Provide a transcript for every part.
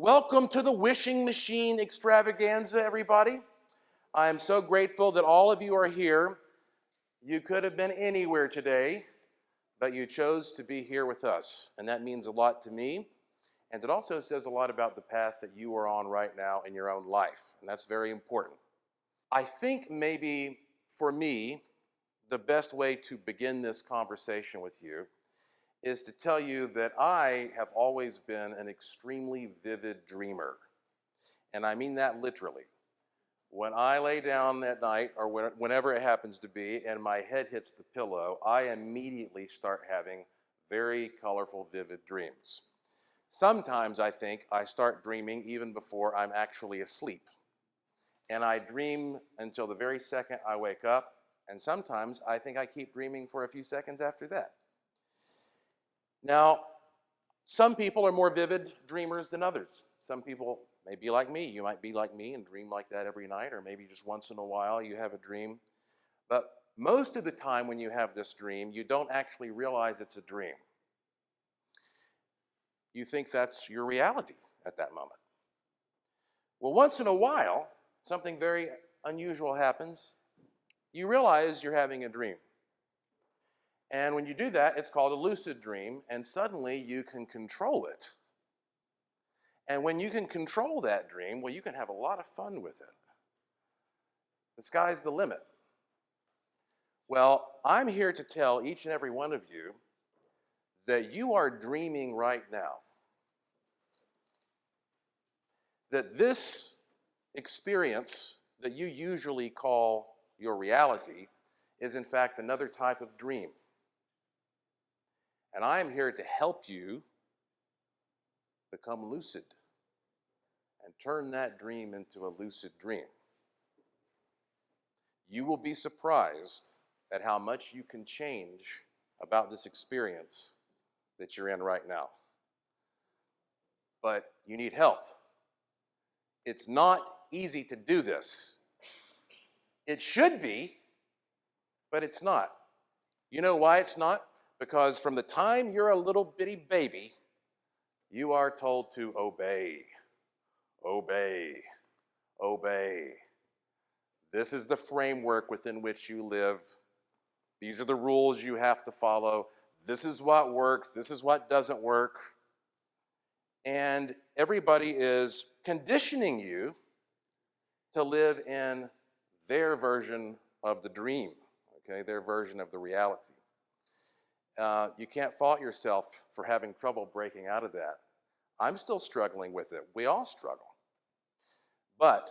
Welcome to the Wishing Machine Extravaganza, everybody. I am so grateful that all of you are here. You could have been anywhere today, but you chose to be here with us, and that means a lot to me. And it also says a lot about the path that you are on right now in your own life, and that's very important. I think maybe for me, the best way to begin this conversation with you is to tell you that I have always been an extremely vivid dreamer. And I mean that literally. When I lay down at night, or whenever it happens to be, and my head hits the pillow, I immediately start having very colorful, vivid dreams. Sometimes I think I start dreaming even before I'm actually asleep. And I dream until the very second I wake up, and sometimes I think I keep dreaming for a few seconds after that. Now, some people are more vivid dreamers than others. Some people may be like me. You might be like me and dream like that every night, or maybe just once in a while you have a dream. But most of the time when you have this dream, you don't actually realize it's a dream. You think that's your reality at that moment. Well, once in a while, something very unusual happens. You realize you're having a dream. And when you do that, it's called a lucid dream, and suddenly you can control it. And when you can control that dream, well, you can have a lot of fun with it. The sky's the limit. Well, I'm here to tell each and every one of you that you are dreaming right now. That this experience that you usually call your reality is in fact another type of dream. And I am here to help you become lucid and turn that dream into a lucid dream. You will be surprised at how much you can change about this experience that you're in right now. But you need help. It's not easy to do this. It should be, but it's not. You know why it's not? Because from the time you're a little bitty baby, you are told to obey, obey, obey. This is the framework within which you live. These are the rules you have to follow. This is what works. This is what doesn't work. And everybody is conditioning you to live in their version of the dream, okay, their version of the reality. You can't fault yourself for having trouble breaking out of that. I'm still struggling with it. We all struggle. But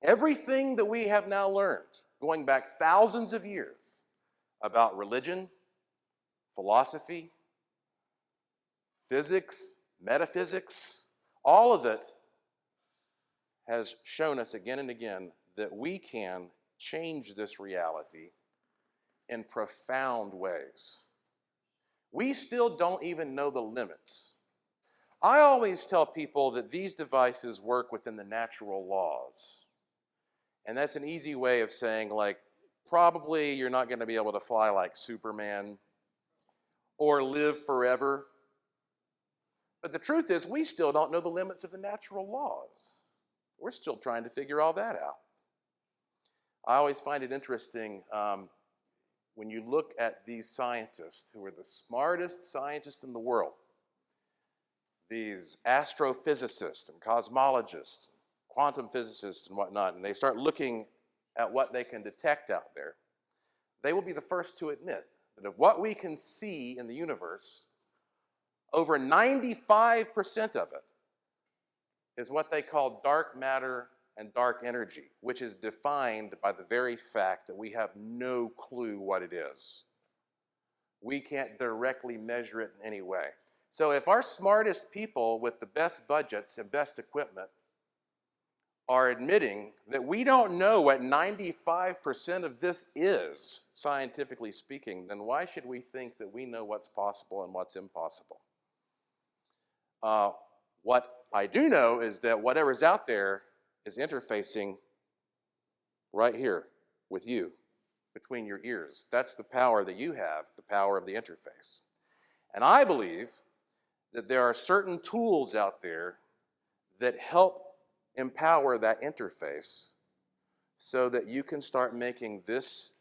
everything that we have now learned, going back thousands of years, about religion, philosophy, physics, metaphysics, all of it has shown us again and again that we can change this reality in profound ways. We still don't even know the limits. I always tell people that these devices work within the natural laws. And that's an easy way of saying, like, probably you're not going to be able to fly like Superman or live forever. But the truth is, we still don't know the limits of the natural laws. We're still trying to figure all that out. I always find it interesting when you look at these scientists who are the smartest scientists in the world, these astrophysicists and cosmologists, quantum physicists and whatnot, and they start looking at what they can detect out there, they will be the first to admit that of what we can see in the universe, over 95% of it is what they call dark matter and dark energy, which is defined by the very fact that we have no clue what it is. We can't directly measure it in any way. So if our smartest people with the best budgets and best equipment are admitting that we don't know what 95% of this is, scientifically speaking, then why should we think that we know what's possible and what's impossible? What I do know is that whatever's out there is interfacing right here with you, between your ears. That's the power that you have, the power of the interface. And I believe that there are certain tools out there that help empower that interface so that you can start making this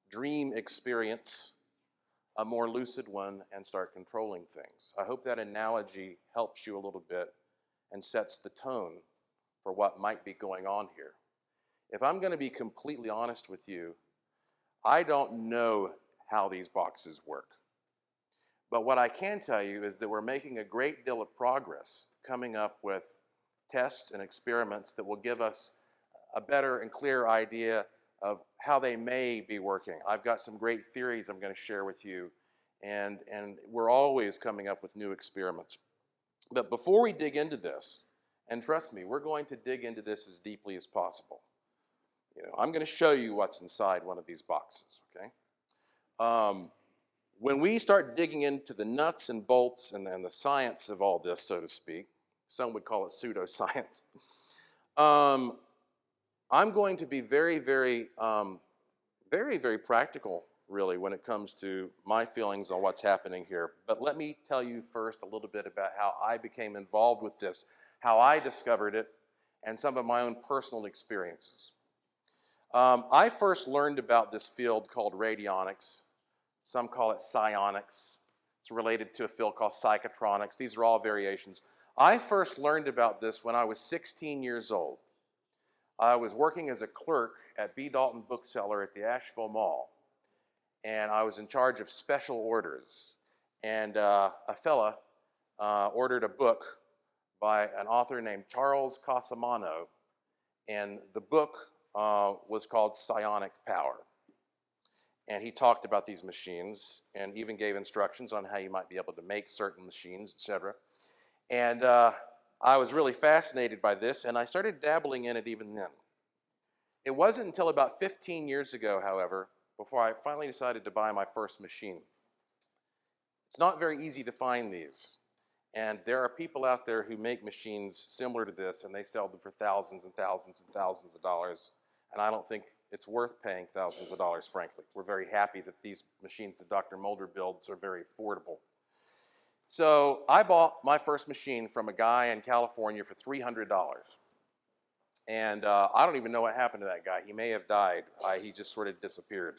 dream experience a more lucid one and start controlling things. I hope that analogy helps you a little bit and sets the tone for what might be going on here. If I'm going to be completely honest with you, I don't know how these boxes work. But what I can tell you is that we're making a great deal of progress coming up with tests and experiments that will give us a better and clearer idea of how they may be working. I've got some great theories I'm going to share with you, and we're always coming up with new experiments. But before we dig into this, and trust me, we're going to dig into this as deeply as possible. I'm going to show you what's inside one of these boxes, okay? When we start digging into the nuts and bolts and the science of all this, so to speak, some would call it pseudoscience, I'm going to be very, very practical, really, when it comes to my feelings on what's happening here. But let me tell you first a little bit about how I became involved with this, how I discovered it, and some of my own personal experiences. I first learned about this field called radionics. Some call it psionics. It's related to a field called psychotronics. These are all variations. I first learned about this when I was 16 years old. I was working as a clerk at B. Dalton Bookseller at the Asheville Mall, and I was in charge of special orders. And a fella ordered a book by an author named Charles Casamano, and the book was called Psionic Power. And he talked about these machines and even gave instructions on how you might be able to make certain machines, etc. And I was really fascinated by this, and I started dabbling in it even then. It wasn't until about 15 years ago, however, before I finally decided to buy my first machine. It's not very easy to find these. And there are people out there who make machines similar to this, and they sell them for thousands and thousands and thousands of dollars. And I don't think it's worth paying thousands of dollars, frankly. We're very happy that these machines that Dr. Mulder builds are very affordable. So I bought my first machine from a guy in California for $300. And I don't even know what happened to that guy. He may have died. He just sort of disappeared.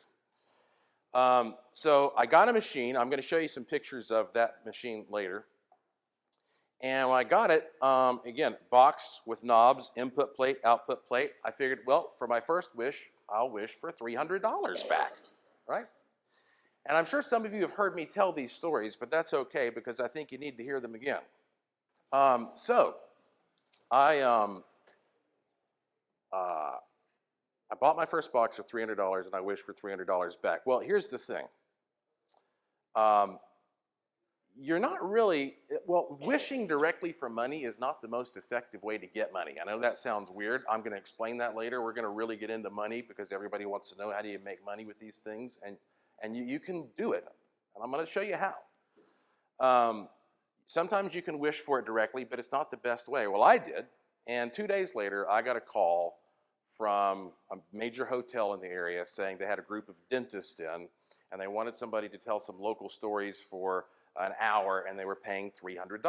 So I got a machine. I'm going to show you some pictures of that machine later. And when I got it, again, box with knobs, input plate, output plate, I figured, well, for my first wish, I'll wish for $300 back, right? And I'm sure some of you have heard me tell these stories, but that's okay because I think you need to hear them again. So I bought my first box for $300 and I wished for $300 back. Well, here's the thing. You're not really, wishing directly for money is not the most effective way to get money. I know that sounds weird. I'm going to explain that later. We're going to really get into money because everybody wants to know how do you make money with these things, and you can do it. And I'm going to show you how. Sometimes you can wish for it directly, but it's not the best way. Well, I did, and 2 days later, I got a call from a major hotel in the area saying they had a group of dentists in, and they wanted somebody to tell some local stories for an hour, and they were paying $300. And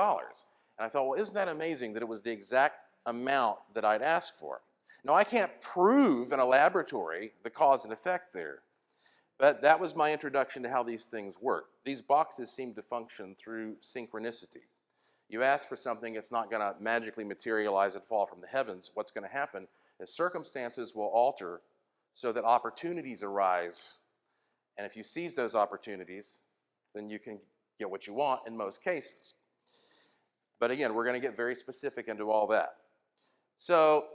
I thought, well, isn't that amazing that it was the exact amount that I'd asked for? Now, I can't prove in a laboratory the cause and effect there, but that was my introduction to how these things work. These boxes seem to function through synchronicity. You ask for something, it's not going to magically materialize and fall from the heavens. What's going to happen is circumstances will alter so that opportunities arise, and if you seize those opportunities, then you can get what you want in most cases. But again, we're going to get very specific into all that. So,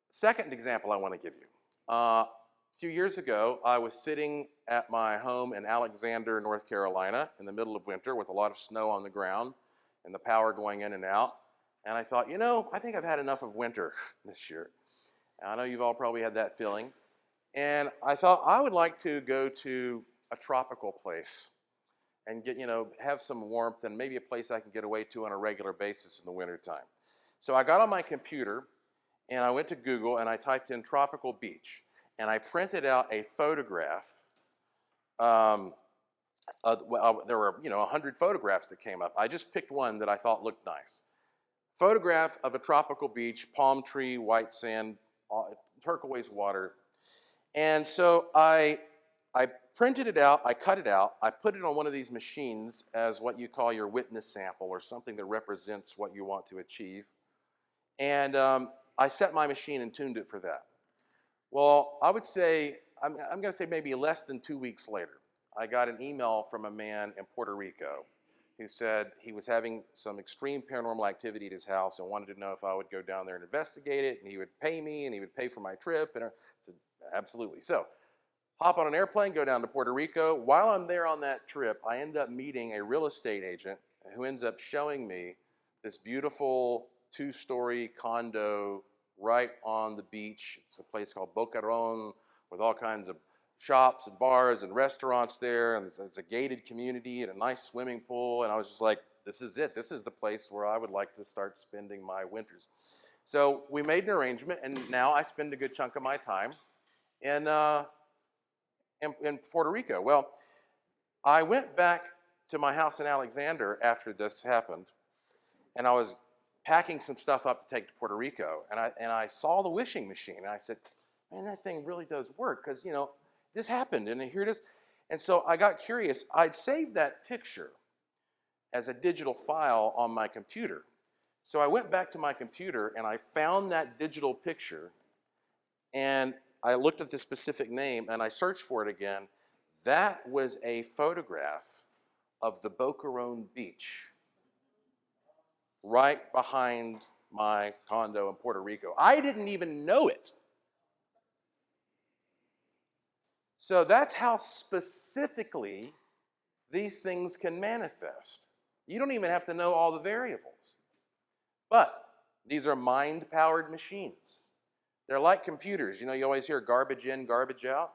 second example I want to give you. A few years ago, I was sitting at my home in Alexander, North Carolina, in the middle of winter with a lot of snow on the ground and the power going in and out. And I thought, I think I've had enough of winter this year. And I know you've all probably had that feeling. And I thought I would like to go to a tropical place and get, have some warmth and maybe a place I can get away to on a regular basis in the wintertime. So I got on my computer and I went to Google and I typed in tropical beach and I printed out a photograph. There were, 100 photographs that came up. I just picked one that I thought looked nice. photograph of a tropical beach, palm tree, white sand, turquoise water. And so I printed it out, I cut it out, I put it on one of these machines as what you call your witness sample, or something that represents what you want to achieve. And I set my machine and tuned it for that. Well, I would say, I'm going to say maybe less than 2 weeks later, I got an email from a man in Puerto Rico who said he was having some extreme paranormal activity at his house and wanted to know if I would go down there and investigate it, and he would pay me, and he would pay for my trip. And I said, absolutely. So hop on an airplane, go down to Puerto Rico. While I'm there on that trip, I end up meeting a real estate agent who ends up showing me this beautiful 2-story condo right on the beach. It's a place called Boquerón with all kinds of shops and bars and restaurants there, and it's a gated community and a nice swimming pool. And I was just like, this is it. This is the place where I would like to start spending my winters. So we made an arrangement, and now I spend a good chunk of my time in Puerto Rico. Well, I went back to my house in Alexander after this happened, and I was packing some stuff up to take to Puerto Rico, and I saw the wishing machine, and I said, man, that thing really does work, because, you know, this happened, and here it is. And so I got curious. I'd saved that picture as a digital file on my computer. So I went back to my computer, and I found that digital picture, and I looked at the specific name, and I searched for it again. That was a photograph of the Boquerón Beach right behind my condo in Puerto Rico. I didn't even know it. So that's how specifically these things can manifest. You don't even have to know all the variables. But these are mind-powered machines. They're like computers. You know, you always hear garbage in, garbage out.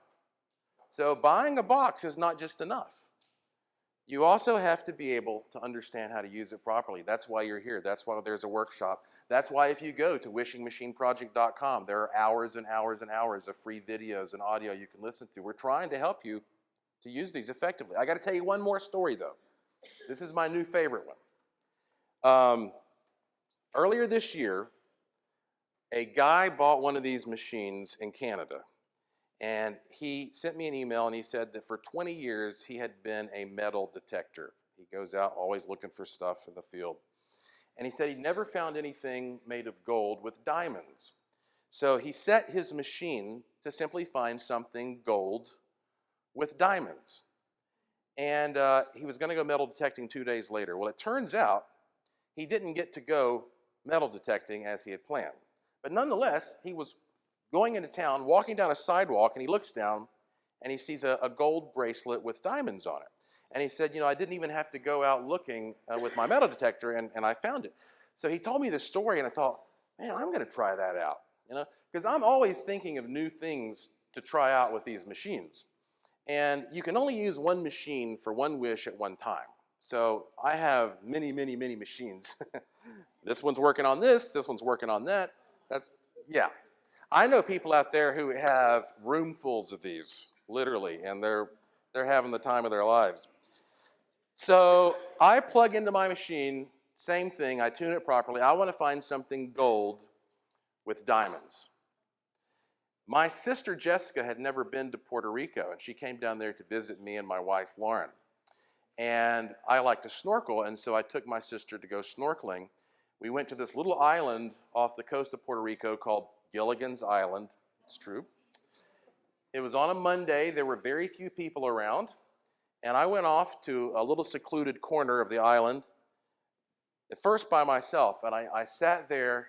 So buying a box is not just enough. You also have to be able to understand how to use it properly. That's why you're here. That's why there's a workshop. That's why if you go to wishingmachineproject.com, there are hours and hours and hours of free videos and audio you can listen to. We're trying to help you to use these effectively. I got to tell you one more story, though. This is my new favorite one. Earlier this year, a guy bought one of these machines in Canada. And he sent me an email, and he said that for 20 years he had been a metal detector. He goes out always looking for stuff in the field. And he said he never found anything made of gold with diamonds. So he set his machine to simply find something gold with diamonds. And he was going to go metal detecting 2 days later. Well, it turns out he didn't get to go metal detecting as he had planned. But nonetheless, he was going into town, walking down a sidewalk, and he looks down, and he sees a gold bracelet with diamonds on it. And he said, you know, I didn't even have to go out looking with my metal detector, and I found it. So he told me this story, and I thought, man, I'm going to try that out, you know, because I'm always thinking of new things to try out with these machines. And you can only use one machine for one wish at one time. So I have many, many, many machines. This one's working on this one's working on that. Yeah. I know people out there who have roomfuls of these, literally, and they're having the time of their lives. So I plug into my machine, same thing, I tune it properly. I want to find something gold with diamonds. My sister Jessica had never been to Puerto Rico, and she came down there to visit me and my wife Lauren. And I like to snorkel, and so I took my sister to go snorkeling. We went to this little island off the coast of Puerto Rico called Gilligan's Island. It's true. It was on a Monday. There were very few people around. And I went off to a little secluded corner of the island, at first by myself. And I sat there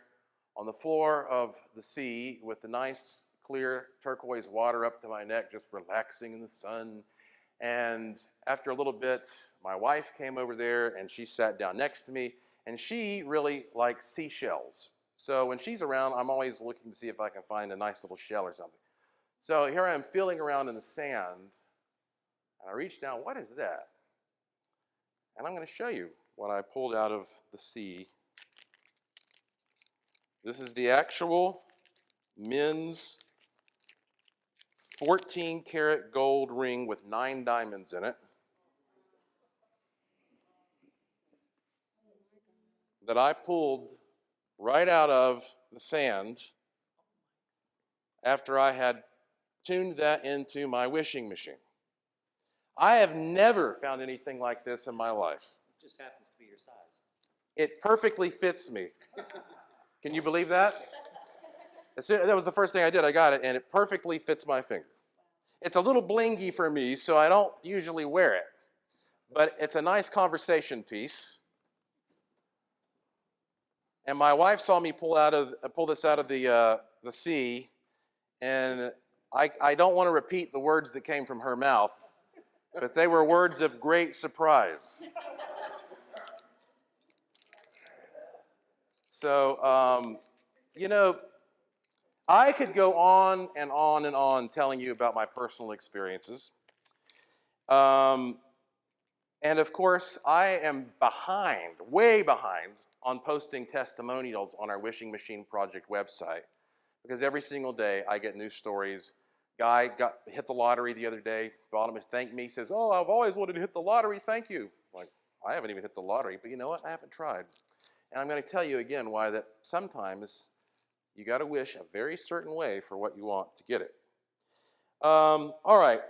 on the floor of the sea with the nice, clear turquoise water up to my neck, just relaxing in the sun. And after a little bit, my wife came over there, and she sat down next to me. And she really likes seashells. So when she's around, I'm always looking to see if I can find a nice little shell or something. So here I am feeling around in the sand, and I reach down, what is that? And I'm going to show you what I pulled out of the sea. This is the actual men's 14-karat gold ring with 9 diamonds in it that I pulled right out of the sand after I had tuned that into my wishing machine. I have never found anything like this in my life. It just happens to be your size. It perfectly fits me. Can you believe that? That was the first thing I did. I got it, and it perfectly fits my finger. It's a little blingy for me, so I don't usually wear it. But it's a nice conversation piece. And my wife saw me pull this out of the sea, and I don't want to repeat the words that came from her mouth, but they were words of great surprise. So, I could go on and on and on telling you about my personal experiences. And of course, I am behind, way behind, on posting testimonials on our Wishing Machine Project website, because every single day I get new stories. Guy hit the lottery the other day, Bottomist thanked me, says, "Oh, I've always wanted to hit the lottery, thank you." I'm like, I haven't even hit the lottery, but you know what? I haven't tried. And I'm going to tell you again why that sometimes you got to wish a very certain way for what you want to get it. All right.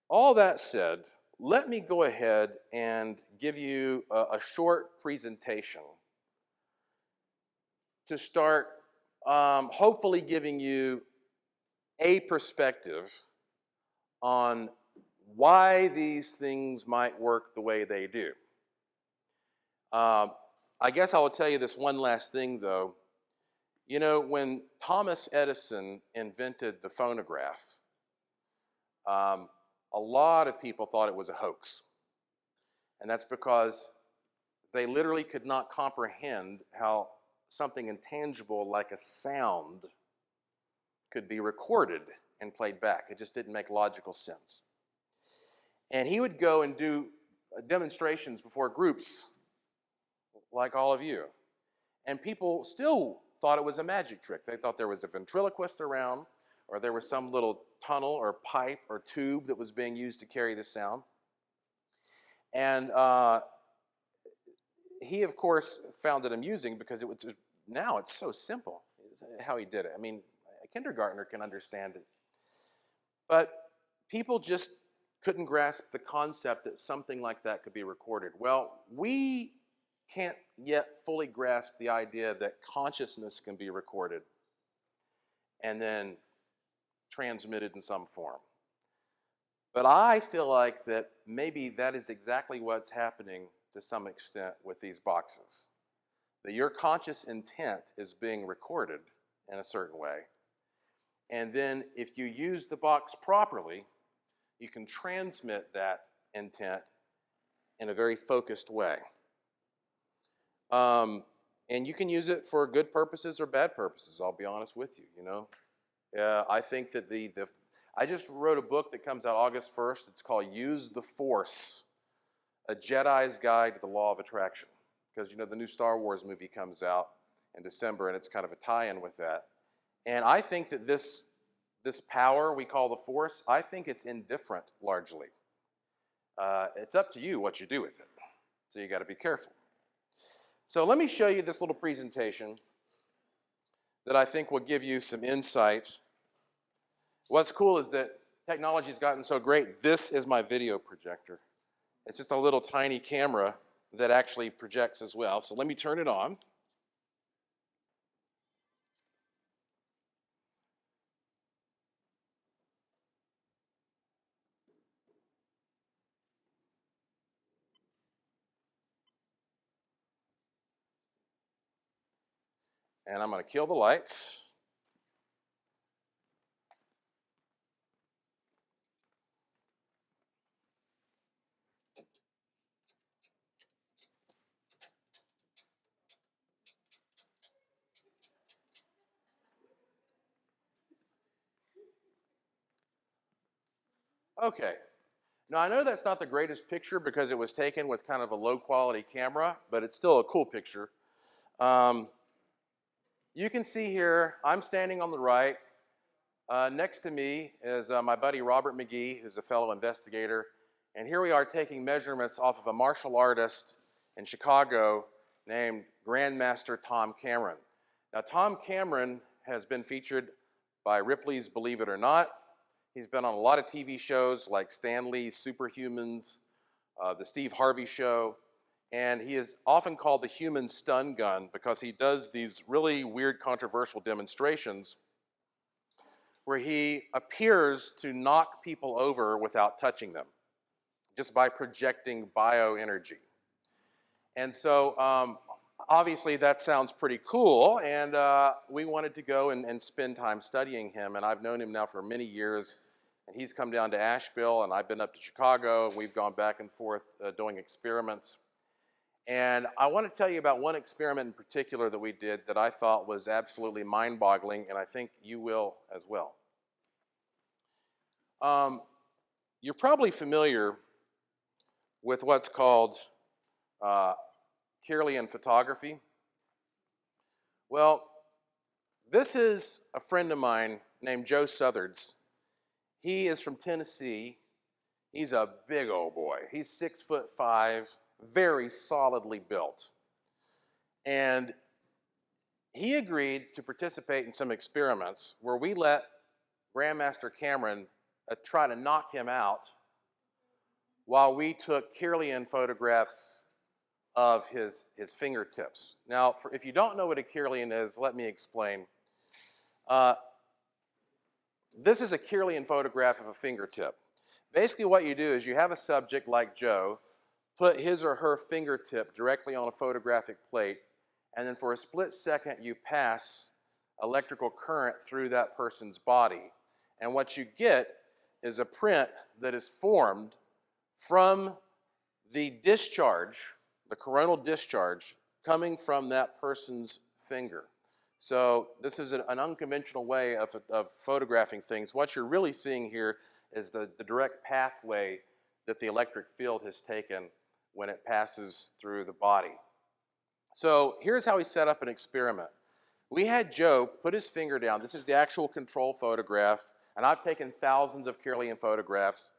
All that said, let me go ahead and give you a short presentation to start hopefully giving you a perspective on why these things might work the way they do. I guess I will tell you this one last thing, though. You know, when Thomas Edison invented the phonograph, a lot of people thought it was a hoax. And that's because they literally could not comprehend how something intangible like a sound could be recorded and played back. It just didn't make logical sense. And he would go and do demonstrations before groups like all of you. And people still thought it was a magic trick. They thought there was a ventriloquist around, or there was some little tunnel or pipe or tube that was being used to carry the sound. And he, of course, found it amusing because now it's so simple how he did it. I mean, a kindergartner can understand it. But people just couldn't grasp the concept that something like that could be recorded. Well, we can't yet fully grasp the idea that consciousness can be recorded and then transmitted in some form. But I feel like that maybe that is exactly what's happening to some extent with these boxes. That your conscious intent is being recorded in a certain way. And then if you use the box properly, you can transmit that intent in a very focused way. And you can use it for good purposes or bad purposes, I'll be honest with you, you know. I think that I just wrote a book that comes out August 1st. It's called Use the Force, A Jedi's Guide to the Law of Attraction. Because, you know, the new Star Wars movie comes out in December, and it's kind of a tie-in with that. And I think that this power we call the Force, I think it's indifferent, largely. It's up to you what you do with it. So you got to be careful. So let me show you this little presentation that I think will give you some insight. What's cool is that technology's gotten so great, this is my video projector. It's just a little tiny camera that actually projects as well. So let me turn it on. And I'm going to kill the lights. Okay. Now, I know that's not the greatest picture because it was taken with kind of a low-quality camera, but it's still a cool picture. You can see here, I'm standing on the right. Next to me is my buddy Robert McGee, who's a fellow investigator. And here we are taking measurements off of a martial artist in Chicago named Grandmaster Tom Cameron. Now, Tom Cameron has been featured by Ripley's Believe It or Not. He's been on a lot of TV shows like Stan Lee's Superhumans, The Steve Harvey Show, and he is often called the human stun gun because he does these really weird, controversial demonstrations where he appears to knock people over without touching them, just by projecting bioenergy. And so, obviously that sounds pretty cool, and we wanted to go and spend time studying him, and I've known him now for many years, and he's come down to Asheville, and I've been up to Chicago, and we've gone back and forth doing experiments. And I want to tell you about one experiment in particular that we did that I thought was absolutely mind-boggling, and I think you will as well. You're probably familiar with what's called Kirlian Photography. Well, this is a friend of mine named Joe Southards. He is from Tennessee. He's a big old boy. He's 6'5", very solidly built. And he agreed to participate in some experiments where we let Grandmaster Cameron try to knock him out while we took Kirlian photographs of his fingertips. Now, if you don't know what a Kirlian is, let me explain. This is a Kirlian photograph of a fingertip. Basically what you do is you have a subject like Joe put his or her fingertip directly on a photographic plate, and then for a split second you pass electrical current through that person's body. And what you get is a print that is formed from the discharge, the coronal discharge, coming from that person's finger. So this is an unconventional way of photographing things. What you're really seeing here is the direct pathway that the electric field has taken when it passes through the body. So here's how we set up an experiment. We had Joe put his finger down. This is the actual control photograph, and I've taken thousands of Kirlian photographs.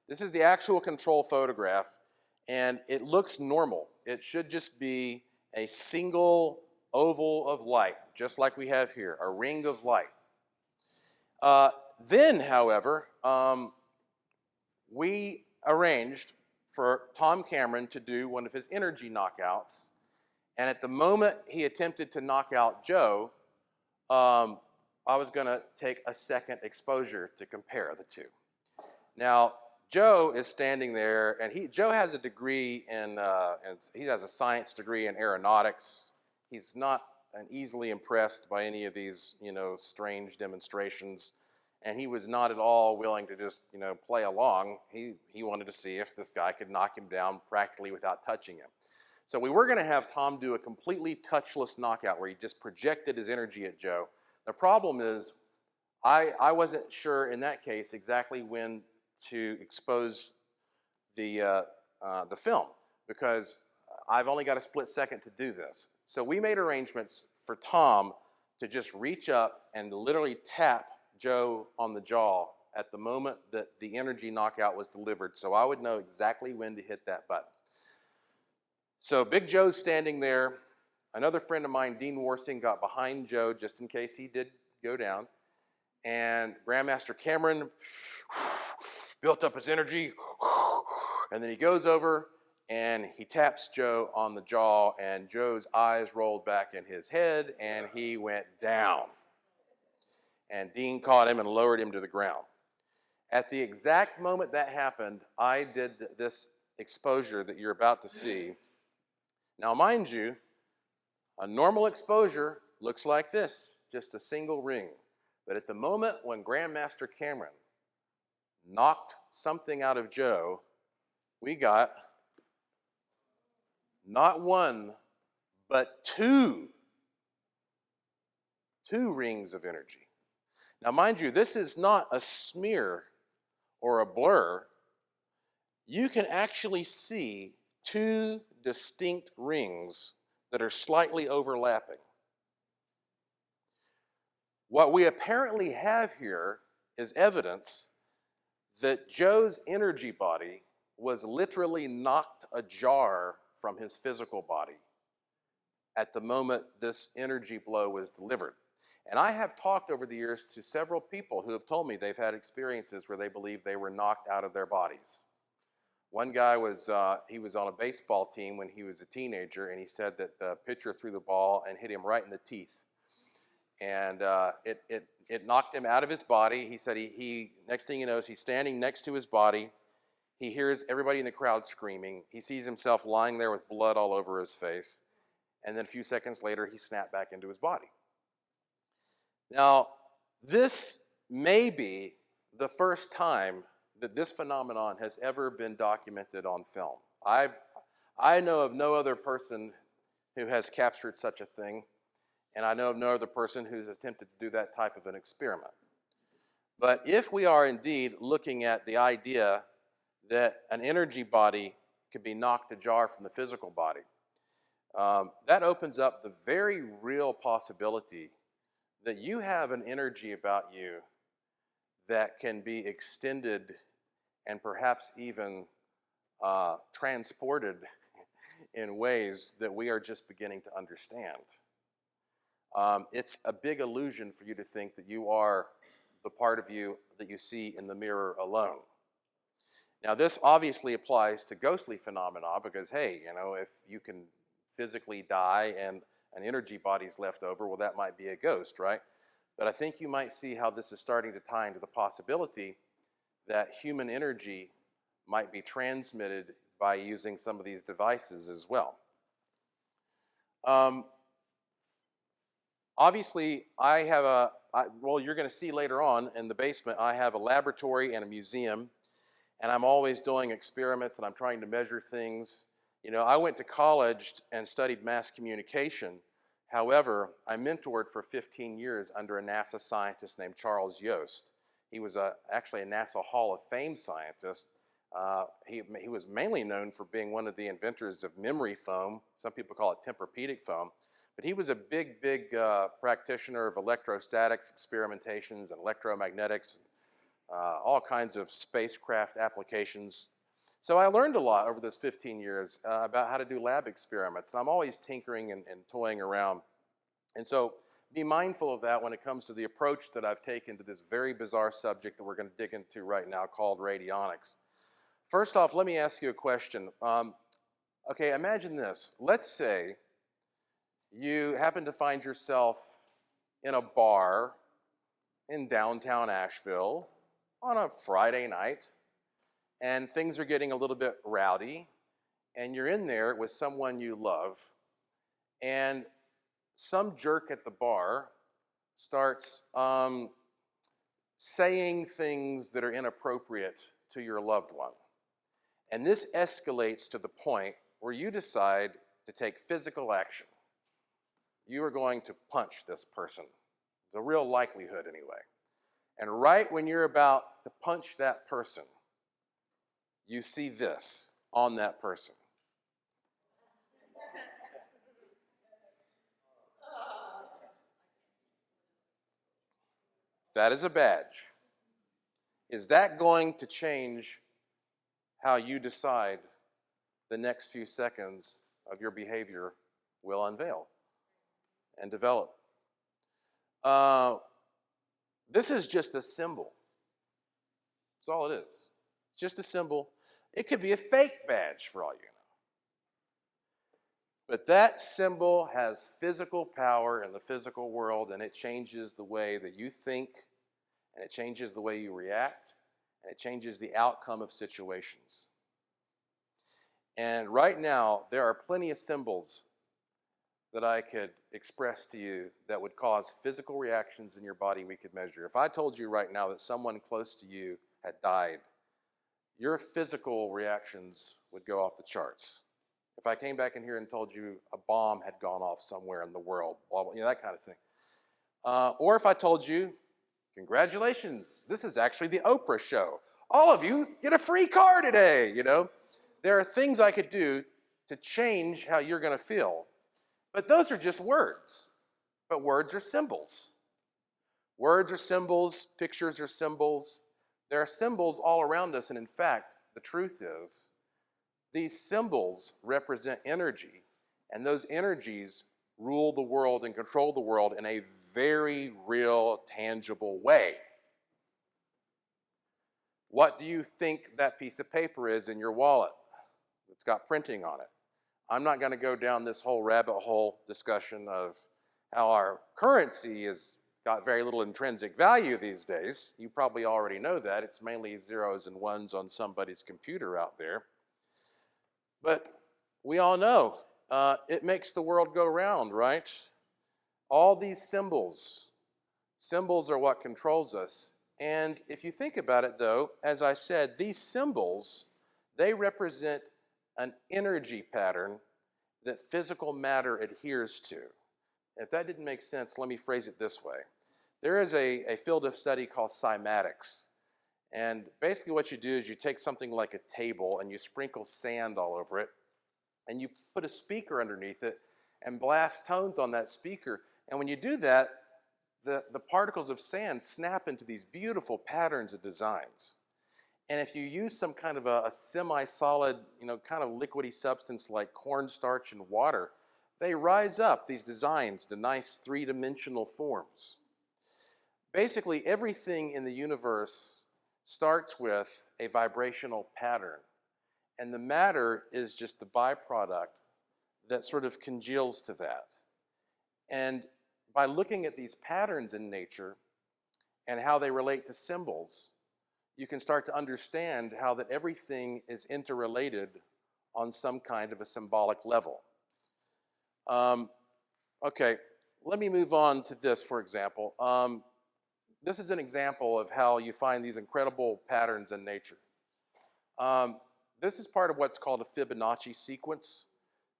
This is the actual control photograph, and it looks normal. It should just be a single oval of light, just like we have here, a ring of light. Then, however, we arranged for Tom Cameron to do one of his energy knockouts, and at the moment he attempted to knock out Joe, I was going to take a second exposure to compare the two. Now, Joe is standing there, and Joe has a degree in, he has a science degree in aeronautics. He's not easily impressed by any of these, strange demonstrations, and he was not at all willing to just, play along. He wanted to see if this guy could knock him down practically without touching him. So we were going to have Tom do a completely touchless knockout where he just projected his energy at Joe. The problem is, I wasn't sure in that case exactly when to expose the film, because I've only got a split second to do this. So we made arrangements for Tom to just reach up and literally tap Joe on the jaw at the moment that the energy knockout was delivered, so I would know exactly when to hit that button. So Big Joe's standing there. Another friend of mine, Dean Warsing, got behind Joe just in case he did go down. And Grandmaster Cameron built up his energy, and then he goes over and he taps Joe on the jaw, and Joe's eyes rolled back in his head, and he went down. And Dean caught him and lowered him to the ground. At the exact moment that happened, I did this exposure that you're about to see. Now, mind you, a normal exposure looks like this, just a single ring. But at the moment when Grandmaster Cameron knocked something out of Joe, we got not one, but two rings of energy. Now, mind you, this is not a smear or a blur. You can actually see two distinct rings that are slightly overlapping. What we apparently have here is evidence that Joe's energy body was literally knocked ajar from his physical body at the moment this energy blow was delivered. And I have talked over the years to several people who have told me they've had experiences where they believe they were knocked out of their bodies. One guy he was on a baseball team when he was a teenager, and he said that the pitcher threw the ball and hit him right in the teeth. And it knocked him out of his body. He said he next thing he knows, he's standing next to his body. He hears everybody in the crowd screaming. He sees himself lying there with blood all over his face. And then a few seconds later, he snapped back into his body. Now, this may be the first time that this phenomenon has ever been documented on film. I know of no other person who has captured such a thing, and I know of no other person who's attempted to do that type of an experiment. But if we are indeed looking at the idea that an energy body could be knocked ajar from the physical body, that opens up the very real possibility that you have an energy about you that can be extended and perhaps even transported in ways that we are just beginning to understand. It's a big illusion for you to think that you are the part of you that you see in the mirror alone. Now, this obviously applies to ghostly phenomena because, hey, if you can physically die and an energy body's left over, well, that might be a ghost, right? But I think you might see how this is starting to tie into the possibility that human energy might be transmitted by using some of these devices as well. Obviously, you're going to see later on in the basement, I have a laboratory and a museum, and I'm always doing experiments and I'm trying to measure things. I went to college and studied mass communication. However, I mentored for 15 years under a NASA scientist named Charles Yost. He was actually a NASA Hall of Fame scientist. He was mainly known for being one of the inventors of memory foam. Some people call it Tempur-Pedic foam. But he was a big practitioner of electrostatics experimentations and electromagnetics, all kinds of spacecraft applications. So I learned a lot over those 15 years about how to do lab experiments. And I'm always tinkering and toying around. And so be mindful of that when it comes to the approach that I've taken to this very bizarre subject that we're going to dig into right now called radionics. First off, let me ask you a question. Okay, imagine this. Let's say you happen to find yourself in a bar in downtown Asheville on a Friday night, and things are getting a little bit rowdy, and you're in there with someone you love, and some jerk at the bar starts saying things that are inappropriate to your loved one. And this escalates to the point where you decide to take physical action. You are going to punch this person. It's a real likelihood anyway. And right when you're about to punch that person, you see this on that person. That is a badge. Is that going to change how you decide the next few seconds of your behavior will unveil and develop? This is just a symbol. That's all it is. It's just a symbol. It could be a fake badge for all you know. But that symbol has physical power in the physical world, and it changes the way that you think, and it changes the way you react, and it changes the outcome of situations. And right now, there are plenty of symbols that I could express to you that would cause physical reactions in your body we could measure. If I told you right now that someone close to you had died, your physical reactions would go off the charts. If I came back in here and told you a bomb had gone off somewhere in the world, blah, blah, that kind of thing. Or if I told you, congratulations, this is actually the Oprah show. All of you get a free car today, There are things I could do to change how you're going to feel. But those are just words. But words are symbols. Words are symbols, pictures are symbols. There are symbols all around us, and in fact, the truth is, these symbols represent energy, and those energies rule the world and control the world in a very real, tangible way. What do you think that piece of paper is in your wallet that's got printing on it? I'm not going to go down this whole rabbit hole discussion of how our currency has got very little intrinsic value these days. You probably already know that. It's mainly zeros and ones on somebody's computer out there. But we all know it makes the world go round, right? All these symbols are what controls us. And if you think about it, though, as I said, these symbols, they represent an energy pattern that physical matter adheres to. If that didn't make sense, let me phrase it this way. There is a field of study called cymatics. And basically what you do is you take something like a table and you sprinkle sand all over it, and you put a speaker underneath it and blast tones on that speaker. And when you do that, the particles of sand snap into these beautiful patterns and designs. And if you use some kind of a semi-solid, kind of liquidy substance like cornstarch and water, they rise up, these designs, to nice three-dimensional forms. Basically, everything in the universe starts with a vibrational pattern. And the matter is just the byproduct that sort of congeals to that. And by looking at these patterns in nature and how they relate to symbols, you can start to understand how that everything is interrelated on some kind of a symbolic level. Okay, let me move on to this, for example. This is an example of how you find these incredible patterns in nature. This is part of what's called a Fibonacci sequence.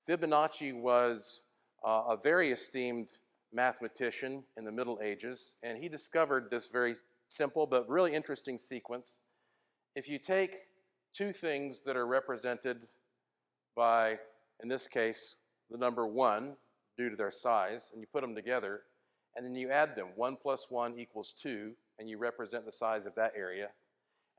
Fibonacci was a very esteemed mathematician in the Middle Ages, and he discovered this very simple but really interesting sequence. If you take two things that are represented by, in this case, the number 1 due to their size, and you put them together, and then you add them. 1 plus 1 equals 2, and you represent the size of that area.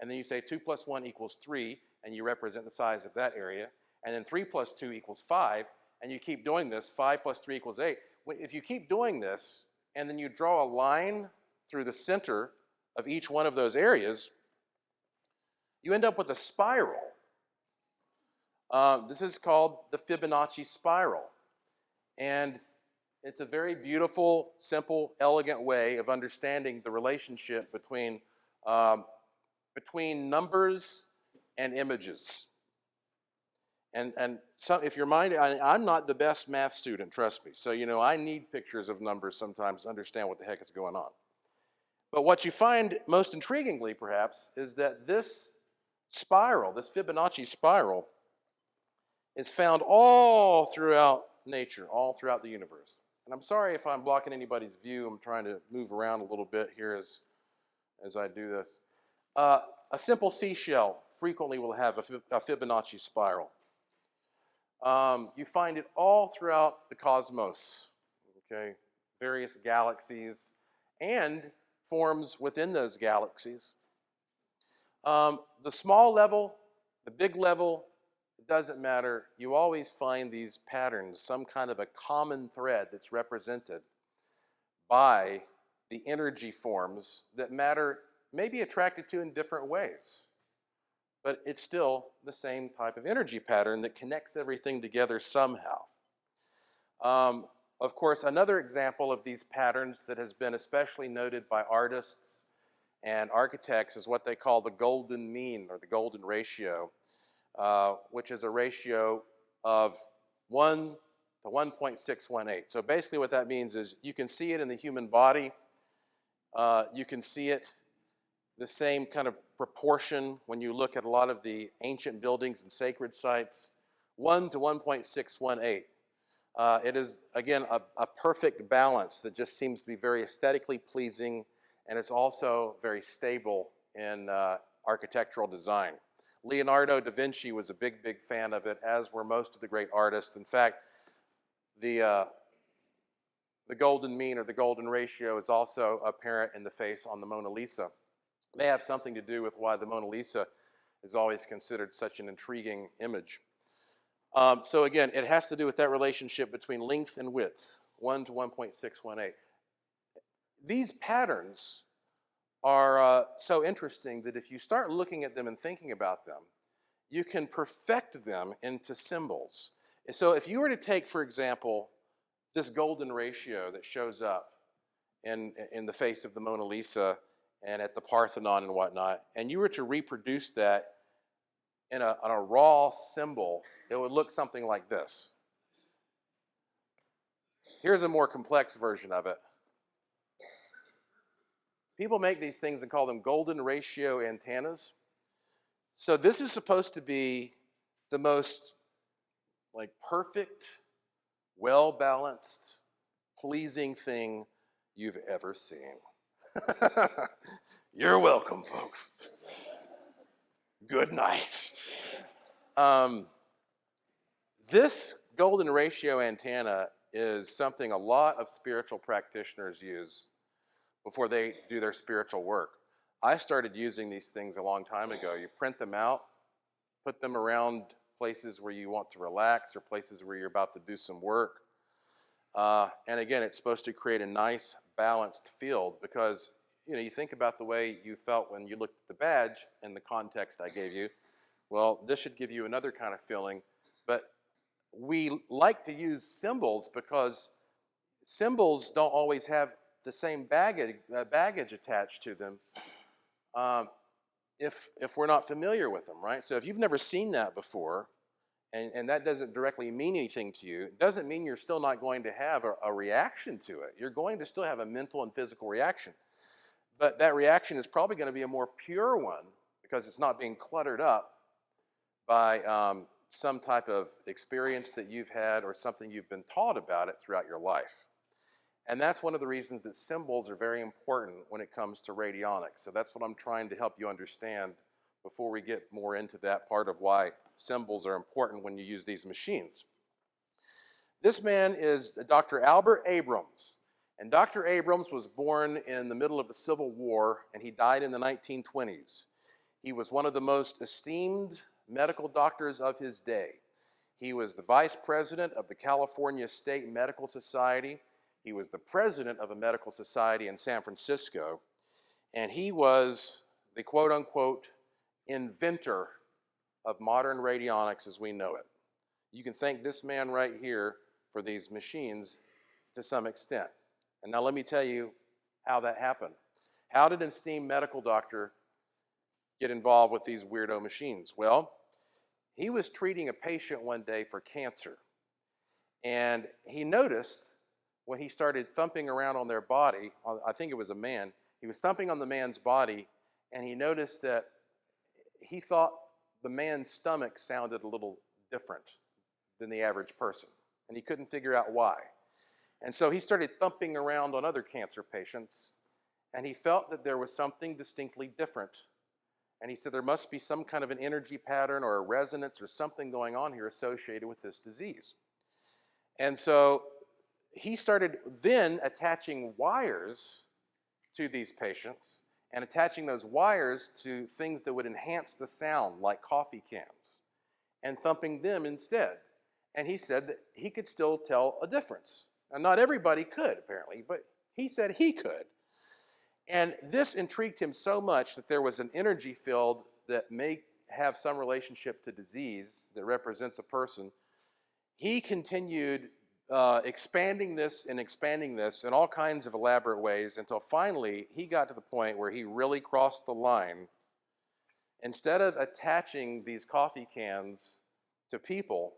And then you say 2 plus 1 equals 3, and you represent the size of that area. And then 3 plus 2 equals 5, and you keep doing this. 5 plus 3 equals 8. If you keep doing this, and then you draw a line through the center of each one of those areas, you end up with a spiral. This is called the Fibonacci spiral. And it's a very beautiful, simple, elegant way of understanding the relationship between numbers and images. And so if you're minded, I'm not the best math student, trust me. So, I need pictures of numbers sometimes to understand what the heck is going on. But what you find most intriguingly, perhaps, is that this spiral, this Fibonacci spiral, is found all throughout nature, all throughout the universe. And I'm sorry if I'm blocking anybody's view. I'm trying to move around a little bit here as I do this. A simple seashell frequently will have a Fibonacci spiral. You find it all throughout the cosmos, okay? Various galaxies and forms within those galaxies. The small level, the big level, it doesn't matter. You always find these patterns, some kind of a common thread that's represented by the energy forms that matter may be attracted to in different ways. But it's still the same type of energy pattern that connects everything together somehow. Of course, another example of these patterns that has been especially noted by artists and architects is what they call the golden mean, or the golden ratio, which is a ratio of 1 to 1.618. So basically what that means is you can see it in the human body. You can see it the same kind of proportion when you look at a lot of the ancient buildings and sacred sites, 1 to 1.618. It is, again, a perfect balance that just seems to be very aesthetically pleasing, and it's also very stable in architectural design. Leonardo da Vinci was a big, big fan of it, as were most of the great artists. In fact, the golden mean, or the golden ratio, is also apparent in the face on the Mona Lisa. It may have something to do with why the Mona Lisa is always considered such an intriguing image. So again, it has to do with that relationship between length and width. 1 to 1.618. These patterns are so interesting that if you start looking at them and thinking about them, you can perfect them into symbols. So if you were to take, for example, this golden ratio that shows up in the face of the Mona Lisa and at the Parthenon and whatnot, and you were to reproduce that on a raw symbol, it would look something like this. Here's a more complex version of it. People make these things and call them golden ratio antennas. So this is supposed to be the most perfect, well-balanced, pleasing thing you've ever seen. You're welcome, folks. Good night. This golden ratio antenna is something a lot of spiritual practitioners use before they do their spiritual work. I started using these things a long time ago. You print them out, put them around places where you want to relax or places where you're about to do some work. And again, it's supposed to create a nice balanced field because you think about the way you felt when you looked at the badge in the context I gave you. Well, this should give you another kind of feeling. But we like to use symbols because symbols don't always have the same baggage attached to them if we're not familiar with them, right? So if you've never seen that before, and that doesn't directly mean anything to you, it doesn't mean you're still not going to have a reaction to it. You're going to still have a mental and physical reaction. But that reaction is probably going to be a more pure one because it's not being cluttered up by some type of experience that you've had or something you've been taught about it throughout your life. And that's one of the reasons that symbols are very important when it comes to radionics. So that's what I'm trying to help you understand before we get more into that part of why symbols are important when you use these machines. This man is Dr. Albert Abrams. And Dr. Abrams was born in the middle of the Civil War, and he died in the 1920s. He was one of the most esteemed medical doctors of his day. He was the vice president of the California State Medical Society. He was the president of a medical society in San Francisco. And he was the quote-unquote inventor of modern radionics as we know it. You can thank this man right here for these machines to some extent. And now let me tell you how that happened. How did an esteemed medical doctor get involved with these weirdo machines? Well, he was treating a patient one day for cancer. And he noticed when he started thumping around on their body, I think it was a man, he was thumping on the man's body, and he noticed that he thought the man's stomach sounded a little different than the average person. And he couldn't figure out why. And so he started thumping around on other cancer patients, and he felt that there was something distinctly different. And he said there must be some kind of an energy pattern or a resonance or something going on here associated with this disease. And so he started then attaching wires to these patients and attaching those wires to things that would enhance the sound, like coffee cans, and thumping them instead. And he said that he could still tell a difference. And not everybody could, apparently, but he said he could. And this intrigued him so much that there was an energy field that may have some relationship to disease that represents a person. He continued expanding this in all kinds of elaborate ways until finally he got to the point where he really crossed the line. Instead of attaching these coffee cans to people,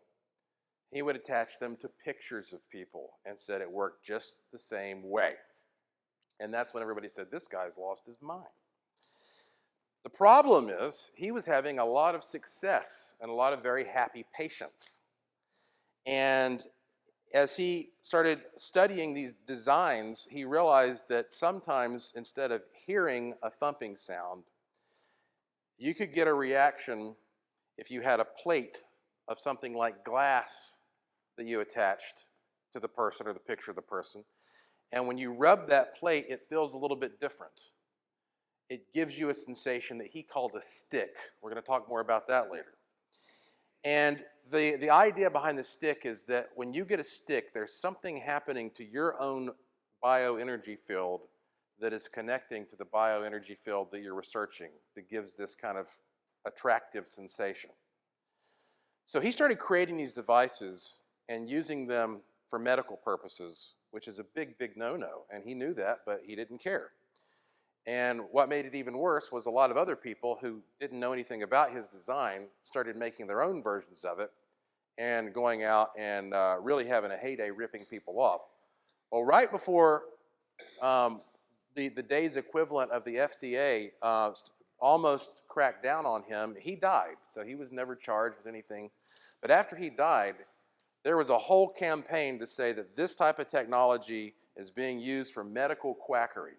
he would attach them to pictures of people and said it worked just the same way. And that's when everybody said, this guy's lost his mind. The problem is he was having a lot of success and a lot of very happy patients. And as he started studying these designs, he realized that sometimes instead of hearing a thumping sound, you could get a reaction if you had a plate of something like glass that you attached to the person or the picture of the person. And when you rub that plate, it feels a little bit different. It gives you a sensation that he called a stick. We're going to talk more about that later. And the idea behind the stick is that when you get a stick, there's something happening to your own bioenergy field that is connecting to the bioenergy field that you're researching that gives this kind of attractive sensation. So he started creating these devices and using them for medical purposes, which is a big, big no-no. And he knew that, but he didn't care. And what made it even worse was a lot of other people who didn't know anything about his design started making their own versions of it and going out and really having a heyday ripping people off. Well, right before the day's equivalent of the FDA almost cracked down on him, he died. So he was never charged with anything. But after he died, there was a whole campaign to say that this type of technology is being used for medical quackery.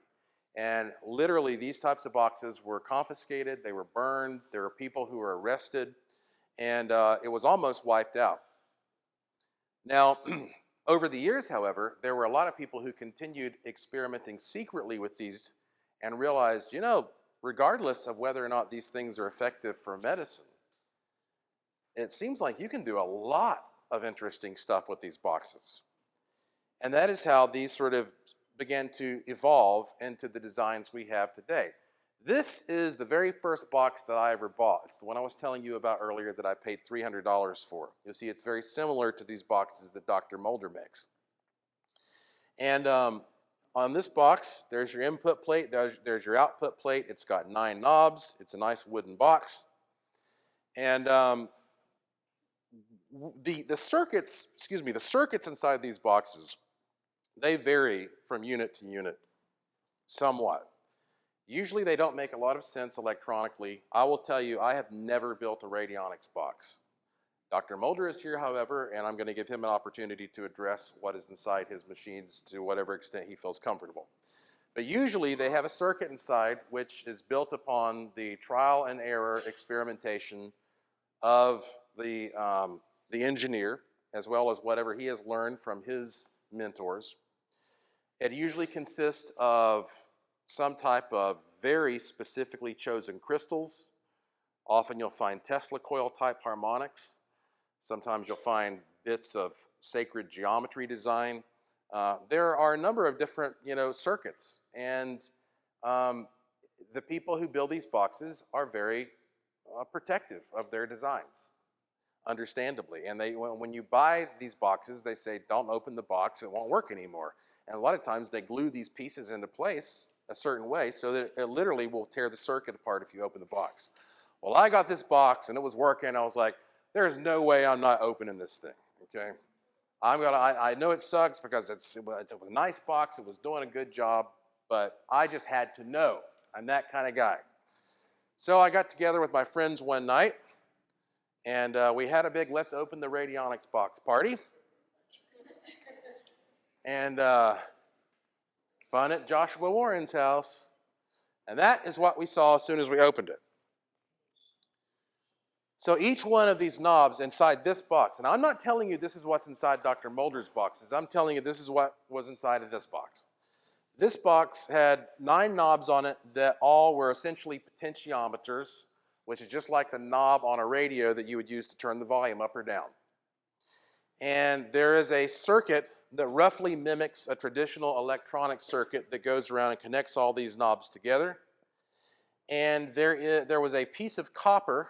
And literally, these types of boxes were confiscated, they were burned, there were people who were arrested, and it was almost wiped out. Now, over the years, however, there were a lot of people who continued experimenting secretly with these and realized, you know, regardless of whether or not these things are effective for medicine, it seems like you can do a lot of interesting stuff with these boxes. And that is how these sort of began to evolve into the designs we have today. This is the very first box that I ever bought. It's the one I was telling you about earlier that I paid $300 for. You'll see it's very similar to these boxes that Dr. Mulder makes. And on this box, there's your input plate, there's your output plate. It's got 9 knobs. It's a nice wooden box. And the circuits inside these boxes, they vary from unit to unit somewhat. Usually they don't make a lot of sense electronically. I will tell you, I have never built a radionics box. Dr. Mulder is here, however, and I'm going to give him an opportunity to address what is inside his machines to whatever extent he feels comfortable. But usually they have a circuit inside which is built upon the trial and error experimentation of the engineer, as well as whatever he has learned from his mentors. It usually consists of some type of very specifically chosen crystals. Often you'll find Tesla coil type harmonics. Sometimes you'll find bits of sacred geometry design. There are a number of different, circuits, and the people who build these boxes are very protective of their designs, understandably. And when you buy these boxes, they say, don't open the box, it won't work anymore. And a lot of times they glue these pieces into place a certain way so that it literally will tear the circuit apart if you open the box. Well, I got this box and it was working. I was like, there's no way I'm not opening this thing, okay? I know it sucks because it was a nice box, it was doing a good job, but I just had to know. I'm that kind of guy. So I got together with my friends one night, and we had a big let's open the radionics box party. And fun at Joshua Warren's house. And that is what we saw as soon as we opened it. So each one of these knobs inside this box, and I'm not telling you this is what's inside Dr. Mulder's boxes, I'm telling you this is what was inside of this box. This box had 9 knobs on it that all were essentially potentiometers, which is just like the knob on a radio that you would use to turn the volume up or down. And there is a circuit that roughly mimics a traditional electronic circuit that goes around and connects all these knobs together. And there was a piece of copper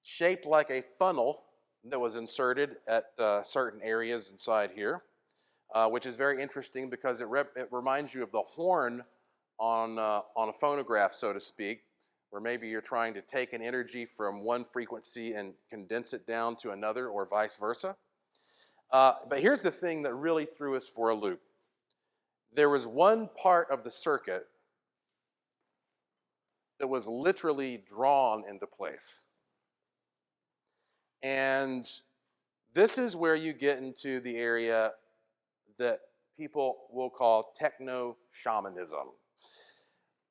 shaped like a funnel that was inserted at certain areas inside here, which is very interesting because it reminds you of the horn on a phonograph, so to speak, where maybe you're trying to take an energy from one frequency and condense it down to another, or vice versa. But here's the thing that really threw us for a loop. There was one part of the circuit that was literally drawn into place. And this is where you get into the area that people will call techno-shamanism.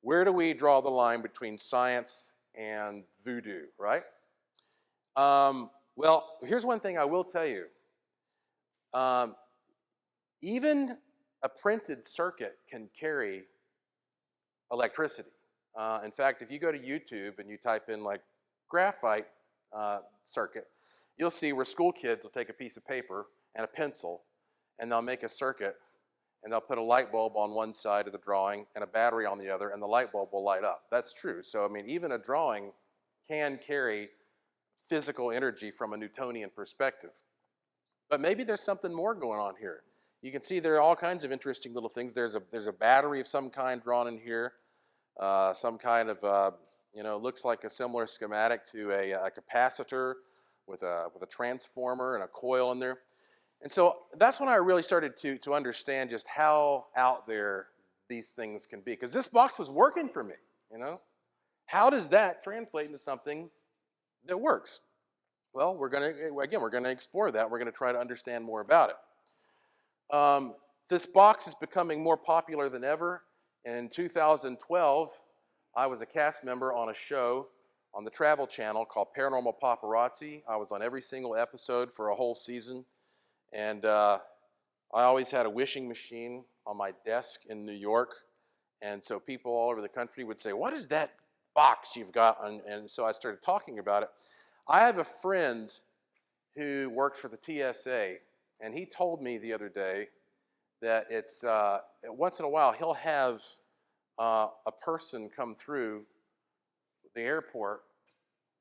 Where do we draw the line between science and voodoo, right? Well, here's one thing I will tell you. Even a printed circuit can carry electricity. In fact, if you go to YouTube and you type in like graphite circuit, you'll see where school kids will take a piece of paper and a pencil, and they'll make a circuit, and they'll put a light bulb on one side of the drawing and a battery on the other, and the light bulb will light up. That's true. So, I mean, even a drawing can carry physical energy from a Newtonian perspective. But maybe there's something more going on here. You can see there are all kinds of interesting little things. There's a battery of some kind drawn in here, some kind of, looks like a similar schematic to a capacitor with a transformer and a coil in there. And so that's when I really started to understand just how out there these things can be. Because this box was working for me, How does that translate into something that works? Well, we're going to explore that. We're going to try to understand more about it. This box is becoming more popular than ever. In 2012, I was a cast member on a show on the Travel Channel called Paranormal Paparazzi. I was on every single episode for a whole season. And I always had a wishing machine on my desk in New York. And so people all over the country would say, "What is that box you've got?" And so I started talking about it. I have a friend who works for the TSA, and he told me the other day that it's once in a while he'll have a person come through the airport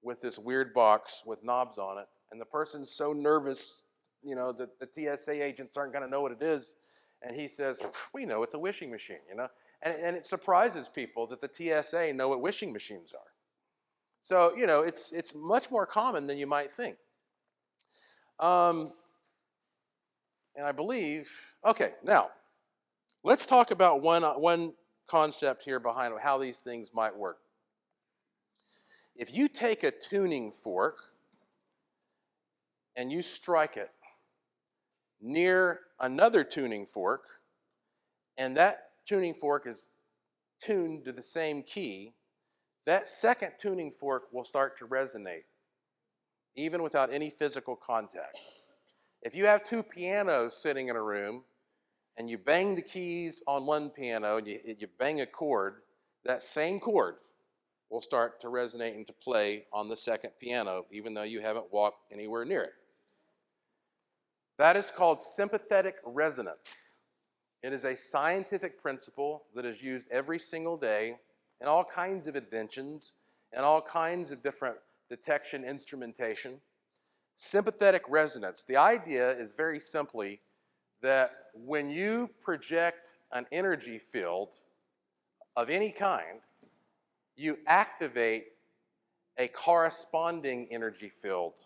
with this weird box with knobs on it, and the person's so nervous, that the TSA agents aren't going to know what it is, and he says, "We know it's a wishing machine," and it surprises people that the TSA know what wishing machines are. So, it's much more common than you might think. And I believe, okay, now, let's talk about one concept here behind how these things might work. If you take a tuning fork and you strike it near another tuning fork, and that tuning fork is tuned to the same key, that second tuning fork will start to resonate, even without any physical contact. If you have two pianos sitting in a room, and you bang the keys on one piano, and you bang a chord, that same chord will start to resonate into play on the second piano, even though you haven't walked anywhere near it. That is called sympathetic resonance. It is a scientific principle that is used every single day in all kinds of inventions and all kinds of different detection instrumentation. Sympathetic resonance. The idea is very simply that when you project an energy field of any kind, you activate a corresponding energy field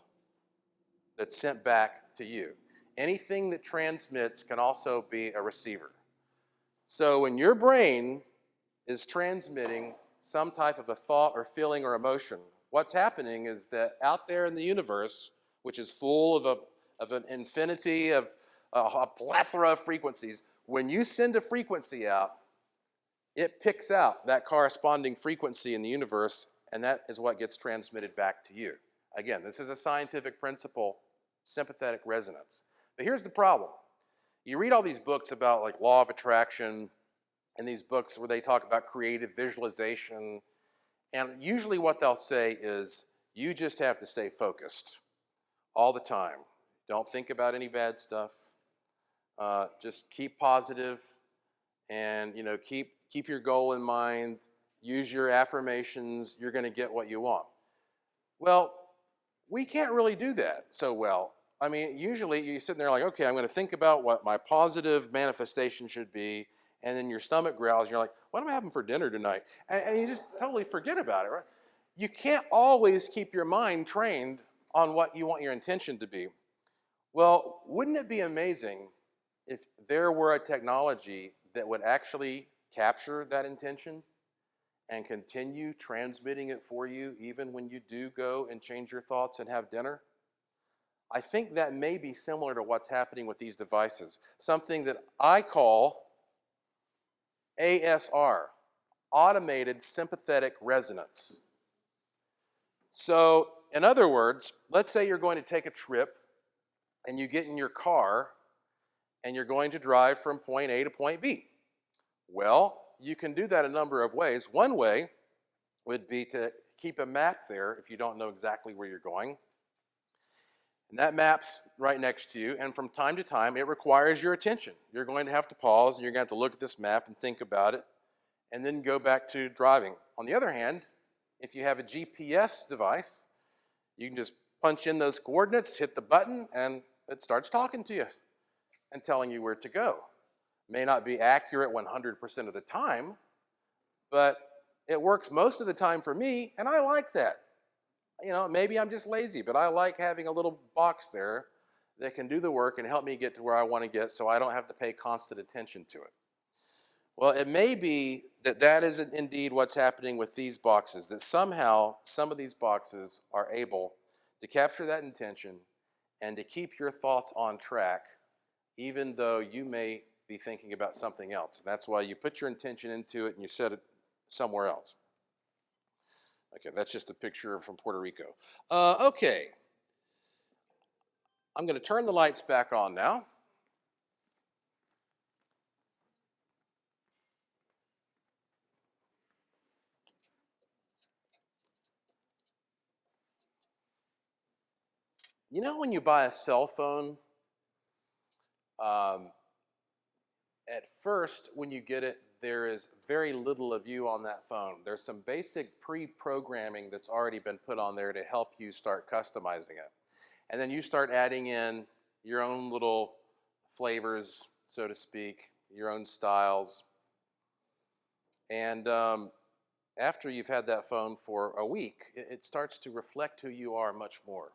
that's sent back to you. Anything that transmits can also be a receiver. So when your brain is transmitting some type of a thought or feeling or emotion, what's happening is that out there in the universe, which is full of an infinity of a plethora of frequencies, when you send a frequency out, it picks out that corresponding frequency in the universe, and that is what gets transmitted back to you. Again, this is a scientific principle, sympathetic resonance. But here's the problem. You read all these books about like law of attraction, and these books where they talk about creative visualization, and usually what they'll say is, you just have to stay focused all the time. Don't think about any bad stuff. Just keep positive, and keep your goal in mind. Use your affirmations. You're going to get what you want. Well, we can't really do that so well. I mean, usually you're sitting there like, okay, I'm going to think about what my positive manifestation should be, and then your stomach growls, and you're like, what am I having for dinner tonight? And you just totally forget about it, right? You can't always keep your mind trained on what you want your intention to be. Well, wouldn't it be amazing if there were a technology that would actually capture that intention and continue transmitting it for you even when you do go and change your thoughts and have dinner? I think that may be similar to what's happening with these devices, something that I call ASR, automated sympathetic resonance. So, in other words, let's say you're going to take a trip and you get in your car and you're going to drive from point A to point B. Well, you can do that a number of ways. One way would be to keep a map there if you don't know exactly where you're going. And that map's right next to you, and from time to time, it requires your attention. You're going to have to pause, and you're going to have to look at this map and think about it, and then go back to driving. On the other hand, if you have a GPS device, you can just punch in those coordinates, hit the button, and it starts talking to you and telling you where to go. May not be accurate 100% of the time, but it works most of the time for me, and I like that. You know, maybe I'm just lazy, but I like having a little box there that can do the work and help me get to where I want to get so I don't have to pay constant attention to it. Well, it may be that that isn't indeed what's happening with these boxes, that somehow some of these boxes are able to capture that intention and to keep your thoughts on track, even though you may be thinking about something else. And that's why you put your intention into it and you set it somewhere else. Okay, that's just a picture from Puerto Rico. Okay, I'm going to turn the lights back on now. You know when you buy a cell phone, at first when you get it, there is very little of you on that phone. There's some basic pre-programming that's already been put on there to help you start customizing it. And then you start adding in your own little flavors, so to speak, your own styles. And after you've had that phone for a week, it starts to reflect who you are much more.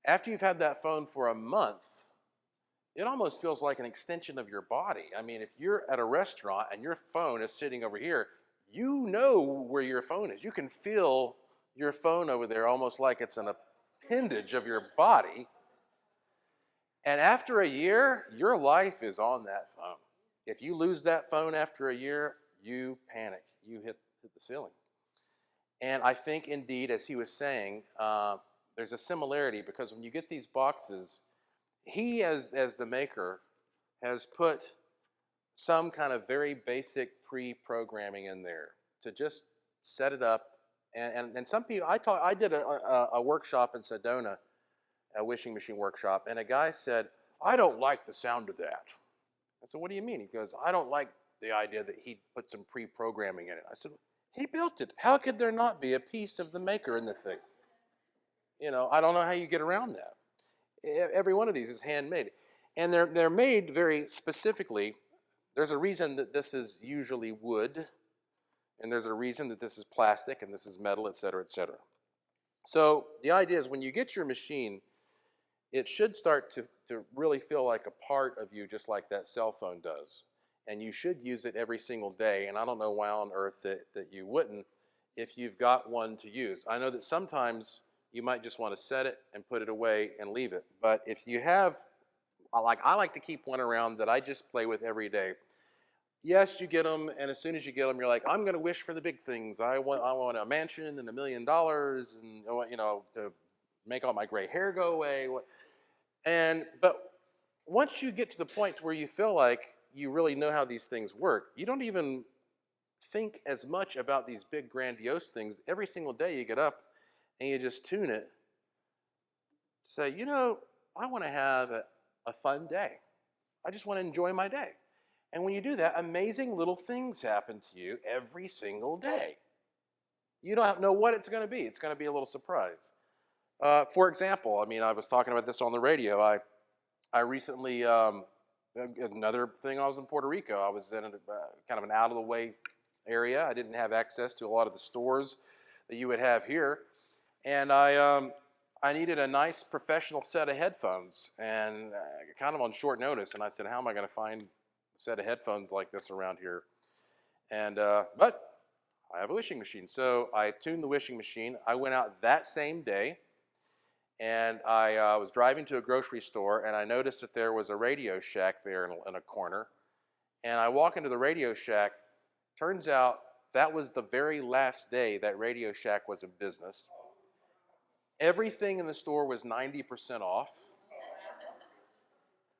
After you've had that phone for a month, it almost feels like an extension of your body. I mean, if you're at a restaurant and your phone is sitting over here, you know where your phone is. You can feel your phone over there almost like it's an appendage of your body. And after a year, your life is on that phone. If you lose that phone after a year, you panic. You hit the ceiling. And I think indeed, as he was saying, there's a similarity because when you get these boxes, he, as the maker, has put some kind of very basic pre-programming in there to just set it up. And some people, I did a workshop in Sedona, a wishing machine workshop, and a guy said, "I don't like the sound of that." I said, "What do you mean?" He goes, "I don't like the idea that he put some pre-programming in it." I said, "He built it. How could there not be a piece of the maker in the thing?" You know, I don't know how you get around that. Every one of these is handmade. And they're made very specifically. There's a reason that this is usually wood, and there's a reason that this is plastic, and this is metal, et cetera, et cetera. So the idea is when you get your machine, it should start to really feel like a part of you, just like that cell phone does. And you should use it every single day, and I don't know why on earth that you wouldn't if you've got one to use. I know that sometimes you might just want to set it and put it away and leave it. But if you have, I like to keep one around that I just play with every day. Yes, you get them, and as soon as you get them, you're like, I'm going to wish for the big things. I want a mansion and $1 million, and you know, to make all my gray hair go away. But once you get to the point where you feel like you really know how these things work, you don't even think as much about these big grandiose things. Every single day you get up and you just tune it to say, you know, I want to have a fun day. I just want to enjoy my day. And when you do that, amazing little things happen to you every single day. You don't know what it's going to be. It's going to be a little surprise. For example, I mean, I was talking about this on the radio. I recently, another thing, I was in Puerto Rico. I was in kind of an out-of-the-way area. I didn't have access to a lot of the stores that you would have here. And I needed a nice professional set of headphones, and kind of on short notice. And I said, how am I going to find a set of headphones like this around here? And but I have a wishing machine. So I tuned the wishing machine. I went out that same day, and I was driving to a grocery store, and I noticed that there was a Radio Shack there in a corner. And I walk into the Radio Shack. Turns out that was the very last day that Radio Shack was in business. Everything in the store was 90% off.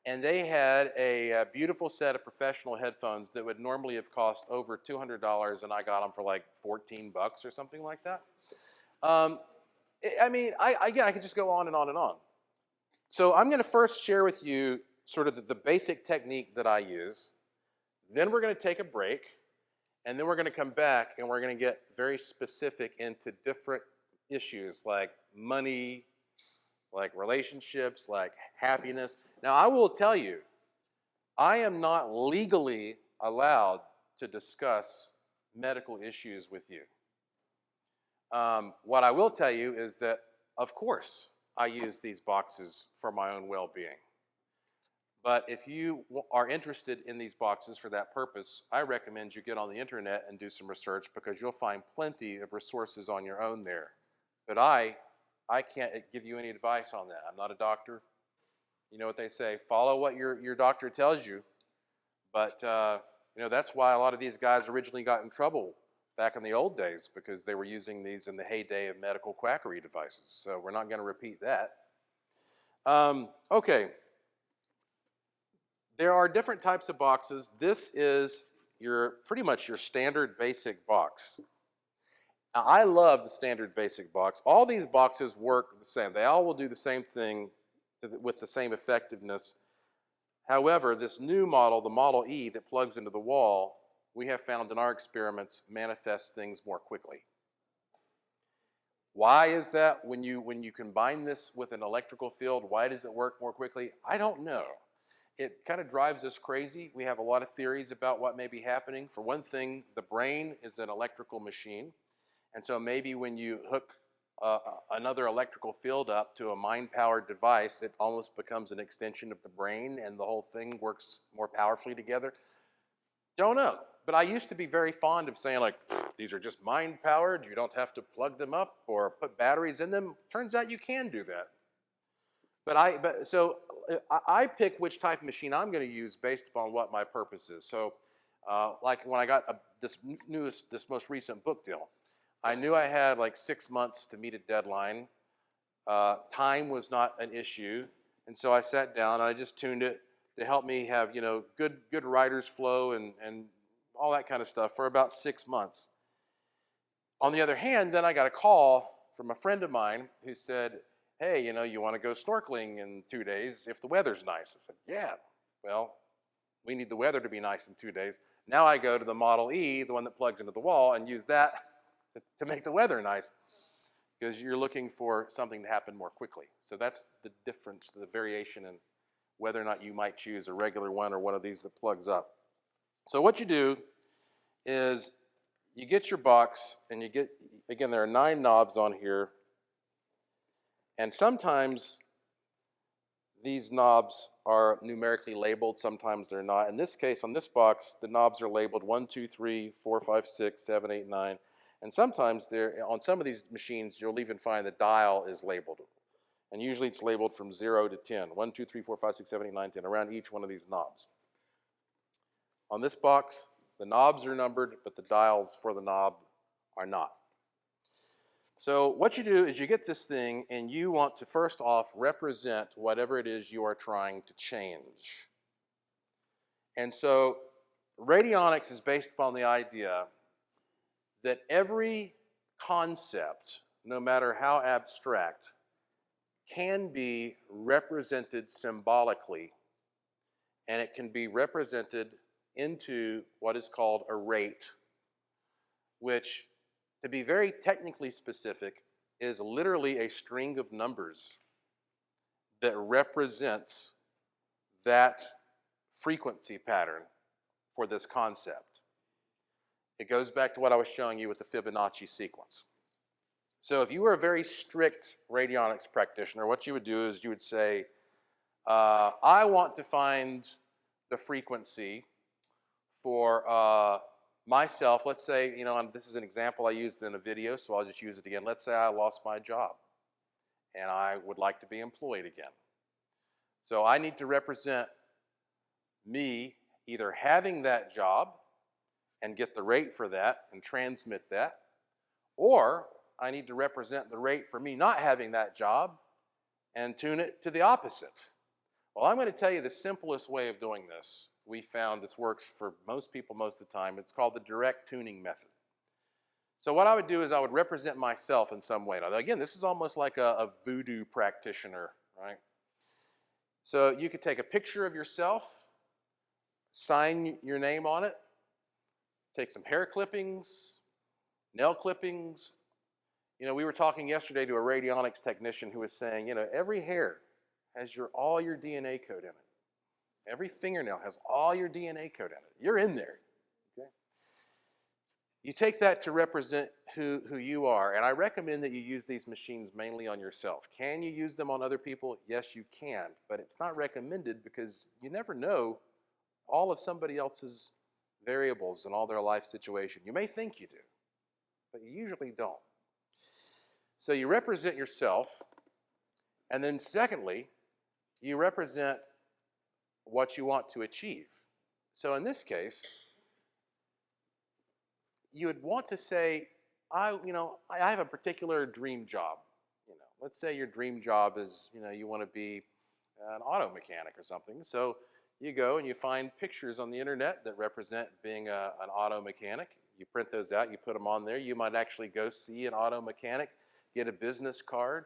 And they had a beautiful set of professional headphones that would normally have cost over $200, and I got them for like $14 or something like that. I mean, again, I could just go on and on and on. So I'm going to first share with you sort of the basic technique that I use. Then we're going to take a break, and then we're going to come back and we're going to get very specific into different issues like money, like relationships, like happiness. Now, I will tell you, I am not legally allowed to discuss medical issues with you. What I will tell you is that, of course, I use these boxes for my own well-being. But if you are interested in these boxes for that purpose, I recommend you get on the internet and do some research, because you'll find plenty of resources on your own there. But I can't give you any advice on that. I'm not a doctor. You know what they say, follow what your doctor tells you. But you know, that's why a lot of these guys originally got in trouble back in the old days, because they were using these in the heyday of medical quackery devices. So we're not going to repeat that. Okay. There are different types of boxes. This is pretty much your standard basic box. Now, I love the standard basic box. All these boxes work the same. They all will do the same thing with the same effectiveness. However, this new model, the Model E that plugs into the wall, we have found in our experiments manifests things more quickly. Why is that? When you combine this with an electrical field, why does it work more quickly? I don't know. It kind of drives us crazy. We have a lot of theories about what may be happening. For one thing, the brain is an electrical machine. And so maybe when you hook another electrical field up to a mind-powered device, it almost becomes an extension of the brain and the whole thing works more powerfully together. Don't know. But I used to be very fond of saying, like, these are just mind-powered. You don't have to plug them up or put batteries in them. Turns out you can do that. So I pick which type of machine I'm going to use based upon what my purpose is. So like when I got this most recent book deal, I knew I had like 6 months to meet a deadline. Time was not an issue. And so I sat down and I just tuned it to help me have, you know, good writer's flow and all that kind of stuff for about 6 months. On the other hand, then I got a call from a friend of mine who said, hey, you know, you want to go snorkeling in 2 days if the weather's nice? I said, yeah, well, we need the weather to be nice in 2 days. Now I go to the Model E, the one that plugs into the wall, and use that to make the weather nice, because you're looking for something to happen more quickly. So that's the difference, the variation in whether or not you might choose a regular one or one of these that plugs up. So what you do is you get your box, and you get, again, there are 9 knobs on here. And sometimes these knobs are numerically labeled, sometimes they're not. In this case, on this box, the knobs are labeled 1, 2, 3, 4, 5, 6, 7, 8, 9. And sometimes on some of these machines, you'll even find the dial is labeled. And usually it's labeled from 0 to 10. 1, 2, 3, 4, 5, 6, 7, 8, 9, 10, around each one of these knobs. On this box, the knobs are numbered, but the dials for the knob are not. So what you do is you get this thing, and you want to first off represent whatever it is you are trying to change. And so radionics is based upon the idea that every concept, no matter how abstract, can be represented symbolically, and it can be represented into what is called a rate, which, to be very technically specific, is literally a string of numbers that represents that frequency pattern for this concept. It goes back to what I was showing you with the Fibonacci sequence. So if you were a very strict radionics practitioner, what you would do is you would say, I want to find the frequency for myself. Let's say, you know, this is an example I used in a video, so I'll just use it again. Let's say I lost my job and I would like to be employed again. So I need to represent me either having that job and get the rate for that and transmit that, or I need to represent the rate for me not having that job and tune it to the opposite. Well, I'm going to tell you the simplest way of doing this. We found this works for most people most of the time. It's called the direct tuning method. So what I would do is I would represent myself in some way. Now, again, this is almost like a voodoo practitioner, right? So you could take a picture of yourself, sign your name on it, take some hair clippings, nail clippings. You know, we were talking yesterday to a radionics technician who was saying, you know, every hair has all your DNA code in it. Every fingernail has all your DNA code in it. You're in there. Okay? You take that to represent who you are, and I recommend that you use these machines mainly on yourself. Can you use them on other people? Yes, you can, but it's not recommended because you never know all of somebody else's variables in all their life situation. You may think you do, but you usually don't. So you represent yourself, and then secondly, you represent what you want to achieve. So in this case, you would want to say, I have a particular dream job. You know, let's say your dream job is, you want to be an auto mechanic or something. So you go and you find pictures on the internet that represent being an auto mechanic. You print those out, you put them on there. You might actually go see an auto mechanic, get a business card.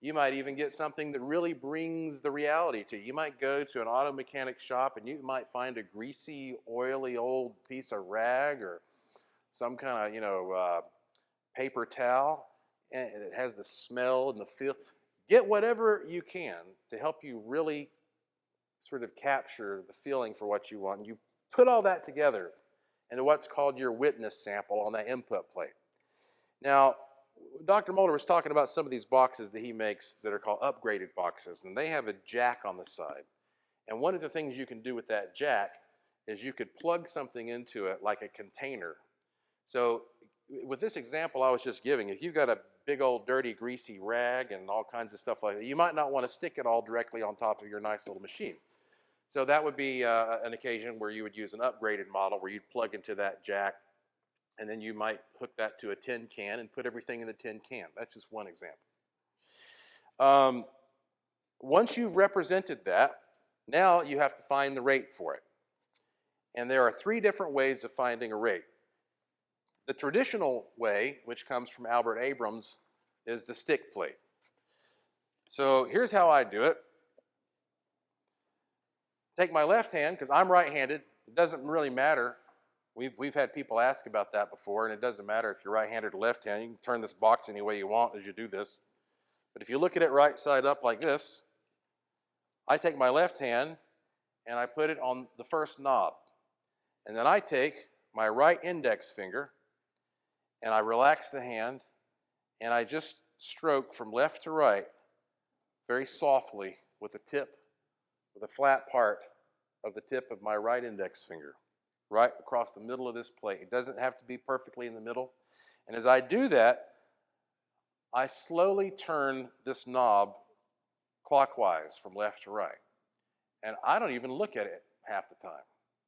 You might even get something that really brings the reality to you. You might go to an auto mechanic shop and you might find a greasy, oily old piece of rag or some kind of, paper towel, and it has the smell and the feel. Get whatever you can to help you really sort of capture the feeling for what you want. And you put all that together into what's called your witness sample on that input plate. Now, Dr. Mulder was talking about some of these boxes that he makes that are called upgraded boxes, and they have a jack on the side. And one of the things you can do with that jack is you could plug something into it like a container. So with this example I was just giving, if you've got a big old dirty greasy rag and all kinds of stuff like that, you might not want to stick it all directly on top of your nice little machine. So that would be an occasion where you would use an upgraded model where you'd plug into that jack, and then you might hook that to a tin can and put everything in the tin can. That's just one example. Once you've represented that, now you have to find the rate for it. And there are 3 different ways of finding a rate. The traditional way, which comes from Albert Abrams, is the stick plate. So here's how I do it. Take my left hand, because I'm right-handed. It doesn't really matter. We've had people ask about that before, and it doesn't matter if you're right-handed or left-handed. You can turn this box any way you want as you do this. But if you look at it right side up like this, I take my left hand and I put it on the first knob. And then I take my right index finger and I relax the hand and I just stroke from left to right very softly with the flat part of the tip of my right index finger, right across the middle of this plate. It doesn't have to be perfectly in the middle. And as I do that, I slowly turn this knob clockwise from left to right. And I don't even look at it half the time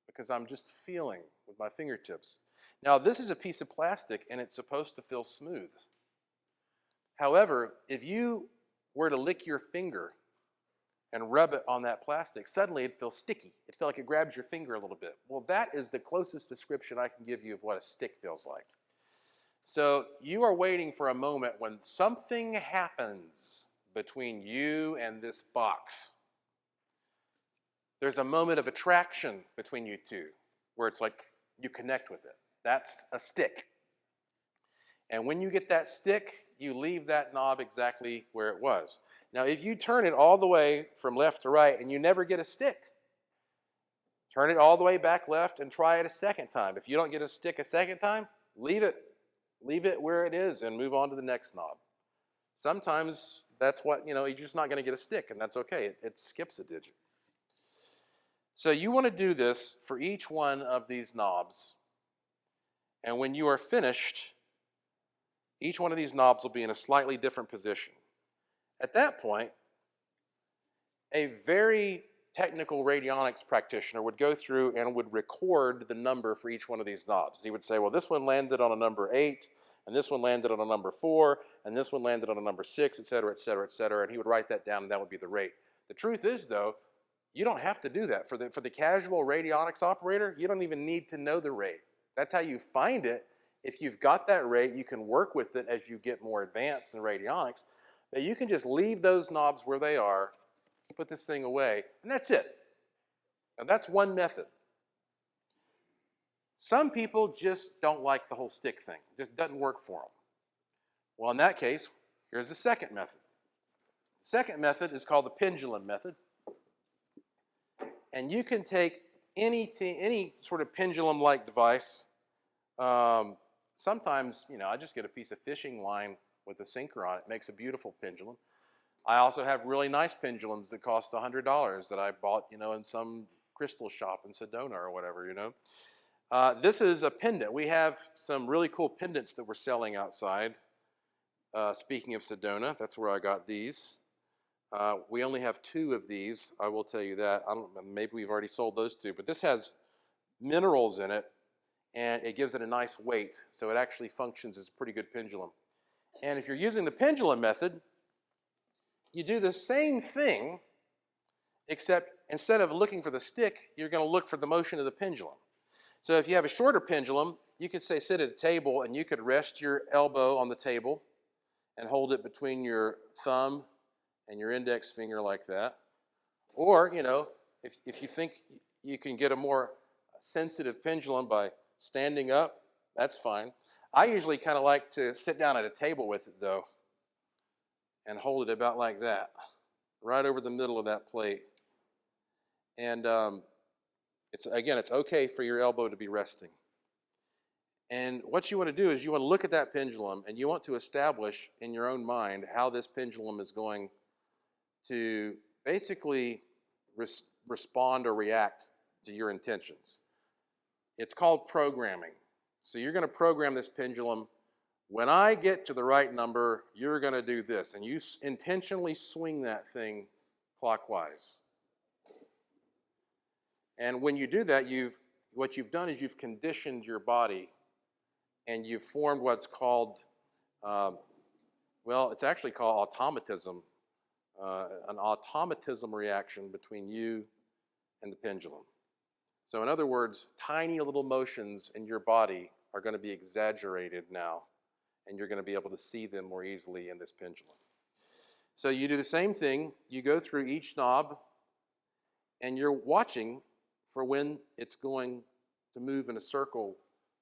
because I'm just feeling with my fingertips. Now, this is a piece of plastic and it's supposed to feel smooth. However, if you were to lick your finger and rub it on that plastic, suddenly it'd feel sticky. It'd feel like it grabs your finger a little bit. Well, that is the closest description I can give you of what a stick feels like. So you are waiting for a moment when something happens between you and this box. There's a moment of attraction between you two where it's like you connect with it. That's a stick. And when you get that stick, you leave that knob exactly where it was. Now, if you turn it all the way from left to right and you never get a stick, turn it all the way back left and try it a second time. If you don't get a stick a second time, leave it. Leave it where it is and move on to the next knob. Sometimes that's what, you're just not going to get a stick, and that's okay. It skips a digit. So you want to do this for each one of these knobs. And when you are finished, each one of these knobs will be in a slightly different position. At that point, a very technical radionics practitioner would go through and would record the number for each one of these knobs. He would say, well, this one landed on a number 8, and this one landed on a number 4, and this one landed on a number 6, et cetera, et cetera, et cetera, and he would write that down, and that would be the rate. The truth is, though, you don't have to do that. For the casual radionics operator, you don't even need to know the rate. That's how you find it, if you've got that rate, you can work with it as you get more advanced in radionics, but you can just leave those knobs where they are, put this thing away, and that's it. And that's one method. Some people just don't like the whole stick thing. It just doesn't work for them. Well, in that case, here's the second method. The second method is called the pendulum method. And you can take any sort of pendulum-like device. Sometimes, I just get a piece of fishing line with a sinker on it. It makes a beautiful pendulum. I also have really nice pendulums that cost $100 that I bought, in some crystal shop in Sedona or whatever, This is a pendant. We have some really cool pendants that we're selling outside. Speaking of Sedona, that's where I got these. We only have 2 of these, I will tell you that. I don't know, maybe we've already sold those 2, but this has minerals in it, and it gives it a nice weight, so it actually functions as a pretty good pendulum. And if you're using the pendulum method, you do the same thing, except instead of looking for the stick, you're going to look for the motion of the pendulum. So if you have a shorter pendulum, you could say sit at a table, and you could rest your elbow on the table and hold it between your thumb and your index finger like that. Or, if you think you can get a more sensitive pendulum by standing up, that's fine. I usually kind of like to sit down at a table with it, though, and hold it about like that, right over the middle of that plate. And it's okay for your elbow to be resting. And what you want to do is you want to look at that pendulum, and you want to establish in your own mind how this pendulum is going to basically respond or react to your intentions. It's called programming. So you're going to program this pendulum. When I get to the right number, you're going to do this. And you intentionally swing that thing clockwise. And when you do that, what you've done is you've conditioned your body, and you've formed what's called, it's actually called automatism. An automatism reaction between you and the pendulum. So in other words, tiny little motions in your body are going to be exaggerated now, and you're going to be able to see them more easily in this pendulum. So you do the same thing. You go through each knob, and you're watching for when it's going to move in a circle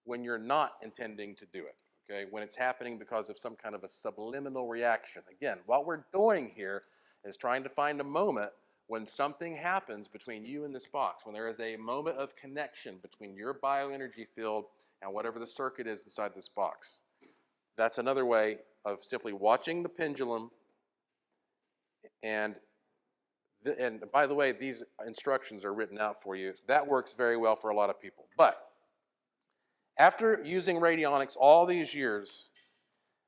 when you're not intending to do it. Okay? When it's happening because of some kind of a subliminal reaction. Again, what we're doing here is trying to find a moment when something happens between you and this box, when there is a moment of connection between your bioenergy field and whatever the circuit is inside this box. That's another way of simply watching the pendulum. And by the way, these instructions are written out for you. That works very well for a lot of people. But after using radionics all these years,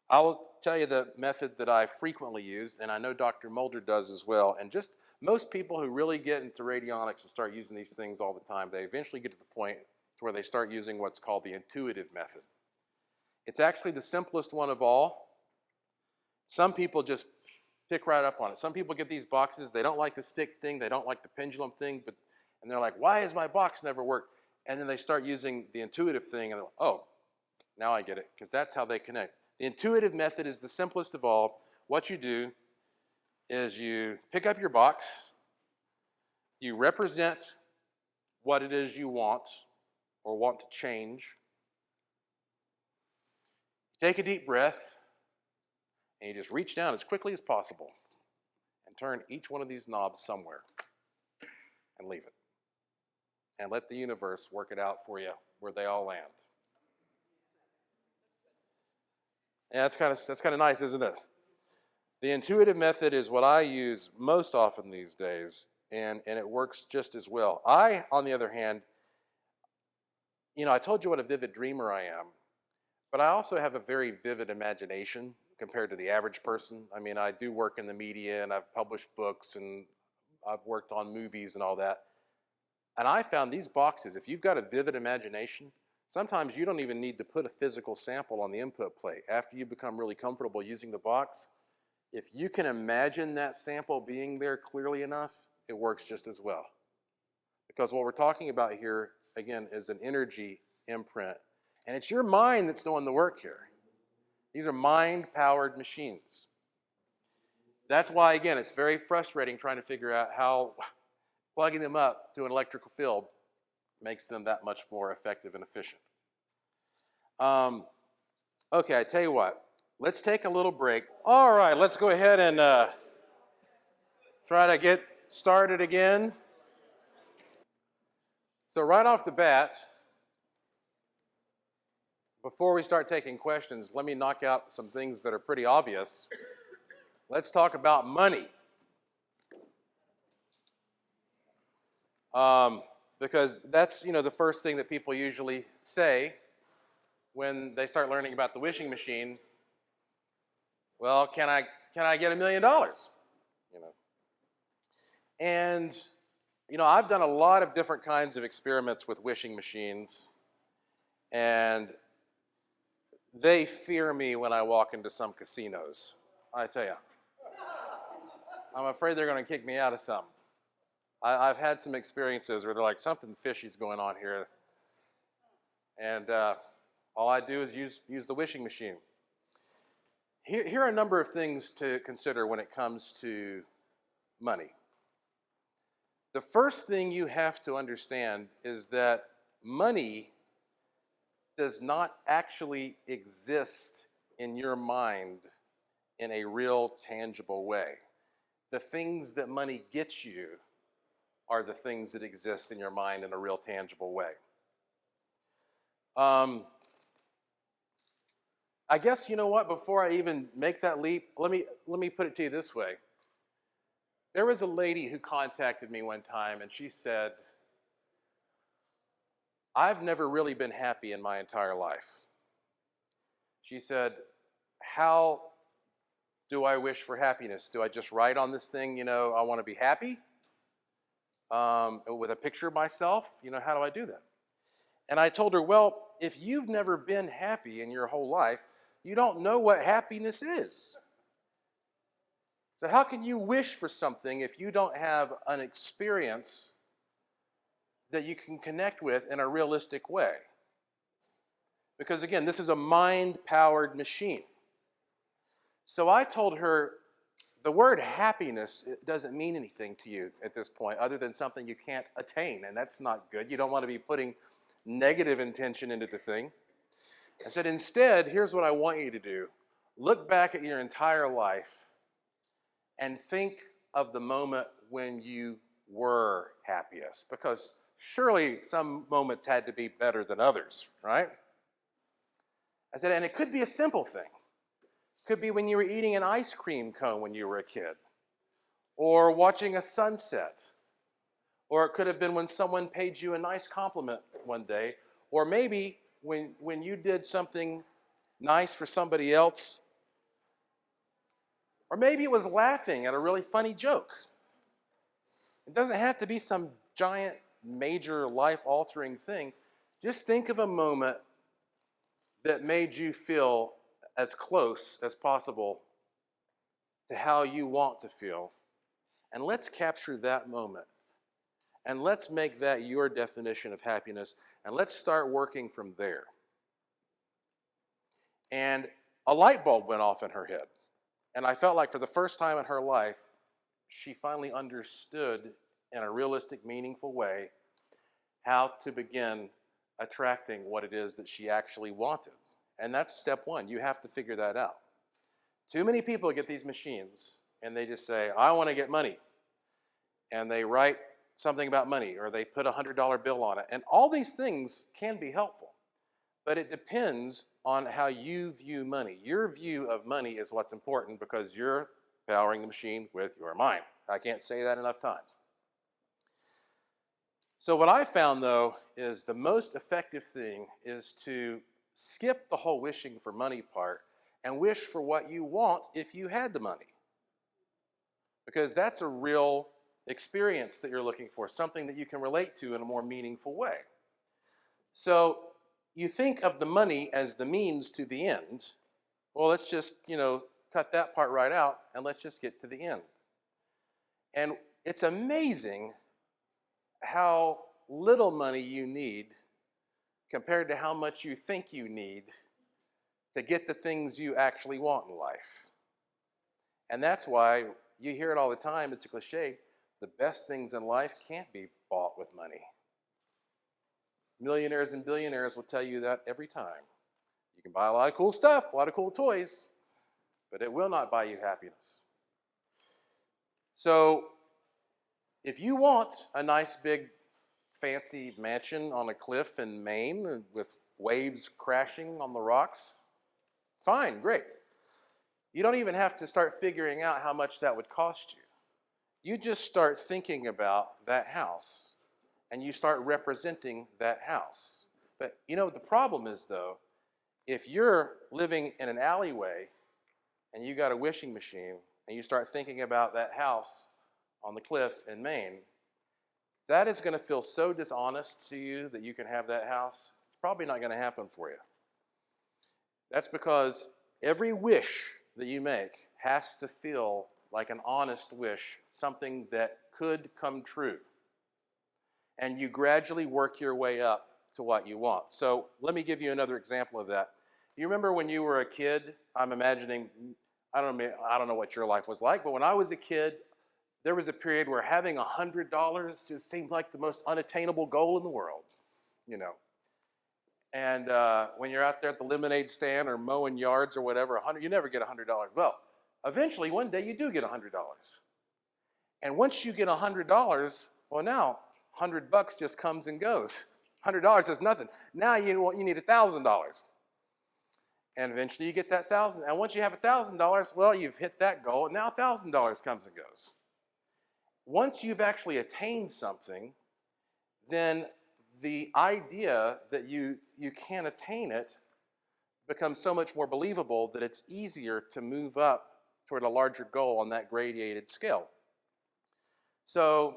I will tell you the method that I frequently use, and I know Dr. Mulder does as well. And just most people who really get into radionics and start using these things all the time, they eventually get to the point where they start using what's called the intuitive method. It's actually the simplest one of all. Some people just pick right up on it. Some people get these boxes, they don't like the stick thing, they don't like the pendulum thing, and they're like, why has my box never worked? And then they start using the intuitive thing, and they're like, oh, now I get it, because that's how they connect. The intuitive method is the simplest of all. What you do is you pick up your box, you represent what it is you want or want to change. Take a deep breath, and you just reach down as quickly as possible and turn each one of these knobs somewhere and leave it. And let the universe work it out for you where they all land. Yeah, that's kind of nice, isn't it? The intuitive method is what I use most often these days, and it works just as well. I, on the other hand, I told you what a vivid dreamer I am, but I also have a very vivid imagination compared to the average person. I mean, I do work in the media, and I've published books, and I've worked on movies and all that. And I found these boxes, if you've got a vivid imagination, sometimes you don't even need to put a physical sample on the input plate. After you become really comfortable using the box, if you can imagine that sample being there clearly enough, it works just as well. Because what we're talking about here, again, is an energy imprint. And it's your mind that's doing the work here. These are mind-powered machines. That's why, again, it's very frustrating trying to figure out how plugging them up to an electrical field makes them that much more effective and efficient. Okay, I tell you what. Let's take a little break. All right, let's go ahead and try to get started again. So right off the bat, before we start taking questions, let me knock out some things that are pretty obvious. Let's talk about money. Because that's, the first thing that people usually say when they start learning about the wishing machine. Well, can I get $1 million? And, I've done a lot of different kinds of experiments with wishing machines, and they fear me when I walk into some casinos, I tell you. I'm afraid they're going to kick me out of some. I've had some experiences where they're like, something fishy's going on here. And all I do is use the wishing machine. Here are a number of things to consider when it comes to money. The first thing you have to understand is that money does not actually exist in your mind in a real, tangible way. The things that money gets you are the things that exist in your mind in a real, tangible way. I guess, you know what, before I even make that leap, let me put it to you this way. There was a lady who contacted me one time, and she said, I've never really been happy in my entire life. She said, how do I wish for happiness? Do I just write on this thing, I want to be happy? With a picture of myself? How do I do that? And I told her, well, if you've never been happy in your whole life, you don't know what happiness is. So how can you wish for something if you don't have an experience that you can connect with in a realistic way? Because again, this is a mind-powered machine. So I told her, the word happiness doesn't mean anything to you at this point other than something you can't attain, and that's not good. You don't want to be putting negative intention into the thing. I said, instead, here's what I want you to do. Look back at your entire life and think of the moment when you were happiest, because surely some moments had to be better than others, right? I said, and it could be a simple thing. It could be when you were eating an ice cream cone when you were a kid, or watching a sunset, or it could have been when someone paid you a nice compliment one day, or maybe when you did something nice for somebody else, or maybe it was laughing at a really funny joke. It doesn't have to be some giant, major, life-altering thing. Just think of a moment that made you feel as close as possible to how you want to feel. And let's capture that moment. And let's make that your definition of happiness. And let's start working from there. And a light bulb went off in her head. And I felt like for the first time in her life, she finally understood in a realistic, meaningful way how to begin attracting what it is that she actually wanted. And that's step one. You have to figure that out. Too many people get these machines and they just say, I want to get money. And they write something about money, or they put a $100 bill on it. And all these things can be helpful. But it depends on how you view money. Your view of money is what's important because you're powering the machine with your mind. I can't say that enough times. So what I found, though, is the most effective thing is to skip the whole wishing for money part and wish for what you want if you had the money. Because that's a real experience that you're looking for, something that you can relate to in a more meaningful way. So you think of the money as the means to the end. Well, let's just, cut that part right out and let's just get to the end. And it's amazing how little money you need compared to how much you think you need to get the things you actually want in life. And that's why you hear it all the time, it's a cliche, the best things in life can't be bought with money. Millionaires and billionaires will tell you that every time. You can buy a lot of cool stuff, a lot of cool toys, but it will not buy you happiness. So if you want a nice big fancy mansion on a cliff in Maine with waves crashing on the rocks, fine, great. You don't even have to start figuring out how much that would cost you. You just start thinking about that house and you start representing that house. But you know, the problem is though, if you're living in an alleyway and you got a wishing machine and you start thinking about that house on the cliff in Maine, that is going to feel so dishonest to you that you can have that house. It's probably not going to happen for you. That's because every wish that you make has to feel like an honest wish, something that could come true. And you gradually work your way up to what you want. So let me give you another example of that. You remember when you were a kid? I'm imagining, I don't know what your life was like, but when I was a kid, there was a period where having $100 just seemed like the most unattainable goal in the world, you know. And when you're out there at the lemonade stand or mowing yards or whatever, you never get $100. Well, eventually one day you do get $100. And once you get $100, well now, $100 just comes and goes. $100 is nothing. Now you need $1,000. And eventually you get that $1,000. And once you have $1,000, well, you've hit that goal, and now $1,000 comes and goes. Once you've actually attained something, then the idea that you can attain it becomes so much more believable that it's easier to move up toward a larger goal on that gradated scale. So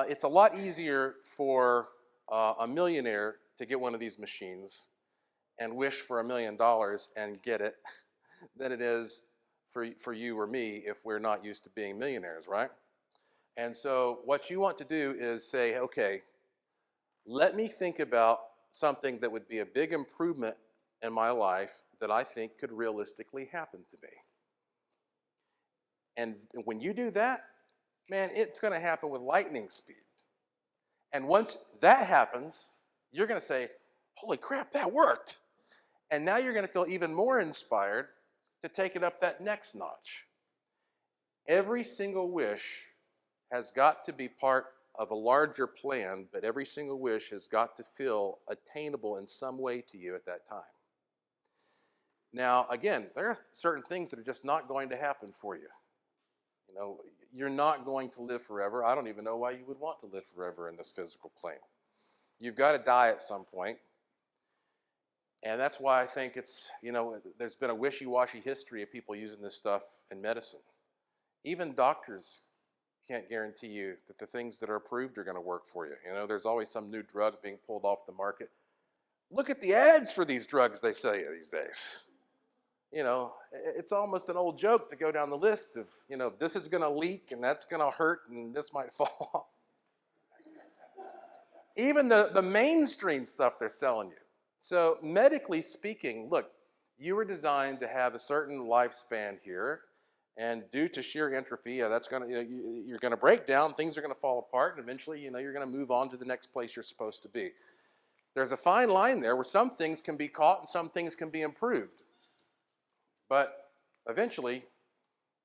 it's a lot easier for a millionaire to get one of these machines and wish for $1 million and get it than it is for you or me if we're not used to being millionaires, right? And so what you want to do is say, okay, let me think about something that would be a big improvement in my life that I think could realistically happen to me. And when you do that, man, it's going to happen with lightning speed. And once that happens, you're going to say, holy crap, that worked. And now you're going to feel even more inspired to take it up that next notch. Every single wish has got to be part of a larger plan, but every single wish has got to feel attainable in some way to you at that time. Now, again, there are certain things that are just not going to happen for you. You know, you're not going to live forever. I don't even know why you would want to live forever in this physical plane. You've got to die at some point. And that's why I think it's, you know, there's been a wishy-washy history of people using this stuff in medicine. Even doctors can't guarantee you that the things that are approved are going to work for you. You know, there's always some new drug being pulled off the market. Look at the ads for these drugs they sell you these days. You know, it's almost an old joke to go down the list of, you know, this is going to leak and that's going to hurt and this might fall off. Even the mainstream stuff they're selling you. So medically speaking, look, you were designed to have a certain lifespan here, and due to sheer entropy, that's going to, you're going to break down, things are going to fall apart, and eventually, you know, you're going to move on to the next place you're supposed to be. There's a fine line there where some things can be caught and some things can be improved. But eventually,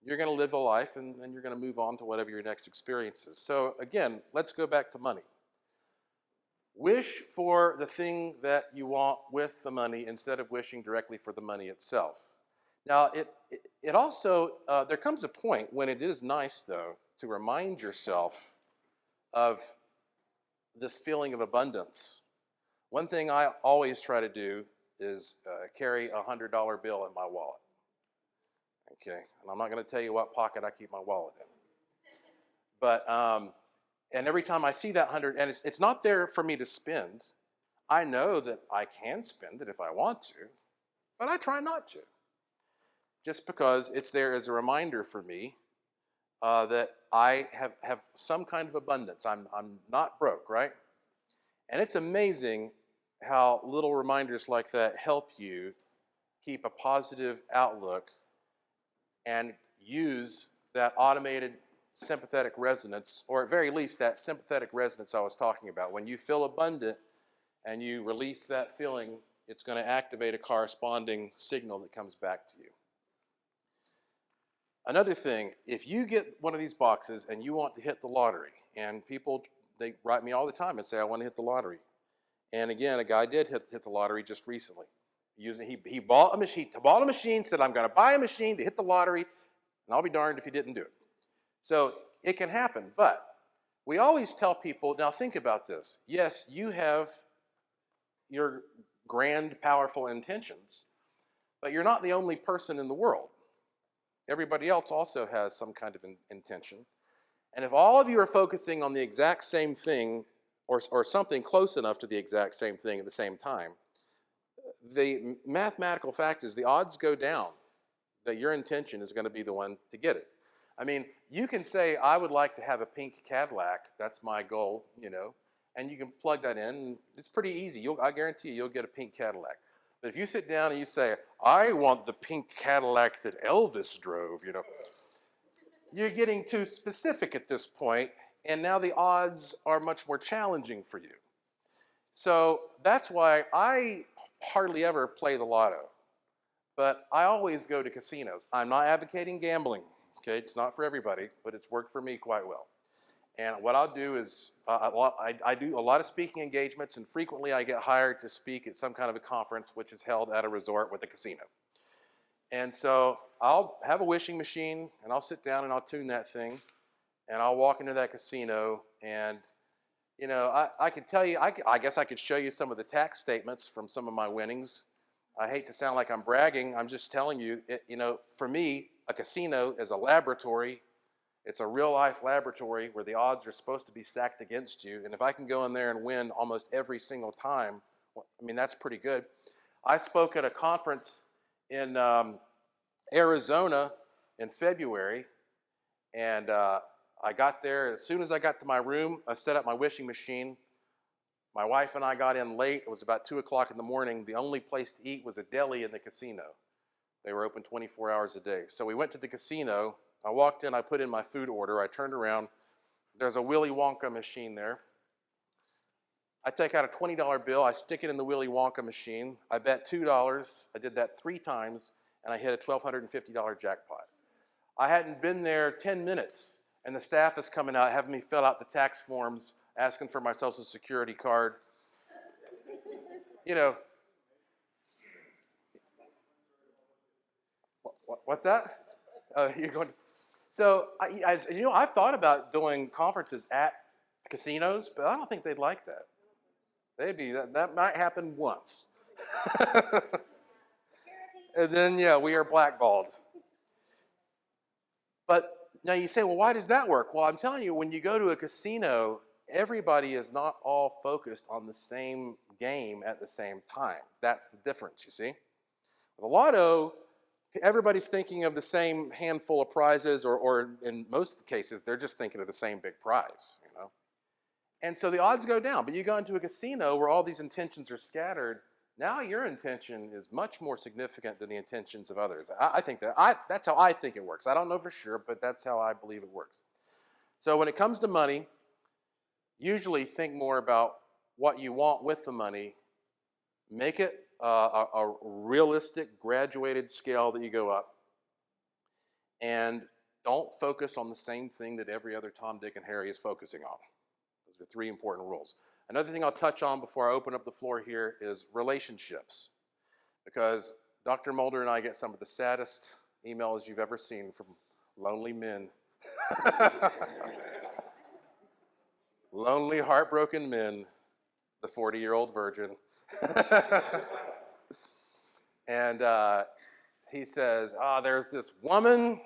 you're going to live a life and you're going to move on to whatever your next experience is. So again, let's go back to money. Wish for the thing that you want with the money instead of wishing directly for the money itself. Now, it also, there comes a point when it is nice, though, to remind yourself of this feeling of abundance. One thing I always try to do is carry a $100 bill in my wallet. Okay, and I'm not going to tell you what pocket I keep my wallet in. But, and every time I see that 100, and it's not there for me to spend, I know that I can spend it if I want to, but I try not to. Just because it's there as a reminder for me that I have some kind of abundance. I'm not broke, right? And it's amazing how little reminders like that help you keep a positive outlook and use that automated sympathetic resonance, or at very least that sympathetic resonance I was talking about. When you feel abundant and you release that feeling, it's going to activate a corresponding signal that comes back to you. Another thing, if you get one of these boxes and you want to hit the lottery, and people, they write me all the time and say, I want to hit the lottery. And again, a guy did hit the lottery just recently. He bought a machine, said, I'm going to buy a machine to hit the lottery, and I'll be darned if he didn't do it. So it can happen, but we always tell people, now think about this. Yes, you have your grand, powerful intentions, but you're not the only person in the world. Everybody else also has some kind of intention. And if all of you are focusing on the exact same thing, or something close enough to the exact same thing at the same time, the mathematical fact is the odds go down that your intention is going to be the one to get it. I mean, you can say, I would like to have a pink Cadillac. That's my goal, you know, and you can plug that in. And it's pretty easy. I guarantee you'll get a pink Cadillac. But if you sit down and you say, I want the pink Cadillac that Elvis drove, you know, you're getting too specific at this point, and now the odds are much more challenging for you. So that's why I hardly ever play the lotto, but I always go to casinos. I'm not advocating gambling, okay? It's not for everybody, but it's worked for me quite well. And what I'll do is, I do a lot of speaking engagements, and frequently I get hired to speak at some kind of a conference which is held at a resort with a casino. And so I'll have a wishing machine, and I'll sit down and I'll tune that thing, and I'll walk into that casino, and you know, I could tell you, I guess I could show you some of the tax statements from some of my winnings. I hate to sound like I'm bragging. I'm just telling you, you know, for me, a casino is a laboratory. It's a real-life laboratory where the odds are supposed to be stacked against you. And if I can go in there and win almost every single time, well, I mean, that's pretty good. I spoke at a conference in Arizona in February, and I got there. As soon as I got to my room, I set up my wishing machine. My wife and I got in late. It was about 2 o'clock in the morning. The only place to eat was a deli in the casino. They were open 24 hours a day. So we went to the casino. I walked in, I put in my food order, I turned around, there's a Willy Wonka machine there. I take out a $20 bill, I stick it in the Willy Wonka machine, I bet $2, I did that 3 times, and I hit a $1,250 jackpot. I hadn't been there 10 minutes, and the staff is coming out, having me fill out the tax forms, asking for my Social Security card. You know, what's that? You're going to... So, you know, I've thought about doing conferences at casinos, but I don't think they'd like that. That might happen once. And then, yeah, we are blackballed. But now you say, well, why does that work? Well, I'm telling you, when you go to a casino, everybody is not all focused on the same game at the same time. That's the difference, you see. With the lotto, everybody's thinking of the same handful of prizes, or in most cases, they're just thinking of the same big prize, you know. And so the odds go down. But you go into a casino where all these intentions are scattered, now your intention is much more significant than the intentions of others. I think that's how I think it works. I don't know for sure, but that's how I believe it works. So when it comes to money, usually think more about what you want with the money. Make it a realistic, graduated scale that you go up. And don't focus on the same thing that every other Tom, Dick, and Harry is focusing on. Those are 3 important rules. Another thing I'll touch on before I open up the floor here is relationships. Because Dr. Mulder and I get some of the saddest emails you've ever seen from lonely men. Lonely, heartbroken men, the 40-year-old virgin. And he says, there's this woman,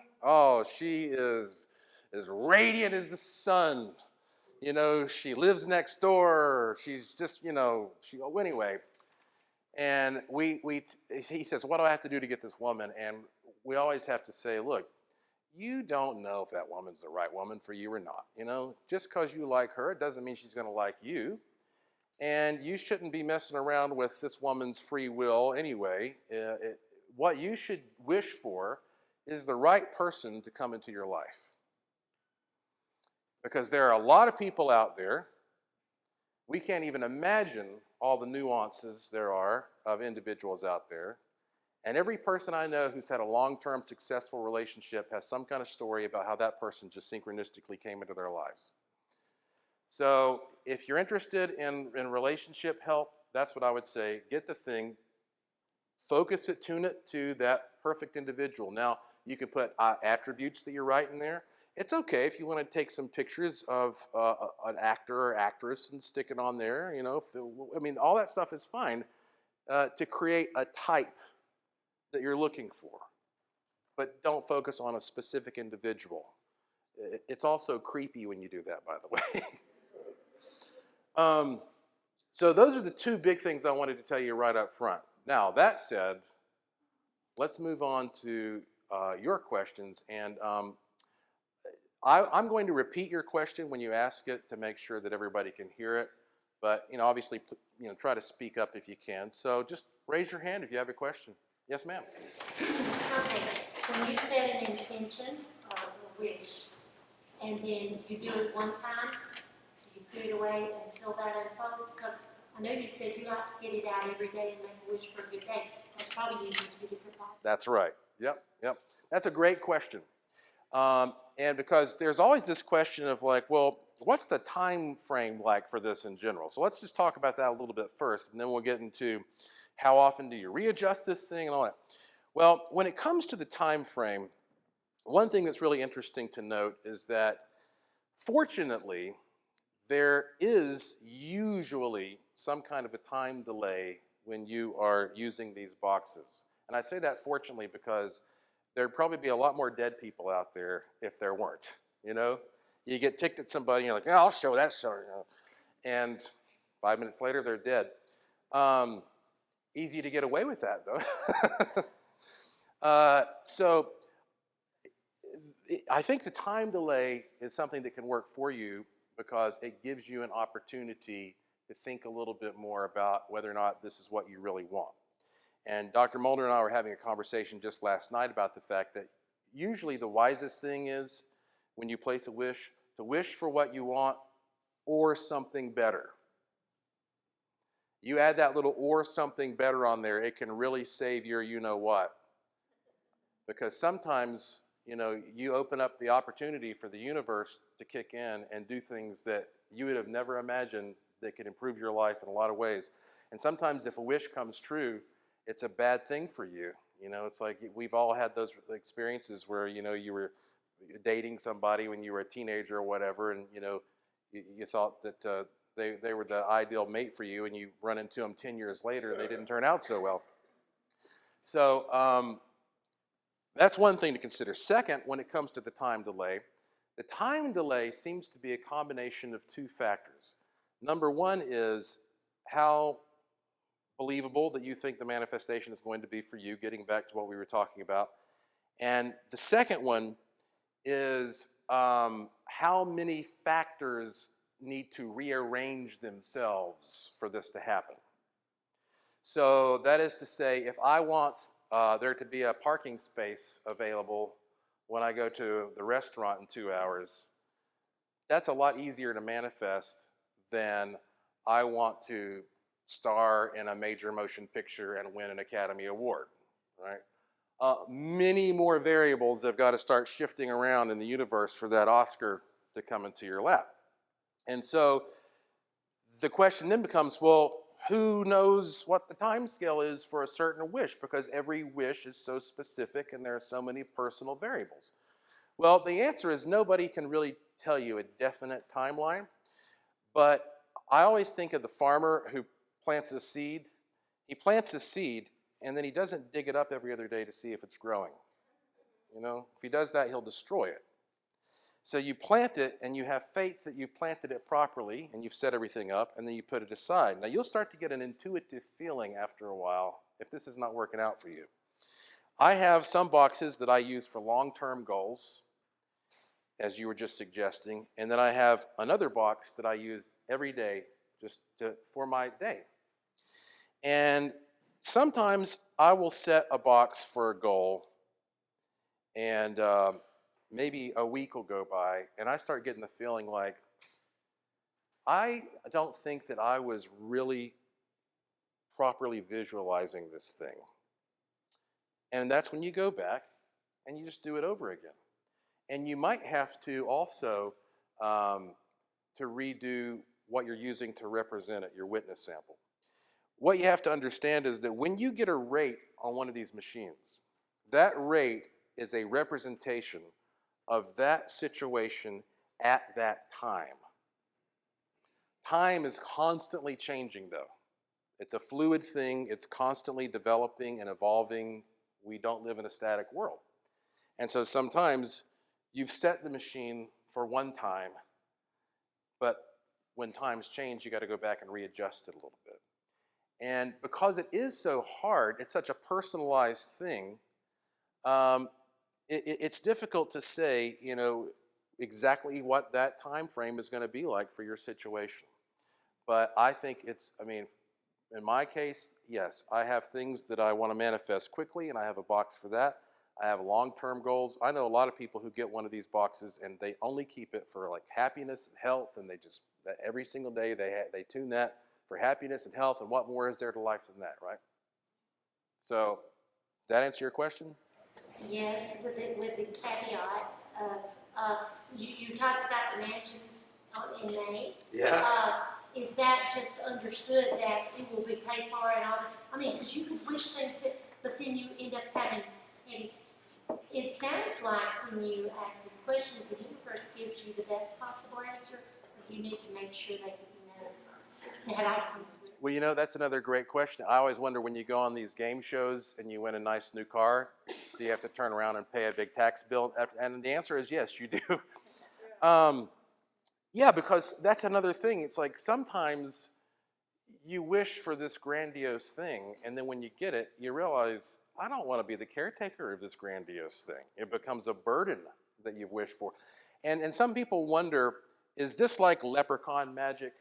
she is as radiant as the sun. You know, she lives next door. She's just, you know, anyway. And he says, what do I have to do to get this woman? And we always have to say, look, you don't know if that woman's the right woman for you or not. You know, just because you like her, it doesn't mean she's going to like you. And you shouldn't be messing around with this woman's free will anyway. What you should wish for is the right person to come into your life. Because there are a lot of people out there. We can't even imagine all the nuances there are of individuals out there. And every person I know who's had a long-term successful relationship has some kind of story about how that person just synchronistically came into their lives. So if you're interested in relationship help, that's what I would say. Get the thing, focus it, tune it to that perfect individual. Now, you can put attributes that you're writing there. It's okay if you want to take some pictures of an actor or actress and stick it on there. You know, all that stuff is fine to create a type that you're looking for. But don't focus on a specific individual. It's also creepy when you do that, by the way. So those are the two big things I wanted to tell you right up front. Now, that said, let's move on to your questions. And I'm going to repeat your question when you ask it to make sure that everybody can hear it. But, obviously, try to speak up if you can. So just raise your hand if you have a question. Yes, ma'am. Okay, when you set an intention or a wish, and then you do it one time, you put it away until that unfolds? Because I know you said you like to get it out every day and make a wish for a good day. That's probably using two different thoughts. That's right. Yep. That's a great question. And because there's always this question of like, well, what's the time frame like for this in general? So let's just talk about that a little bit first, and then we'll get into how often do you readjust this thing and all that. Well, when it comes to the time frame, one thing that's really interesting to note is that fortunately, there is usually some kind of a time delay when you are using these boxes. And I say that fortunately because there'd probably be a lot more dead people out there if there weren't, You get ticked at somebody, and you're like, yeah, I'll show that story. And 5 minutes later, they're dead. Easy to get away with that, though. So I think the time delay is something that can work for you because it gives you an opportunity to think a little bit more about whether or not this is what you really want. And Dr. Mulder and I were having a conversation just last night about the fact that usually the wisest thing is when you place a wish, to wish for what you want or something better. You add that little or something better on there, it can really save your you-know-what. Because sometimes, you open up the opportunity for the universe to kick in and do things that you would have never imagined that could improve your life in a lot of ways. And sometimes if a wish comes true, it's a bad thing for you. It's like we've all had those experiences where, you were dating somebody when you were a teenager or whatever, and, you thought that they were the ideal mate for you, and you run into them 10 years later, and they didn't turn out so well. So that's one thing to consider. Second, when it comes to the time delay seems to be a combination of two factors. Number one is how believable that you think the manifestation is going to be for you, getting back to what we were talking about. And the second one is how many factors need to rearrange themselves for this to happen. So that is to say, if I want there to be a parking space available when I go to the restaurant in 2 hours, that's a lot easier to manifest than I want to star in a major motion picture and win an Academy Award, right? Many more variables have got to start shifting around in the universe for that Oscar to come into your lap. And so the question then becomes, well, who knows what the time scale is for a certain wish? Because every wish is so specific and there are so many personal variables. Well, the answer is nobody can really tell you a definite timeline. But I always think of the farmer who plants a seed. He plants a seed and then he doesn't dig it up every other day to see if it's growing. If he does that, he'll destroy it. So you plant it and you have faith that you planted it properly and you've set everything up, and then you put it aside. Now you'll start to get an intuitive feeling after a while if this is not working out for you. I have some boxes that I use for long-term goals, as you were just suggesting, and then I have another box that I use every day for my day. And sometimes I will set a box for a goal, and maybe a week will go by, and I start getting the feeling like I don't think that I was really properly visualizing this thing. And that's when you go back and you just do it over again. And you might have to also to redo what you're using to represent it, your witness sample. What you have to understand is that when you get a rate on one of these machines, that rate is a representation of that situation at that time. Time is constantly changing, though. It's a fluid thing. It's constantly developing and evolving. We don't live in a static world. And so sometimes you've set the machine for one time, but when times change, you got to go back and readjust it a little bit. And because it is so hard, it's such a personalized thing, it's difficult to say, exactly what that time frame is going to be like for your situation. But I think in my case, yes, I have things that I want to manifest quickly, and I have a box for that. I have long-term goals. I know a lot of people who get one of these boxes, and they only keep it for like happiness and health, and every single day they tune that for happiness and health, and what more is there to life than that, right? So, that answer your question? Yes, with the caveat of, you talked about the mansion in May. Yeah. Is that just understood that it will be paid for and all that? Because you could wish things to, but then you end up having, it sounds like when you ask these questions, the universe gives you the best possible answer, or you need to make sure that you know that outcomes with. Well, that's another great question. I always wonder when you go on these game shows and you win a nice new car, do you have to turn around and pay a big tax bill? And the answer is yes, you do. Yeah, because that's another thing. It's like sometimes you wish for this grandiose thing, and then when you get it, you realize, I don't want to be the caretaker of this grandiose thing. It becomes a burden that you wish for. And some people wonder, is this like leprechaun magic?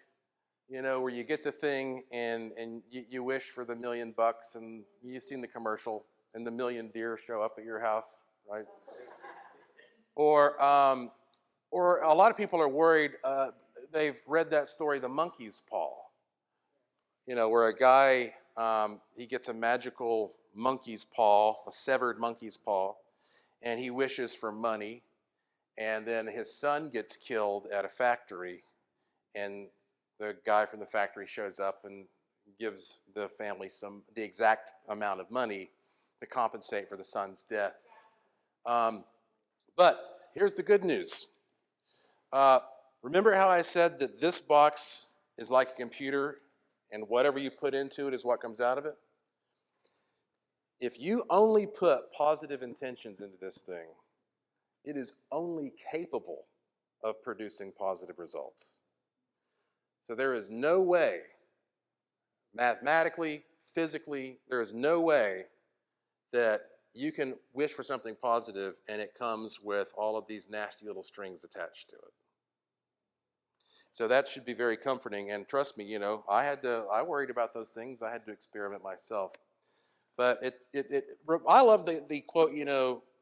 Where you get the thing and you wish for the $1 million, and you've seen the commercial, and the 1,000,000 deer show up at your house, right? Or a lot of people are worried, they've read that story, The Monkey's Paw, where a guy, he gets a magical monkey's paw, a severed monkey's paw, and he wishes for money, and then his son gets killed at a factory, and the guy from the factory shows up and gives the family the exact amount of money to compensate for the son's death. But here's the good news. Remember how I said that this box is like a computer, and whatever you put into it is what comes out of it? If you only put positive intentions into this thing, it is only capable of producing positive results. So there is no way, mathematically, physically, there is no way that you can wish for something positive and it comes with all of these nasty little strings attached to it. So that should be very comforting, and trust me, I worried about those things. I had to experiment myself. But I love the quote,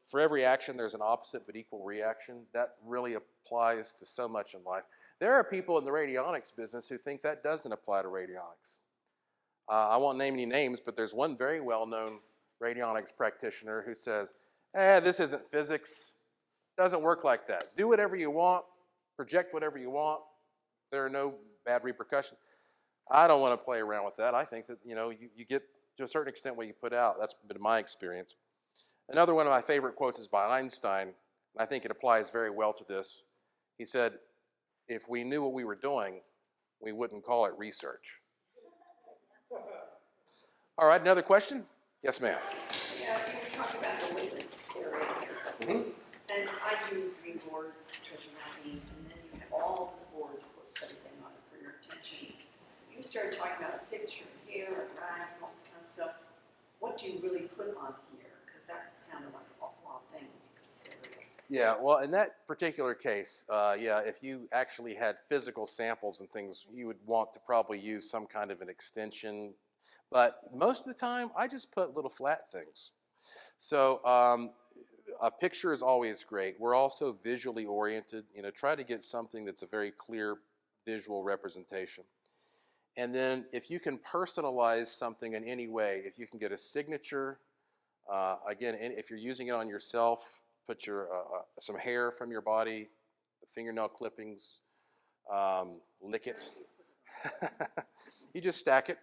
for every action there's an opposite but equal reaction. That really applies to so much in life. There are people in the radionics business who think that doesn't apply to radionics. I won't name any names, but there's one very well-known radionics practitioner who says, this isn't physics. It doesn't work like that. Do whatever you want, project whatever you want. There are no bad repercussions. I don't want to play around with that. I think that, you get to a certain extent what you put out. That's been my experience. Another one of my favorite quotes is by Einstein, and I think it applies very well to this. He said, if we knew what we were doing, we wouldn't call it research. All right, another question? Yes, ma'am. Yeah, you were talking about the witness area here. Mm-hmm. And I do dream boards, treasure mapping, and then you have all the boards put everything on it for your intentions. You started talking about a picture here, and grass, and all this kind of stuff. What do you really put on here? Because that sounded like an awful lot of things in this area. Yeah, well, in that particular case, yeah, if you actually had physical samples and things, you would want to probably use some kind of an extension. But most of the time, I just put little flat things. So a picture is always great. We're also visually oriented. You know, try to get something that's a very clear visual representation. And then if you can personalize something in any way, if you can get a signature, again, if you're using it on yourself, put your some hair from your body, the fingernail clippings, lick it. You just stack it.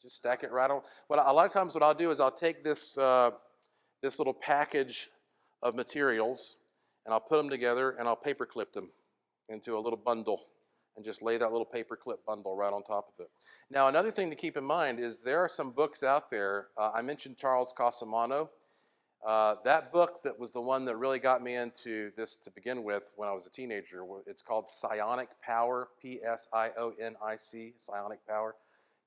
Just stack it right on. Well, a lot of times what I'll do is I'll take this this little package of materials and I'll put them together and I'll paper clip them into a little bundle and just lay that little paper clip bundle right on top of it. Now, another thing to keep in mind is there are some books out there. I mentioned Charles Casamano. That book that was the one that really got me into this to begin with when I was a teenager, it's called Psionic Power, P-S-I-O-N-I-C, Psionic Power.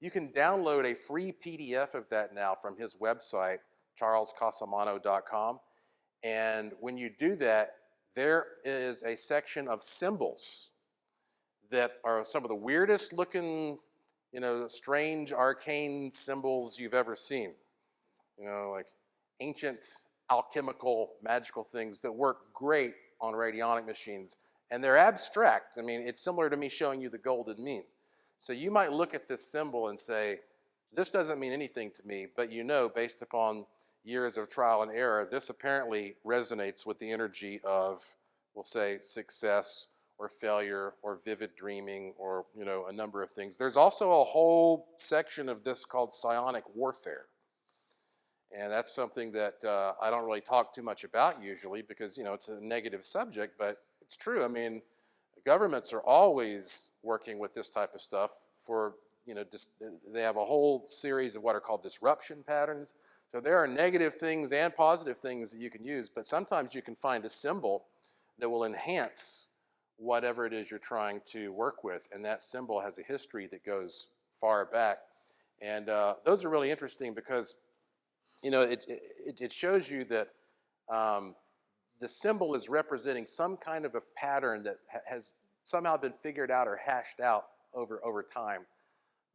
You can download a free PDF of that now from his website, charlescasamano.com. And when you do that, there is a section of symbols that are some of the weirdest looking, you know, strange arcane symbols you've ever seen. You know, like ancient alchemical magical things that work great on radionic machines. And they're abstract. I mean, it's similar to me showing you the golden mean. So you might look at this symbol and say, this doesn't mean anything to me, but you know, based upon years of trial and error, this apparently resonates with the energy of, we'll say, success or failure or vivid dreaming or, you know, a number of things. There's also a whole section of this called psionic warfare. And that's something that I don't really talk too much about usually because, you know, it's a negative subject, but it's true. I mean, governments are always working with this type of stuff for, you know, they have a whole series of what are called disruption patterns. So there are negative things and positive things that you can use, but sometimes you can find a symbol that will enhance whatever it is you're trying to work with. And that symbol has a history that goes far back. And those are really interesting because, you know, it shows you that the symbol is representing some kind of a pattern that has somehow been figured out or hashed out over time.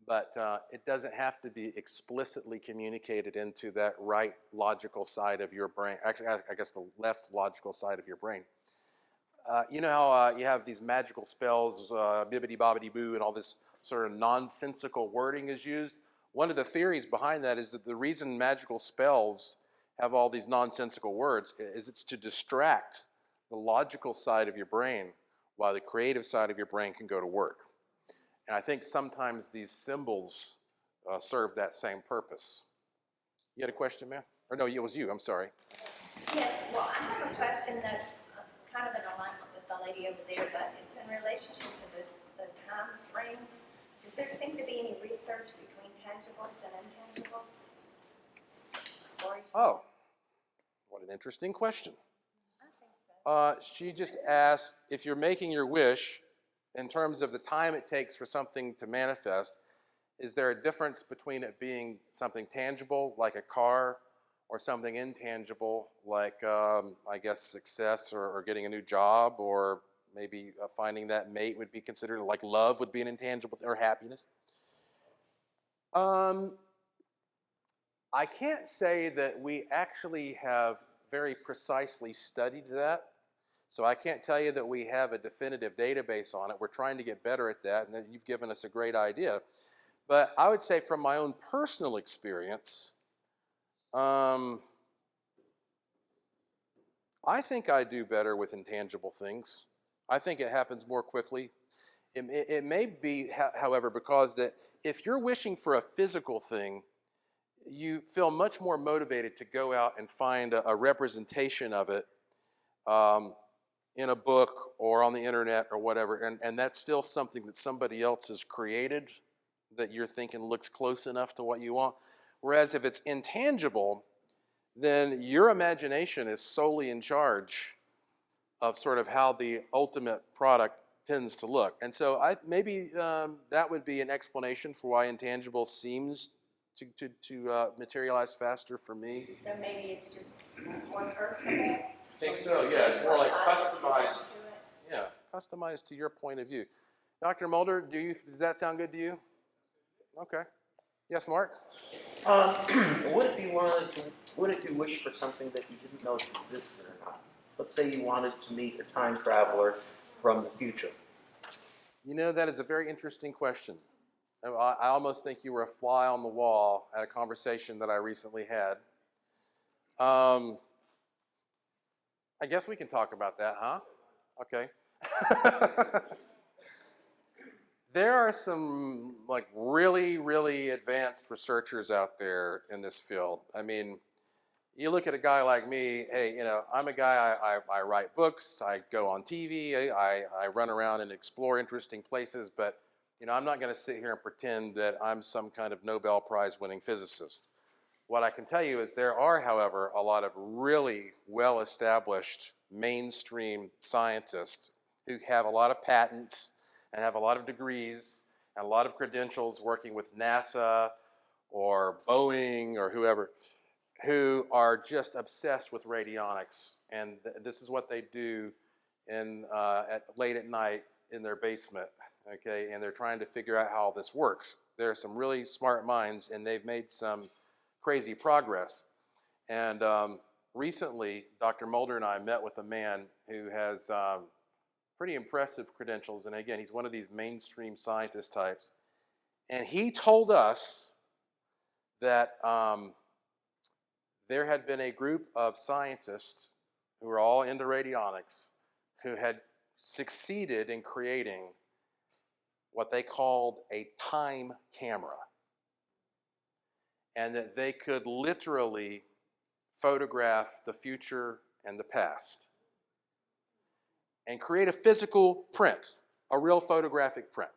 But it doesn't have to be explicitly communicated into that right logical side of your brain. Actually, I guess the left logical side of your brain. You know how you have these magical spells, bibbidi bobbidi boo, and all this sort of nonsensical wording is used? One of the theories behind that is that the reason magical spells have all these nonsensical words is it's to distract the logical side of your brain while the creative side of your brain can go to work. And I think sometimes these symbols serve that same purpose. You had a question, ma'am? Or no, it was you, I'm sorry. Yes, well, I have a question that's kind of in alignment with the lady over there, but it's in relationship to the time frames. Does there seem to be any research between tangibles and intangibles? Oh, what an interesting question. I think so. She just asked if you're making your wish in terms of the time it takes for something to manifest, is there a difference between it being something tangible, like a car, or something intangible, like, I guess, success or getting a new job, or maybe finding that mate would be considered, like love would be an intangible, or happiness? I can't say that we actually have very precisely studied that. So I can't tell you that we have a definitive database on it. We're trying to get better at that, and then you've given us a great idea. But I would say from my own personal experience, I think I do better with intangible things. I think it happens more quickly. It may be, however, because that if you're wishing for a physical thing, you feel much more motivated to go out and find a representation of it in a book or on the internet or whatever, and that's still something that somebody else has created that you're thinking looks close enough to what you want. Whereas if it's intangible, then your imagination is solely in charge of sort of how the ultimate product tends to look. And so maybe that would be an explanation for why intangible seems to materialize faster for me. So maybe it's just more personal. I think so, yeah, it's more like Positive customized. to it. Yeah, customized to your point of view. Dr. Mulder, does that sound good to you? Okay. Yes, Mark? What if you wished for something that you didn't know if it existed or not? Let's say you wanted to meet a time traveler from the future. You know, that is a very interesting question. I almost think you were a fly on the wall at a conversation that I recently had. I guess we can talk about that, huh? Okay. There are some like really, really advanced researchers out there in this field. I mean, you look at a guy like me, hey, you know, I'm a guy, I write books, I go on TV, I run around and explore interesting places, but, you know, I'm not going to sit here and pretend that I'm some kind of Nobel Prize winning physicist. What I can tell you is there are, however, a lot of really well-established mainstream scientists who have a lot of patents and have a lot of degrees and a lot of credentials working with NASA or Boeing or whoever, who are just obsessed with radionics. And this is what they do late at night in their basement, okay? And they're trying to figure out how this works. There are some really smart minds, and they've made some crazy progress. And recently, Dr. Mulder and I met with a man who has pretty impressive credentials. And again, he's one of these mainstream scientist types. And he told us that there had been a group of scientists who were all into radionics who had succeeded in creating what they called a time camera. And that they could literally photograph the future and the past and create a physical print, a real photographic print.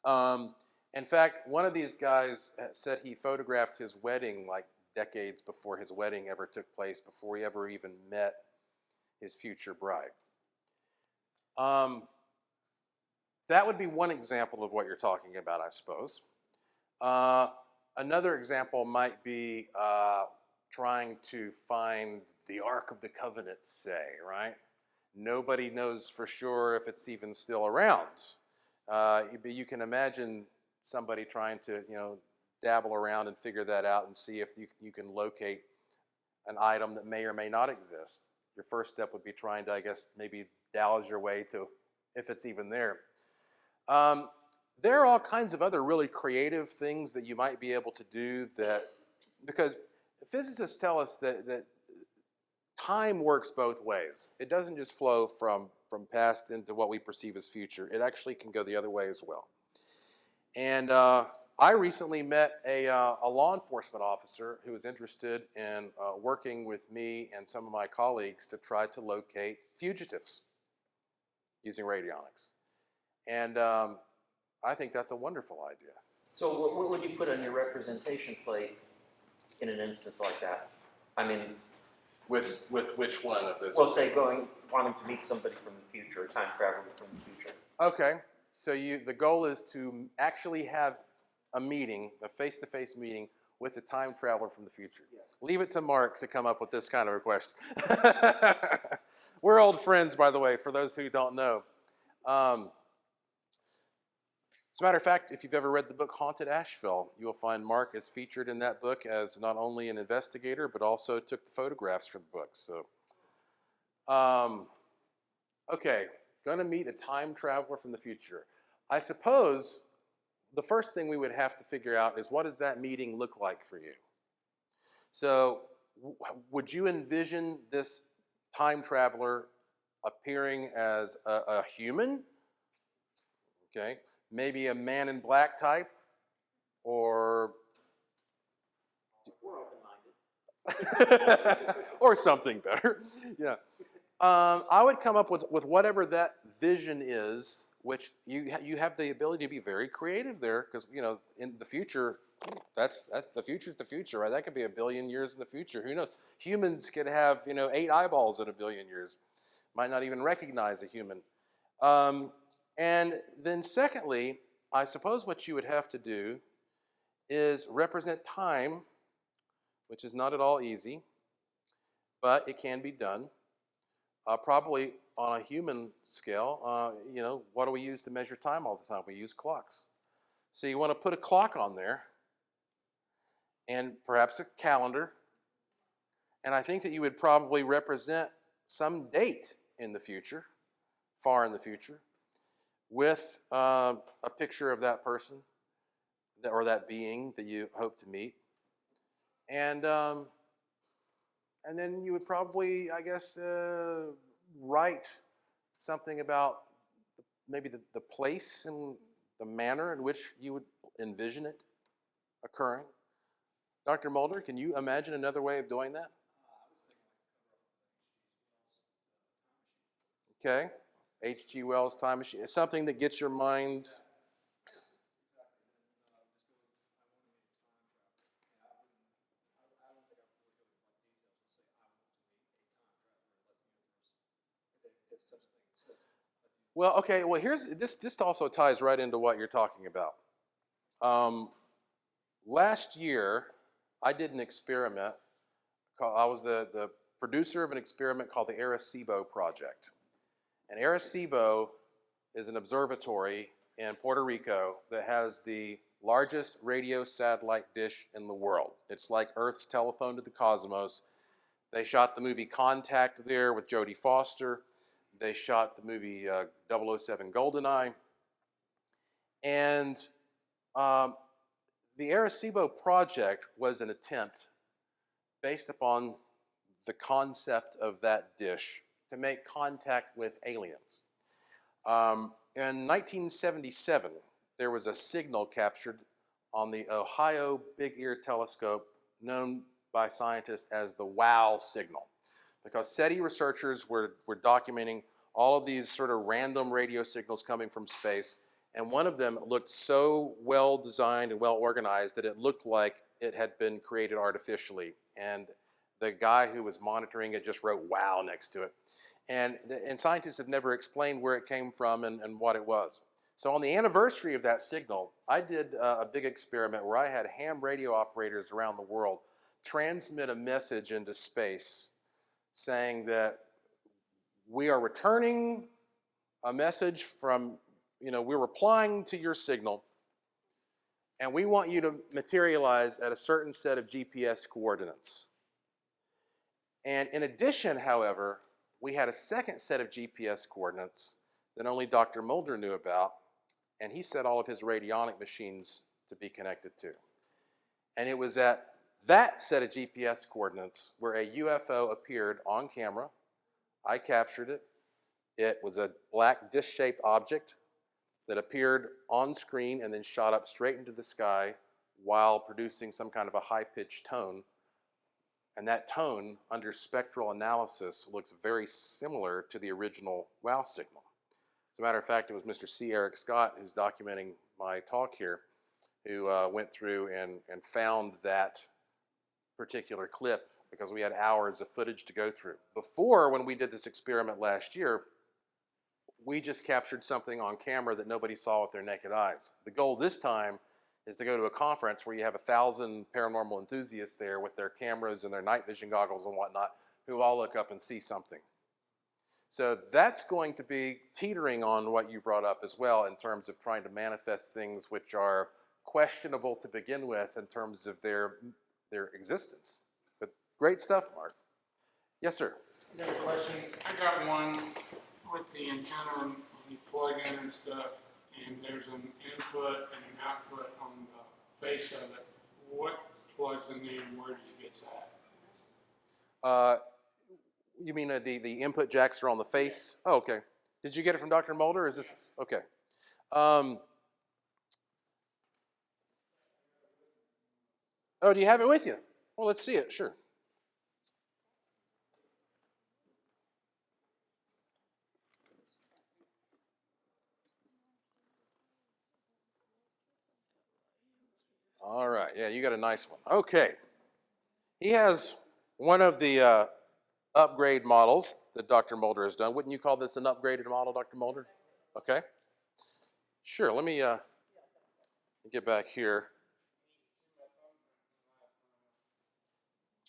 In fact, one of these guys said he photographed his wedding like decades before his wedding ever took place, before he ever even met his future bride. That would be one example of what you're talking about, I suppose. Another example might be trying to find the Ark of the Covenant, say, right? Nobody knows for sure if it's even still around. But you can imagine somebody trying to, you know, dabble around and figure that out and see if you can locate an item that may or may not exist. Your first step would be trying to, I guess, maybe dowse your way to if it's even there. There are all kinds of other really creative things that you might be able to do that, because physicists tell us that time works both ways. It doesn't just flow from past into what we perceive as future. It actually can go the other way as well. And I recently met a law enforcement officer who was interested in working with me and some of my colleagues to try to locate fugitives using radionics. And I think that's a wonderful idea. So what would you put on your representation plate in an instance like that? I mean, With which one of those? well, say wanting to meet somebody from the future, a time traveler from the future. Okay, so the goal is to actually have a meeting, a face-to-face meeting with a time traveler from the future. Yes. Leave it to Mark to come up with this kind of request. We're old friends, by the way, for those who don't know. As a matter of fact, if you've ever read the book Haunted Asheville, you will find Mark is featured in that book as not only an investigator, but also took the photographs for the book. So, okay, gonna meet a time traveler from the future. I suppose the first thing we would have to figure out is, what does that meeting look like for you? So, would you envision this time traveler appearing as a human? Okay. Maybe a man in black type, or We're open-minded. or something better. Yeah. I would come up with whatever that vision is, which you have the ability to be very creative there, because, you know, in the future, that's the future's the future, right? That could be 1 billion years in the future. Who knows? Humans could have, you know, 8 eyeballs in 1 billion years. Might not even recognize a human. And then secondly, I suppose what you would have to do is represent time, which is not at all easy, but it can be done. Probably on a human scale, what do we use to measure time all the time? We use clocks. So you want to put a clock on there and perhaps a calendar. And I think that you would probably represent some date in the future, far in the future, with a picture of that person or that being that you hope to meet. And then you would probably, I guess, write something about maybe the place and the manner in which you would envision it occurring. Dr. Mulder, can you imagine another way of doing that? Okay. H.G. Wells' Time Machine. It's something that gets your mind. Well, okay. Well, here's this. This also ties right into what you're talking about. Last year, I did an experiment. I was the producer of an experiment called the Arecibo Project. And Arecibo is an observatory in Puerto Rico that has the largest radio satellite dish in the world. It's like Earth's telephone to the cosmos. They shot the movie Contact there with Jodie Foster. They shot the movie 007 GoldenEye. And the Arecibo Project was an attempt based upon the concept of that dish to make contact with aliens. In 1977, there was a signal captured on the Ohio Big Ear Telescope known by scientists as the WOW signal, because SETI researchers were documenting all of these sort of random radio signals coming from space, and one of them looked so well designed and well organized that it looked like it had been created artificially, and the guy who was monitoring it just wrote WOW next to it. And scientists have never explained where it came from and what it was. So on the anniversary of that signal, I did a big experiment where I had ham radio operators around the world transmit a message into space saying that we are returning a message from, we're replying to your signal, and we want you to materialize at a certain set of GPS coordinates. And in addition, however, we had a second set of GPS coordinates that only Dr. Mulder knew about, and he set all of his radionic machines to be connected to. And it was at that set of GPS coordinates where a UFO appeared on camera. I captured it. It was a black disc-shaped object that appeared on screen and then shot up straight into the sky while producing some kind of a high-pitched tone. And that tone, under spectral analysis, looks very similar to the original WOW signal. As a matter of fact, it was Mr. C. Eric Scott, who's documenting my talk here, who went through and found that particular clip because we had hours of footage to go through. Before, when we did this experiment last year, we just captured something on camera that nobody saw with their naked eyes. The goal this time is to go to a conference where you have 1,000 paranormal enthusiasts there with their cameras and their night vision goggles and whatnot, who all look up and see something. So that's going to be teetering on what you brought up as well in terms of trying to manifest things which are questionable to begin with in terms of their existence. But great stuff, Mark. Yes, sir. I got a question. I got one with the antenna and you plug in and stuff, and there's an input and an output on the face of it. What plugs in there and where do you get that? You mean the input jacks are on the face? Oh, okay. Did you get it from Dr. Mulder? Or is this okay? Oh, do you have it with you? Well, let's see it. Sure. All right. Yeah, you got a nice one. Okay. He has one of the upgrade models that Dr. Mulder has done. Wouldn't you call this an upgraded model, Dr. Mulder? Okay. Sure. Let me get back here.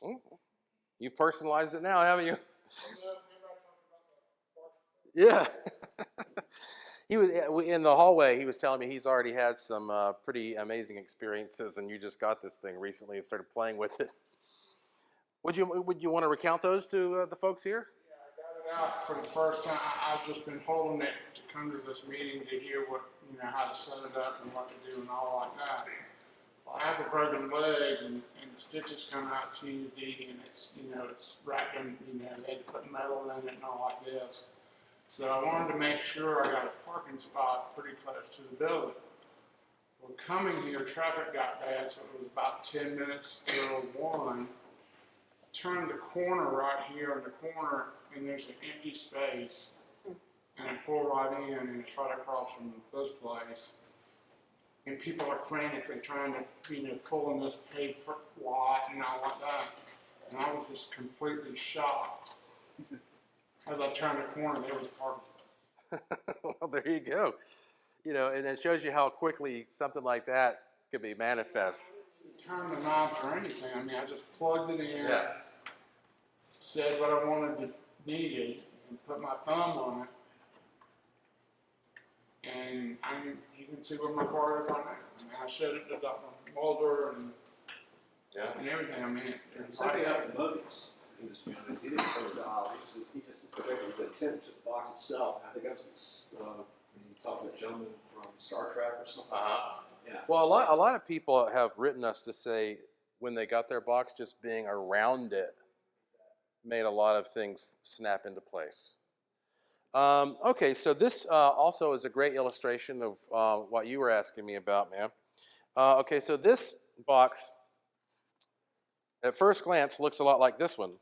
Oh, you've personalized it now, haven't you? Yeah. He was in the hallway. He was telling me he's already had some pretty amazing experiences, and you just got this thing recently and started playing with it. Would you want to recount those to the folks here? Yeah, I got it out for the first time. I've just been holding it to come to this meeting to hear what, how to set it up and what to do and all like that. Well, I have a broken leg, and the stitches come out Tuesday, and it's wrapped in, they put metal in it and all like this. So I wanted to make sure I got a parking spot pretty close to the building. Well, coming here, traffic got bad, so it was about 10 minutes till 1. Turned the corner right here in the corner, and there's an empty space, and I pull right in, and it's right across from this place. And people are frantically trying to pull in this paper lot and all like that. And I was just completely shocked. As I turned the corner, there was parking. Well, there you go. And it shows you how quickly something like that could be manifest. Turn the knobs or anything. I just plugged it in, Yeah. said what I wanted to needed, and put my thumb on it. And you can see where my car is right now. I showed it to Dr. Mulder and everything. Something happened to Mobius. He didn't turn the dial. He just projected his intent to the box itself. I think that was when you talked to a gentleman from Star Trek or something. Yeah. Well, a lot of people have written us to say when they got their box, just being around it made a lot of things snap into place. Okay, so this also is a great illustration of what you were asking me about, ma'am. Okay, so this box, at first glance, looks a lot like this one.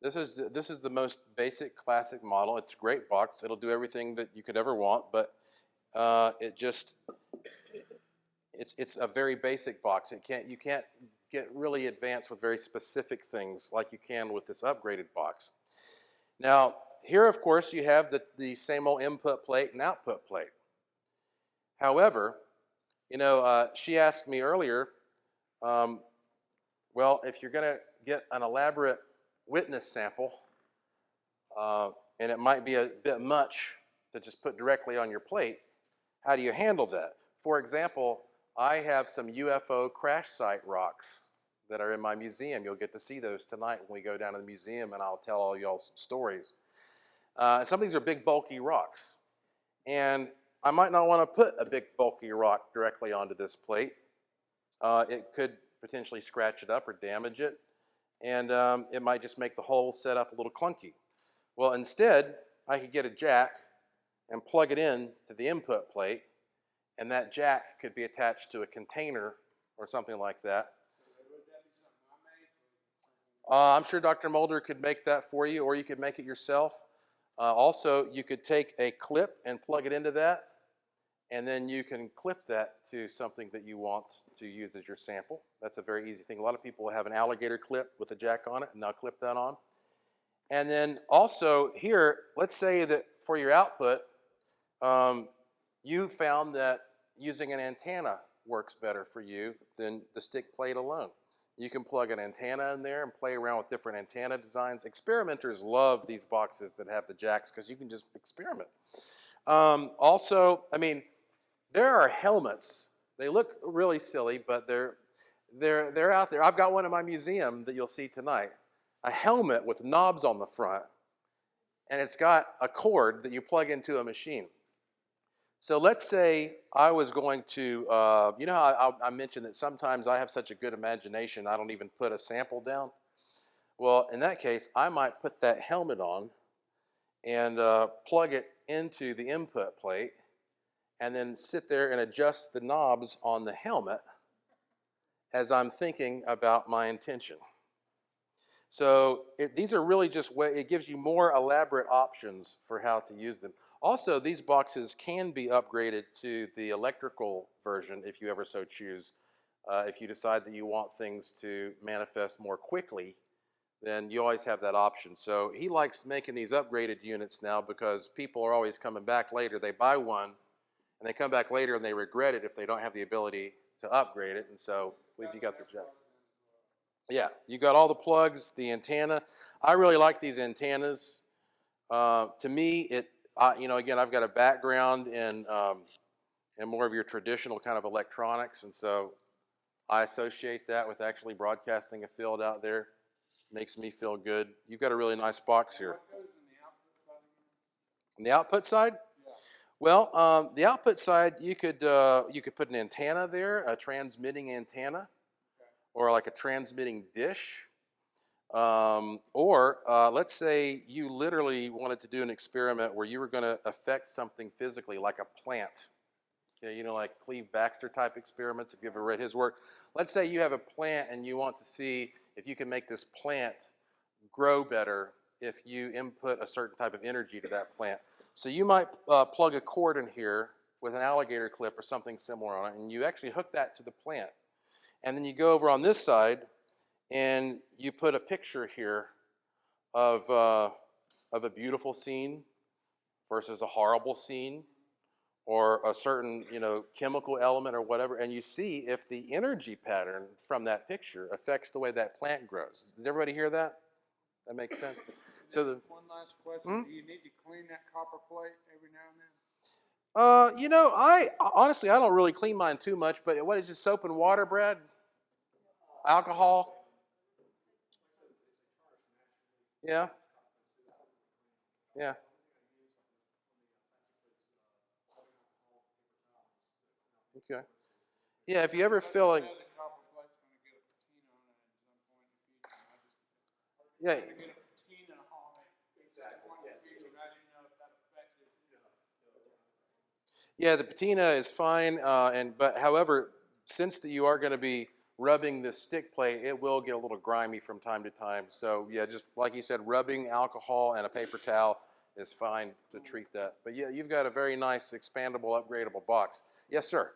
This is the most basic classic model. It's a great box. It'll do everything that you could ever want, but it's a very basic box. You can't get really advanced with very specific things like you can with this upgraded box. Now, here, of course, you have the same old input plate and output plate. However, she asked me earlier, well, if you're going to get an elaborate witness sample, and it might be a bit much to just put directly on your plate, how do you handle that? For example, I have some UFO crash site rocks that are in my museum. You'll get to see those tonight when we go down to the museum, and I'll tell all y'all some stories. Some of these are big, bulky rocks. And I might not want to put a big, bulky rock directly onto this plate. It could potentially scratch it up or damage it. And it might just make the whole setup a little clunky. Well, instead, I could get a jack and plug it in to the input plate, and that jack could be attached to a container or something like that. I'm sure Dr. Mulder could make that for you, or you could make it yourself. Also, you could take a clip and plug it into that, and then you can clip that to something that you want to use as your sample. That's a very easy thing. A lot of people have an alligator clip with a jack on it, and they'll clip that on. And then also here, let's say that for your output, you found that using an antenna works better for you than the stick plate alone. You can plug an antenna in there and play around with different antenna designs. Experimenters love these boxes that have the jacks because you can just experiment. Also, there are helmets. They look really silly, but they're out there. I've got one in my museum that you'll see tonight. A helmet with knobs on the front, and it's got a cord that you plug into a machine. So let's say I was going to, how I mentioned that sometimes I have such a good imagination I don't even put a sample down? Well, in that case, I might put that helmet on and plug it into the input plate and then sit there and adjust the knobs on the helmet as I'm thinking about my intention. So these are really just it gives you more elaborate options for how to use them. Also, these boxes can be upgraded to the electrical version if you ever so choose. If you decide that you want things to manifest more quickly, then you always have that option. So he likes making these upgraded units now because people are always coming back later. They buy one, and they come back later and they regret it if they don't have the ability to upgrade it. And so you got the jack. Yeah, you got all the plugs, the antenna. I really like these antennas. To me, again, I've got a background in more of your traditional kind of electronics, and so I associate that with actually broadcasting a field out there. Makes me feel good. You've got a really nice box here. What goes in the output side again? On the output side? Yeah. Well, the output side, you could put an antenna there, a transmitting antenna, or like a transmitting dish. Or let's say you literally wanted to do an experiment where you were going to affect something physically, like a plant. Okay, like Cleve Baxter type experiments, if you ever read his work. Let's say you have a plant and you want to see if you can make this plant grow better if you input a certain type of energy to that plant. So you might plug a cord in here with an alligator clip or something similar on it, and you actually hook that to the plant. And then you go over on this side and you put a picture here of a beautiful scene versus a horrible scene, or a certain chemical element or whatever, and you see if the energy pattern from that picture affects the way that plant grows. Does everybody hear that? That makes sense. So One last question, do you need to clean that copper plate every now and then? I honestly I don't really clean mine too much, but what is it, soap and water, Brad? Alcohol? Yeah. Yeah. Okay. Yeah, if you ever feel like, The copper plate's gonna get a patina on it at some point in the future. yeah, Get a patina on it at some point in the future, and I didn't know if that affected. yeah, the patina is fine, but however, since you are going to be rubbing the stick plate, it will get a little grimy from time to time. So yeah, just like you said, rubbing alcohol and a paper towel is fine to treat that. But yeah, you've got a very nice expandable, upgradable box. Yes, sir.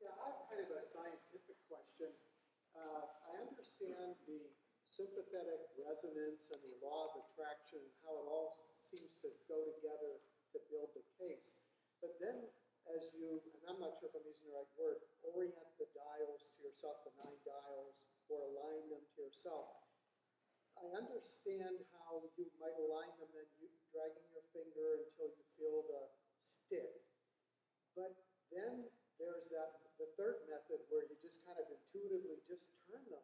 Yeah, I have kind of a scientific question. I understand the sympathetic resonance and the law of attraction, how it all seems to go together to build the case. But then as you, and I'm not sure if I'm using the right word, orient the dials to yourself, the 9 dials, or align them to yourself. I understand how you might align them and you dragging your finger until you feel the stick. But then there's the third method where you just kind of intuitively just turn them.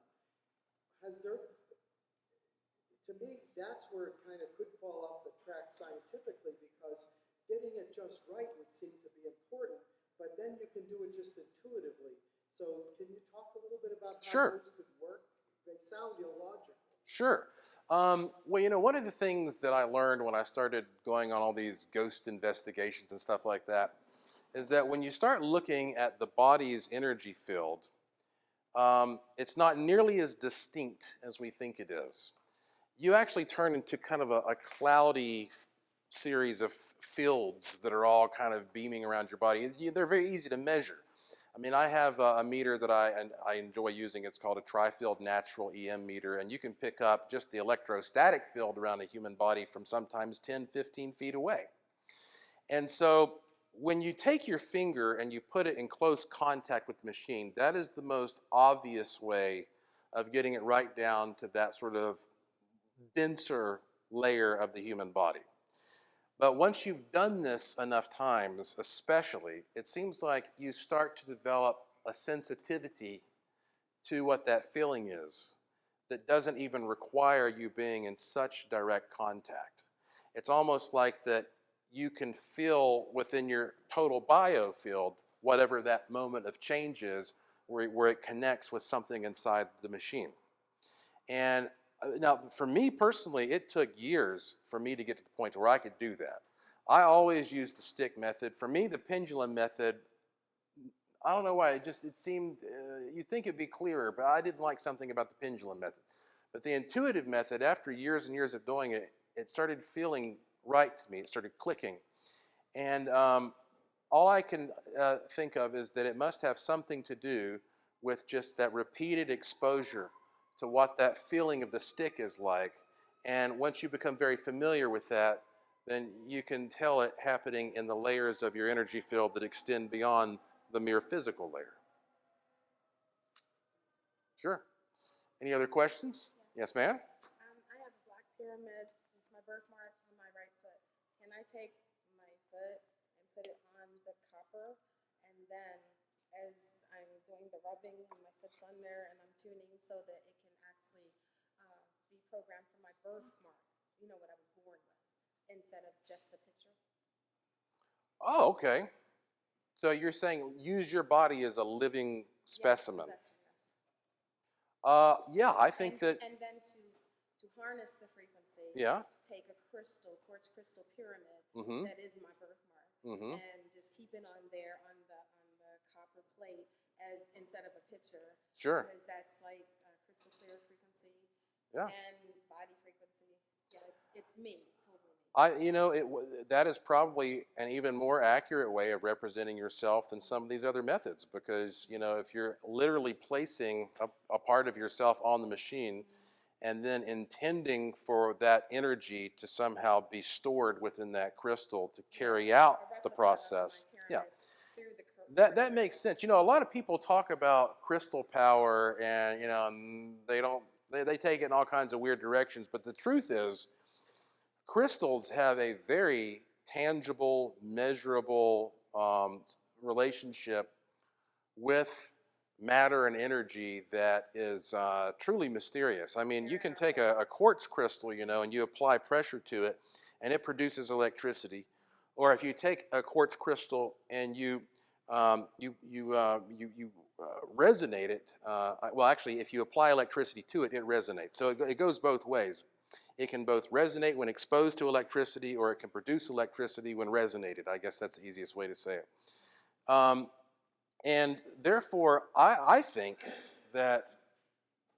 To me, that's where it kind of could fall off the track scientifically, because getting it just right would seem to be important, but then you can do it just intuitively. So can you talk a little bit about how Sure. those could work? They sound illogical. Sure. Well, one of the things that I learned when I started going on all these ghost investigations and stuff like that is that when you start looking at the body's energy field, it's not nearly as distinct as we think it is. You actually turn into kind of a cloudy series of fields that are all kind of beaming around your body. They're very easy to measure. I mean, I have a meter that I enjoy using. It's called a tri-field natural EM meter, and you can pick up just the electrostatic field around a human body from sometimes 10, 15 feet away. And so when you take your finger and you put it in close contact with the machine, that is the most obvious way of getting it right down to that sort of denser layer of the human body. But once you've done this enough times, especially, it seems like you start to develop a sensitivity to what that feeling is that doesn't even require you being in such direct contact. It's almost like that you can feel within your total biofield whatever that moment of change is, where it connects with something inside the machine. And now, for me personally, it took years for me to get to the point where I could do that. I always used the stick method. For me, the pendulum method, I don't know why, it seemed, you'd think it'd be clearer, but I didn't like something about the pendulum method. But the intuitive method, after years and years of doing it, it started feeling right to me. It started clicking. And all I can think of is that it must have something to do with just that repeated exposure to what that feeling of the stick is like. And once you become very familiar with that, then you can tell it happening in the layers of your energy field that extend beyond the mere physical layer. Sure. Any other questions? Yes, ma'am? I have a black pyramid with my birthmark on my right foot. Can I take my put it on the copper, and then as I'm doing the rubbing, my foot's on there, and I'm tuning so that it can actually be programmed for my birthmark, you know, what I was born with, instead of just a picture. Oh, okay. So you're saying use your body as a living specimen. Yes. Yeah, I think that. And then to harness the frequency, Yeah. take a crystal, quartz crystal pyramid, Mm-hmm. that is my birthmark, Mm-hmm. and just keep it on there on the copper plate as instead of a picture. Sure. Because that's like crystal clear frequency. Yeah. And body frequency. Yeah, it's me. It's totally me. That is probably an even more accurate way of representing yourself than some of these other methods, because, if you're literally placing a part of yourself on the machine and then intending for that energy to somehow be stored within that crystal to carry out the process. Yeah. That makes sense. A lot of people talk about crystal power and, and they take it in all kinds of weird directions, but the truth is, crystals have a very tangible, measurable relationship with matter and energy that is truly mysterious. I mean, you can take a quartz crystal, and you apply pressure to it, and it produces electricity. Or if you take a quartz crystal and you resonate it, well, actually, if you apply electricity to it, it resonates. So it goes both ways. It can both resonate when exposed to electricity, or it can produce electricity when resonated. I guess that's the easiest way to say it. And therefore, I think that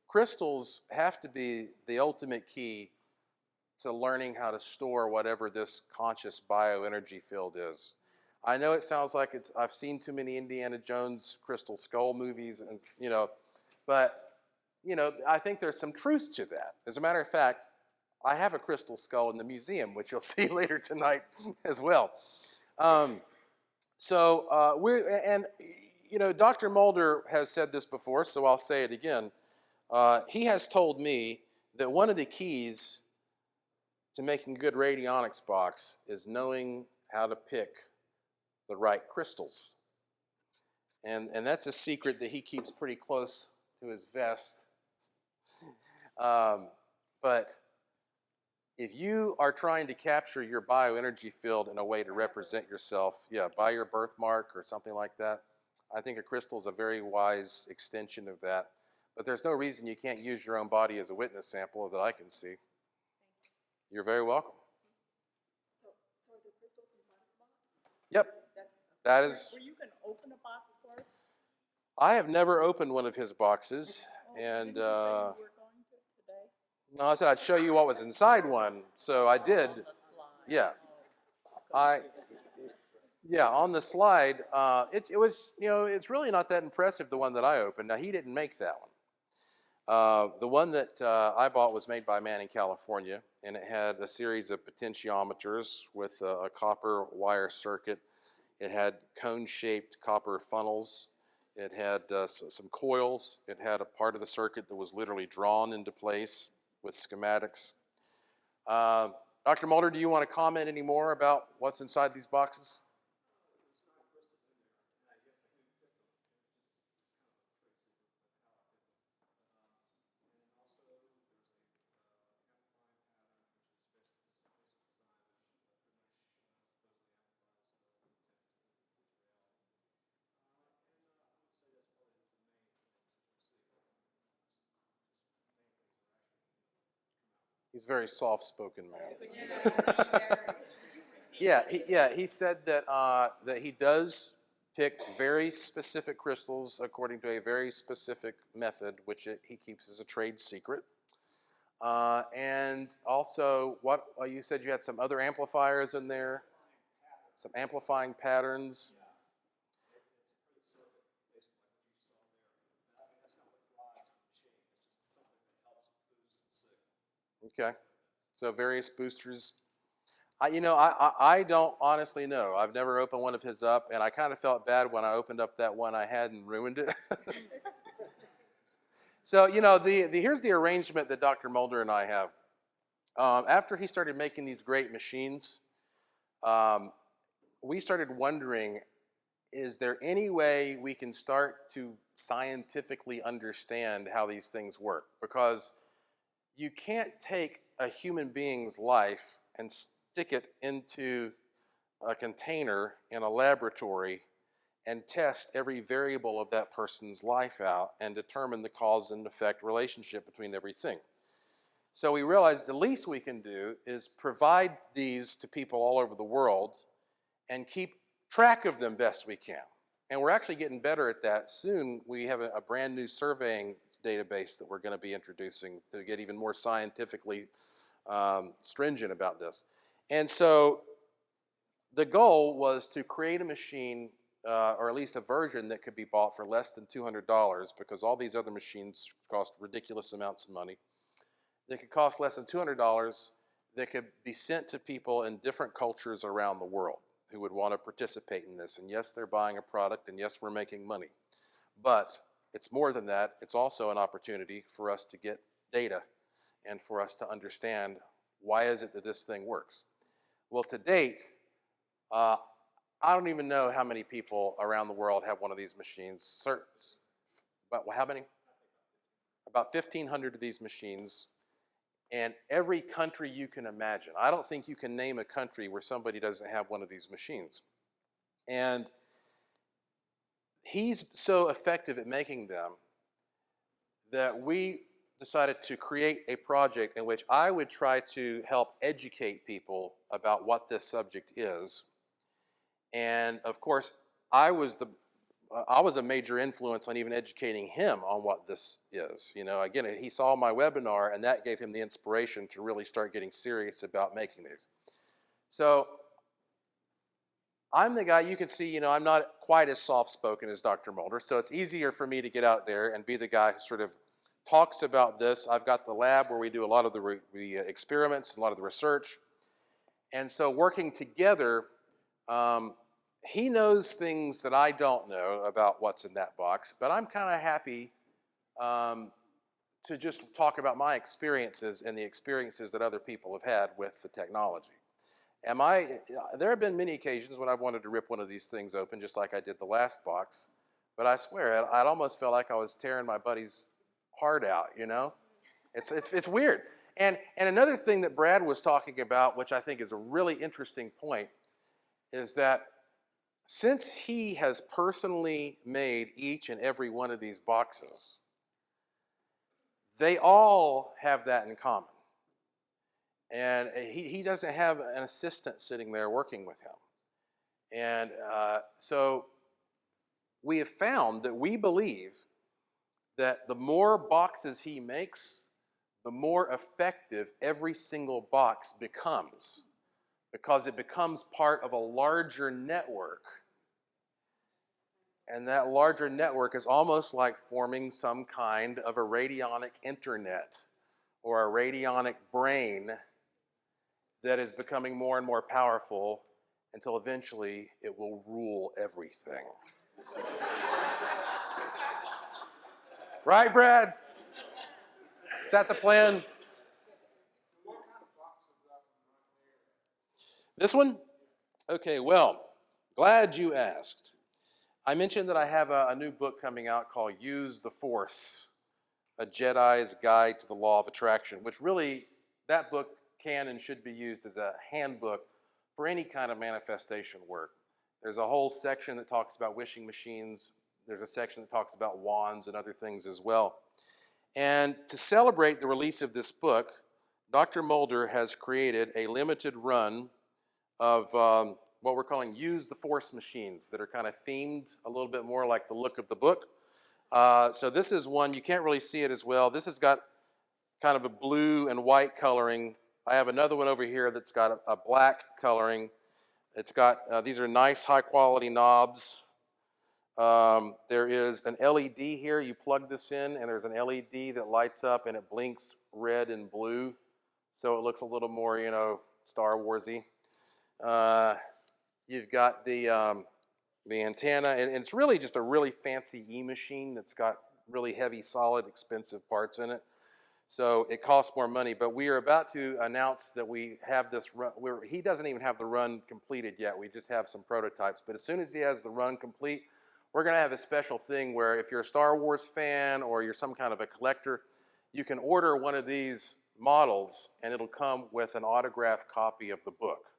crystals have to be the ultimate key to learning how to store whatever this conscious bioenergy field is. I know it sounds like I've seen too many Indiana Jones Crystal Skull movies, and but I think there's some truth to that. As a matter of fact, I have a crystal skull in the museum, which you'll see later tonight as well. Dr. Mulder has said this before, so I'll say it again. He has told me that one of the keys to making a good radionics box is knowing how to pick the right crystals. And that's a secret that he keeps pretty close to his vest. But if you are trying to capture your bioenergy field in a way to represent yourself, by your birthmark or something like that, I think a crystal is a very wise extension of that. But there's no reason you can't use your own body as a witness sample that I can see. You're very welcome. So are the crystals inside of the box? Yep. That is. Where you can open a box for us? I have never opened one of his boxes, and Didn't you say you were going to today? no, I said I'd show you what was inside one, so I did. On the slide. Yeah. On the slide, it's really not that impressive, the one that I opened. Now, he didn't make that one. The one that I bought was made by a man in California, and it had a series of potentiometers with a copper wire circuit. It had cone-shaped copper funnels. It had some coils. It had a part of the circuit that was literally drawn into place with schematics. Dr. Mulder, do you want to comment any more about what's inside these boxes? He's a very soft-spoken man. He said that he does pick very specific crystals according to a very specific method, which he keeps as a trade secret. And also, you said you had some other amplifiers in there, some amplifying patterns. Okay, so various boosters. I don't honestly know. I've never opened one of his up, and I kind of felt bad when I opened up that one I had and ruined it. So, here's the arrangement that Dr. Mulder and I have. After he started making these great machines, we started wondering, is there any way we can start to scientifically understand how these things work? Because you can't take a human being's life and stick it into a container in a laboratory and test every variable of that person's life out and determine the cause and effect relationship between everything. So we realized the least we can do is provide these to people all over the world and keep track of them best we can. And we're actually getting better at that. Soon we have a brand new surveying database that we're going to be introducing to get even more scientifically stringent about this. And so the goal was to create a machine, or at least a version that could be bought for less than $200, because all these other machines cost ridiculous amounts of money. They could cost less than $200, that could be sent to people in different cultures around the world who would want to participate in this. And yes, they're buying a product, and yes, we're making money. But it's more than that. It's also an opportunity for us to get data and for us to understand, why is it that this thing works? Well, to date, I don't even know how many people around the world have one of these machines. But how many? About 1,500 of these machines. And every country you can imagine. I don't think you can name a country where somebody doesn't have one of these machines. And he's so effective at making them that we decided to create a project in which I would try to help educate people about what this subject is. And of course, I was a major influence on even educating him on what this is. You know, again, he saw my webinar, and that gave him the inspiration to really start getting serious about making these. So I'm the guy, you can see, you know, I'm not quite as soft-spoken as Dr. Mulder, so it's easier for me to get out there and be the guy who sort of talks about this. I've got the lab where we do a lot of the experiments, a lot of the research. And so working together, he knows things that I don't know about what's in that box, but I'm kind of happy to just talk about my experiences and the experiences that other people have had with the technology. There have been many occasions when I've wanted to rip one of these things open, just like I did the last box, but I swear, I almost felt like I was tearing my buddy's heart out, you know? It's weird. And another thing that Brad was talking about, which I think is a really interesting point, is that since he has personally made each and every one of these boxes, they all have that in common. And he doesn't have an assistant sitting there working with him. And so we have found that we believe that the more boxes he makes, the more effective every single box becomes, because it becomes part of a larger network. And that larger network is almost like forming some kind of a radionic internet or a radionic brain that is becoming more and more powerful until eventually it will rule everything. Right, Brad? Is that the plan? This one? Okay, well, glad you asked. I mentioned that I have a new book coming out called Use the Force, A Jedi's Guide to the Law of Attraction, which really, that book can and should be used as a handbook for any kind of manifestation work. There's a whole section that talks about wishing machines. There's a section that talks about wands and other things as well. And to celebrate the release of this book, Dr. Mulder has created a limited run of what we're calling Use the Force machines that are kind of themed a little bit more like the look of the book. So this is one, you can't really see it as well. This has got kind of a blue and white coloring. I have another one over here that's got a black coloring. It's got, these are nice high quality knobs. There is an LED here. You plug this in and there's an LED that lights up and it blinks red and blue. So it looks a little more, you know, Star Wars-y. You've got the antenna, and it's really just a really fancy E-machine that's got really heavy, solid, expensive parts in it. So it costs more money, but we are about to announce that we have this run. He doesn't even have the run completed yet. We just have some prototypes. But as soon as he has the run complete, we're going to have a special thing where if you're a Star Wars fan or you're some kind of a collector, you can order one of these models and it'll come with an autographed copy of the book.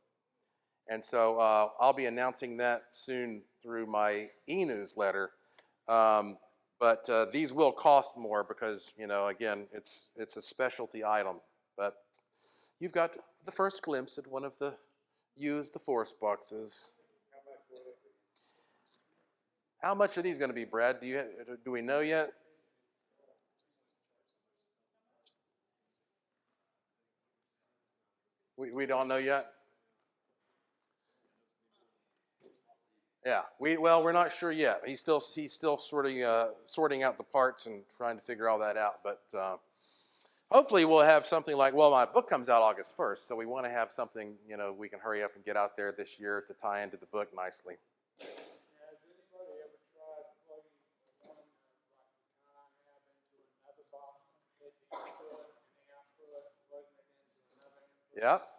And so I'll be announcing that soon through my e-newsletter. But these will cost more because, you know, again, it's a specialty item. But you've got the first glimpse at one of the used Force boxes. How much are these going to be, Brad? Do we know yet? We don't know yet? Yeah, we're not sure yet. He's still sorting out the parts and trying to figure all that out. But hopefully we'll have something like, well, my book comes out August 1st, so we want to have something, you know, we can hurry up and get out there this year to tie into the book nicely. Has anybody ever tried plugging one like I have into another box, the input and the output, plugging it into another input? Yep.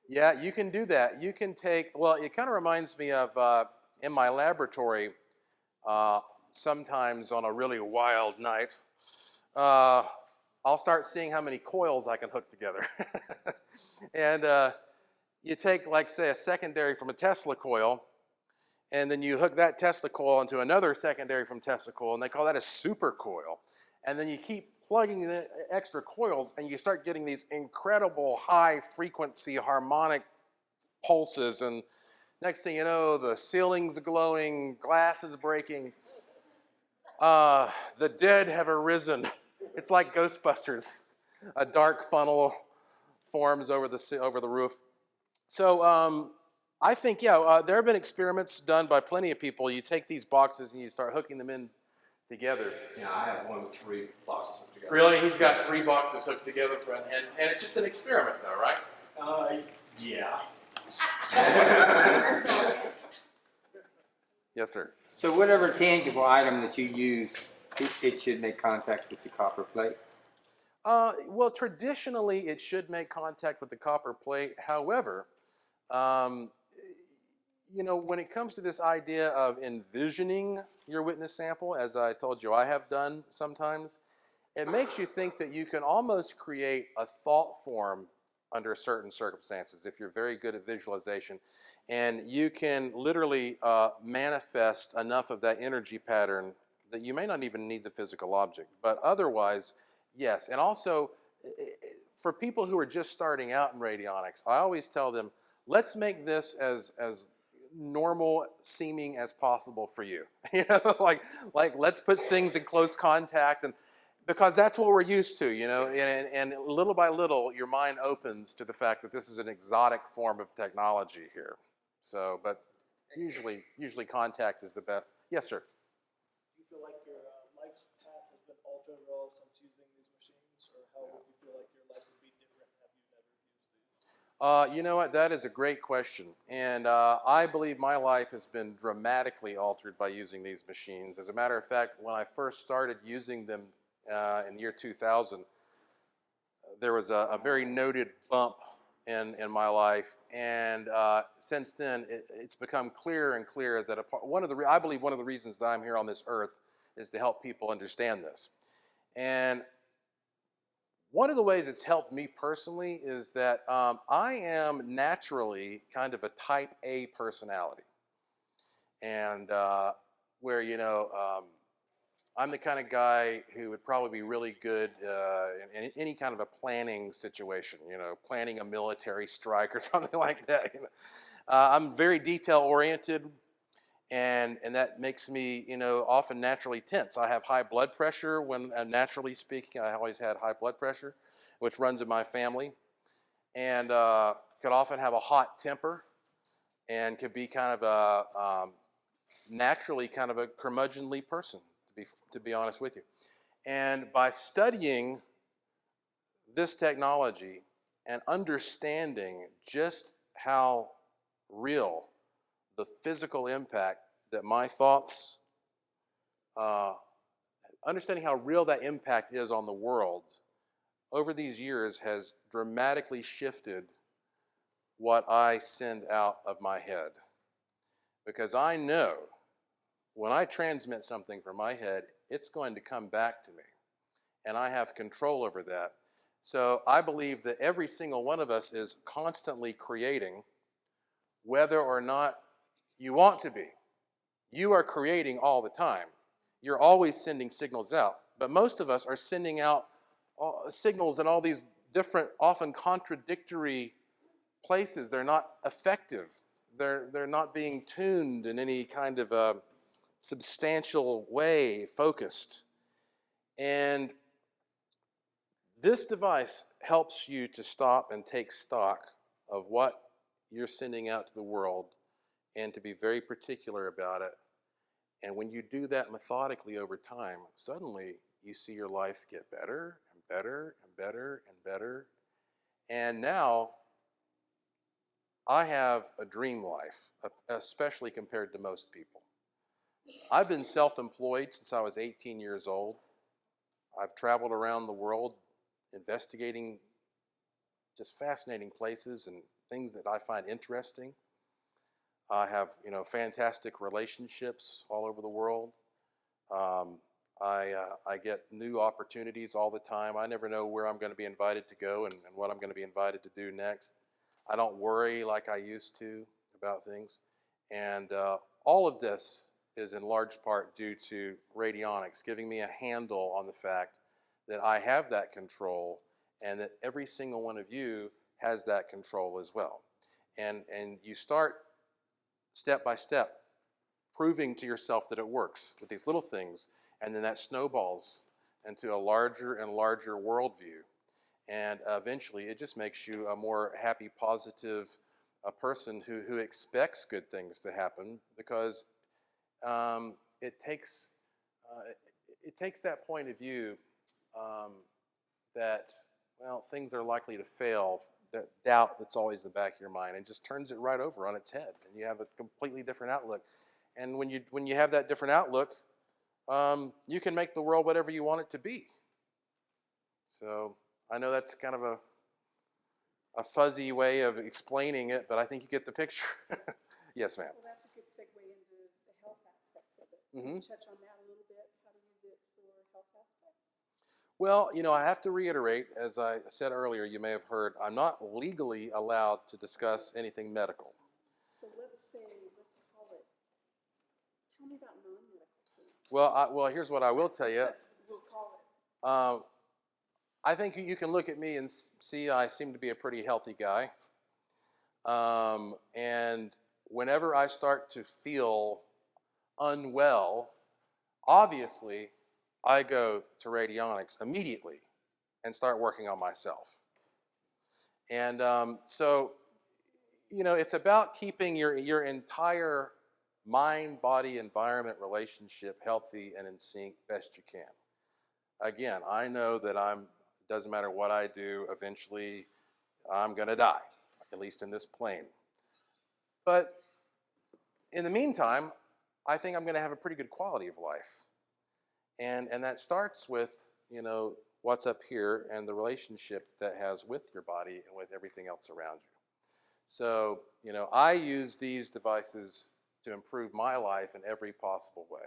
Yeah, you can do that. You can take, well, it kind of reminds me of in my laboratory, sometimes on a really wild night, I'll start seeing how many coils I can hook together. And you take, like, say, a secondary from a Tesla coil, and then you hook that Tesla coil into another secondary from Tesla coil, and they call that a super coil. And then you keep plugging in extra coils, and you start getting these incredible high-frequency harmonic pulses. And next thing you know, the ceiling's glowing, glass is breaking. The dead have arisen. It's like Ghostbusters. A dark funnel forms over the roof. So I think, yeah, there have been experiments done by plenty of people. You take these boxes and you start hooking them in together. Yeah, I have 1 with 3 boxes hooked together. Really? He's got 3 boxes hooked together, and it's just an experiment, though, right? Yeah. Yes, sir. So whatever tangible item that you use, it should make contact with the copper plate? Well, traditionally, it should make contact with the copper plate. However, you know, when it comes to this idea of envisioning your witness sample, as I told you I have done sometimes, it makes you think that you can almost create a thought form under certain circumstances if you're very good at visualization. And you can literally manifest enough of that energy pattern that you may not even need the physical object. But otherwise, yes. And also, for people who are just starting out in radionics, I always tell them, let's make this as normal seeming as possible for you. You know, like let's put things in close contact, and because that's what we're used to, you know, and little by little your mind opens to the fact that this is an exotic form of technology here. So, but usually contact is the best. Yes, sir. Do you feel like your life's path has been altered at all since using these machines, or how would you feel like your life would be different had you never used these? You know what? That is a great question. And I believe my life has been dramatically altered by using these machines. As a matter of fact, when I first started using them in the year 2000, there was a very noted bump in my life. And since then, it's become clearer and clearer that I believe one of the reasons that I'm here on this earth is to help people understand this. And one of the ways it's helped me personally is that I am naturally kind of a type A personality. And where, you know, I'm the kind of guy who would probably be really good in any kind of a planning situation, you know, planning a military strike or something like that. You know. I'm very detail-oriented, and that makes me, you know, often naturally tense. I have high blood pressure when, naturally speaking, I always had high blood pressure, which runs in my family, and could often have a hot temper, and could be kind of a naturally kind of a curmudgeonly person, to be honest with you. And by studying this technology and understanding just how real the physical impact that my thoughts understanding how real that impact is on the world over these years has dramatically shifted what I send out of my head. Because I know when I transmit something from my head, it's going to come back to me. And I have control over that. So I believe that every single one of us is constantly creating, whether or not you want to be. You are creating all the time. You're always sending signals out. But most of us are sending out signals in all these different, often contradictory places. They're not effective. They're not being tuned in any kind of a substantial way, focused. And this device helps you to stop and take stock of what you're sending out to the world and to be very particular about it. And when you do that methodically over time, suddenly you see your life get better and better and better and better. And now I have a dream life, especially compared to most people. I've been self-employed since I was 18 years old. I've traveled around the world investigating just fascinating places and things that I find interesting. I have, fantastic relationships all over the world. I get new opportunities all the time. I never know where I'm going to be invited to go and what I'm going to be invited to do next. I don't worry like I used to about things. And all of this is in large part due to radionics, giving me a handle on the fact that I have that control and that every single one of you has that control as well. And you start step by step proving to yourself that it works with these little things, and then that snowballs into a larger and larger worldview. And eventually it just makes you a more happy, positive person who expects good things to happen, because it takes that point of view that, well, things are likely to fail, that doubt that's always in the back of your mind, and just turns it right over on its head, and you have a completely different outlook. And when you have that different outlook, you can make the world whatever you want it to be. So I know that's kind of a fuzzy way of explaining it, but I think you get the picture. Yes, ma'am. Well, that's a good segue into the health aspects of it. Mm-hmm. Can you touch on that a little bit, how to use it for health aspects? Well, I have to reiterate, as I said earlier, you may have heard, I'm not legally allowed to discuss anything medical. So let's call it, tell me about non-medical things. Well, here's what I will tell you. We'll call it. I think you can look at me and see I seem to be a pretty healthy guy. And whenever I start to feel unwell, obviously, I go to radionics immediately and start working on myself. And so, it's about keeping your entire mind, body, environment, relationship healthy and in sync best you can. Again, I know that doesn't matter what I do, eventually I'm going to die, at least in this plane. But in the meantime, I think I'm going to have a pretty good quality of life. And that starts with, what's up here and the relationship that has with your body and with everything else around you. So, I use these devices to improve my life in every possible way.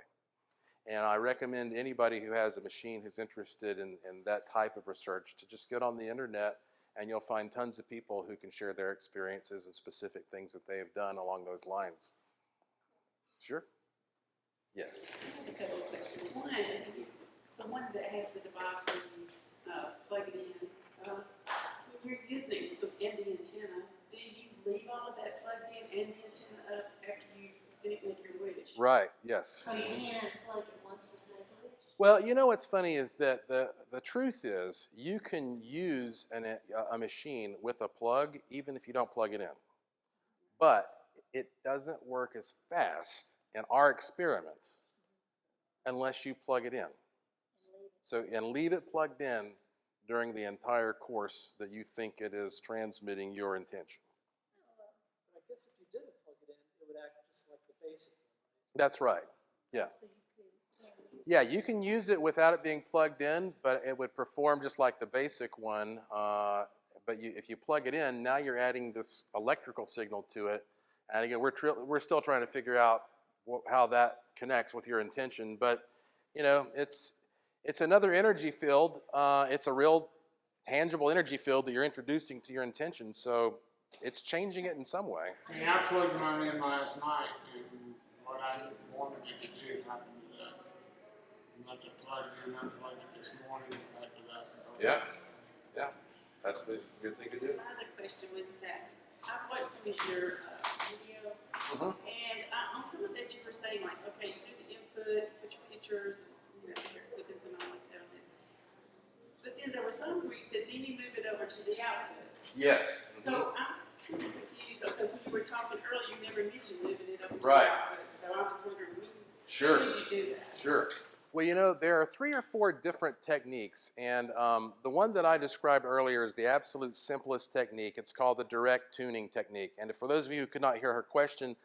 And I recommend anybody who has a machine who's interested in that type of research to just get on the internet, and you'll find tons of people who can share their experiences and specific things that they have done along those lines. Sure? Yes. I have a couple of questions. One, the one that has the device where you plug it in, when you're using it and the antenna, do you leave all of that plugged in and the antenna up after you make your wish? Right, yes. So you can't unplug it once you make a wish? Well, what's funny is that the truth is you can use a machine with a plug even if you don't plug it in. But it doesn't work as fast in our experiments unless you plug it in. And leave it plugged in during the entire course that you think it is transmitting your intention. But I guess if you didn't plug it in, it would act just like the basic one, right? That's right. Yeah. So you can use Yeah, you can use it without it being plugged in, but it would perform just like the basic one. But if you plug it in, now you're adding this electrical signal to it. And again, we're still trying to figure out how that connects with your intention. But you know, it's another energy field. It's a real tangible energy field that you're introducing to your intention. So it's changing it in some way. I mean, I plugged mine in last night, and what I wanted it to do happened to that. I left it plugged in, unplugged it this morning, and back it up. Yeah, yeah, that's the good thing to do. My other question was that I watched some of your videos, and on some of that you were saying, like, okay, you do the input, put your pictures, and hair clippings and all like that on this. But then there was some where you said, then you move it over to the output. Yes. So I'm confused, because when you were talking earlier, you never mentioned moving it over to Right. the output. So I was wondering, Sure. when did you do that? Sure. Well, you know, there are 3 or 4 different techniques, and the one that I described earlier is the absolute simplest technique. It's called the direct tuning technique. And for those of you who could not hear her question,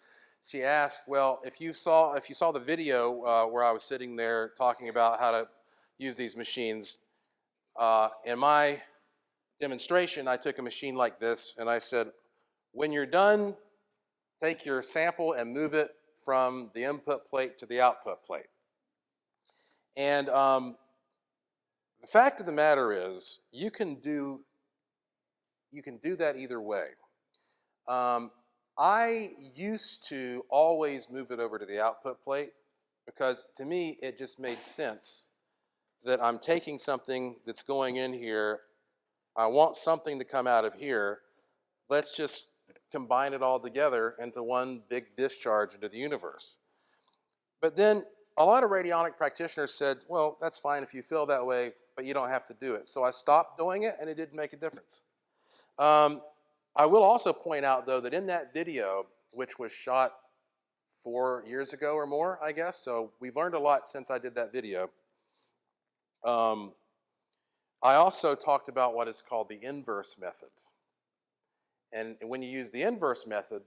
she asked, well, if you saw the video where I was sitting there talking about how to use these machines, in my demonstration, I took a machine like this, and I said, when you're done, take your sample and move it from the input plate to the output plate. And the fact of the matter is, you can do that either way. I used to always move it over to the output plate because to me it just made sense that I'm taking something that's going in here. I want something to come out of here. Let's just combine it all together into one big discharge into the universe. But then a lot of radionic practitioners said, well, that's fine if you feel that way, but you don't have to do it. So I stopped doing it, and it didn't make a difference. I will also point out, though, that in that video, which was shot 4 years ago or more, I guess, so we've learned a lot since I did that video. I also talked about what is called the inverse method. And when you use the inverse method,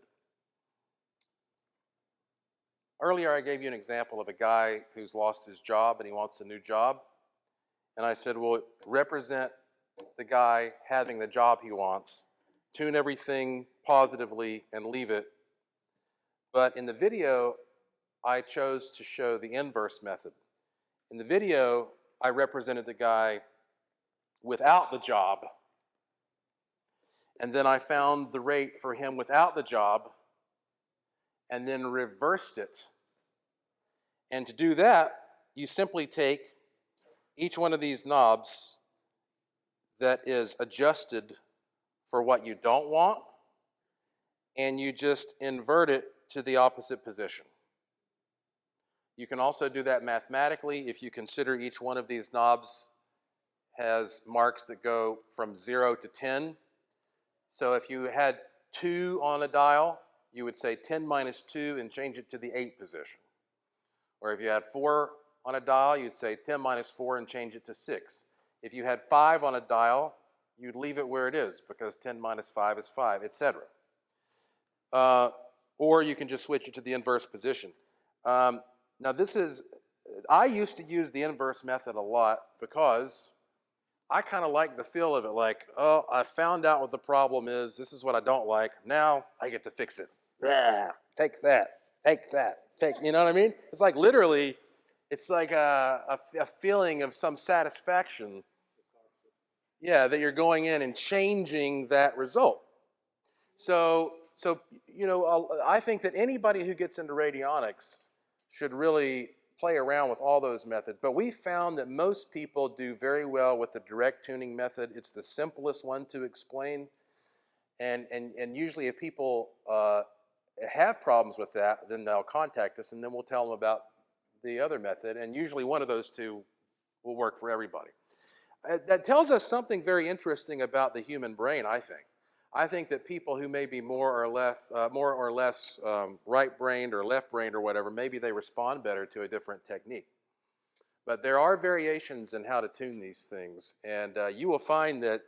earlier I gave you an example of a guy who's lost his job and he wants a new job. And I said, well, represent the guy having the job he wants, tune everything positively and leave it. But in the video, I chose to show the inverse method. In the video, I represented the guy without the job, and then I found the rate for him without the job, and then reversed it. And to do that, you simply take each one of these knobs that is adjusted for what you don't want, and you just invert it to the opposite position. You can also do that mathematically if you consider each one of these knobs has marks that go from 0 to 10. So if you had 2 on a dial, you would say 10 minus 2 and change it to the 8 position. Or if you had 4 on a dial, you'd say 10 minus 4 and change it to 6. If you had 5 on a dial, you'd leave it where it is because 10 minus 5 is 5, etc. Or you can just switch it to the inverse position. Now I used to use the inverse method a lot because I kind of like the feel of it, like, oh, I found out what the problem is, this is what I don't like, now I get to fix it. Take that, you know what I mean? It's like literally, it's like a feeling of some satisfaction, yeah, that you're going in and changing that result. So you know, I think that anybody who gets into radionics should really play around with all those methods. But we found that most people do very well with the direct tuning method. It's the simplest one to explain. And usually if people have problems with that, then they'll contact us and then we'll tell them about the other method. And usually one of those two will work for everybody. That tells us something very interesting about the human brain, I think. I think that people who may be more or less right-brained or left-brained or whatever, maybe they respond better to a different technique. But there are variations in how to tune these things, and you will find that,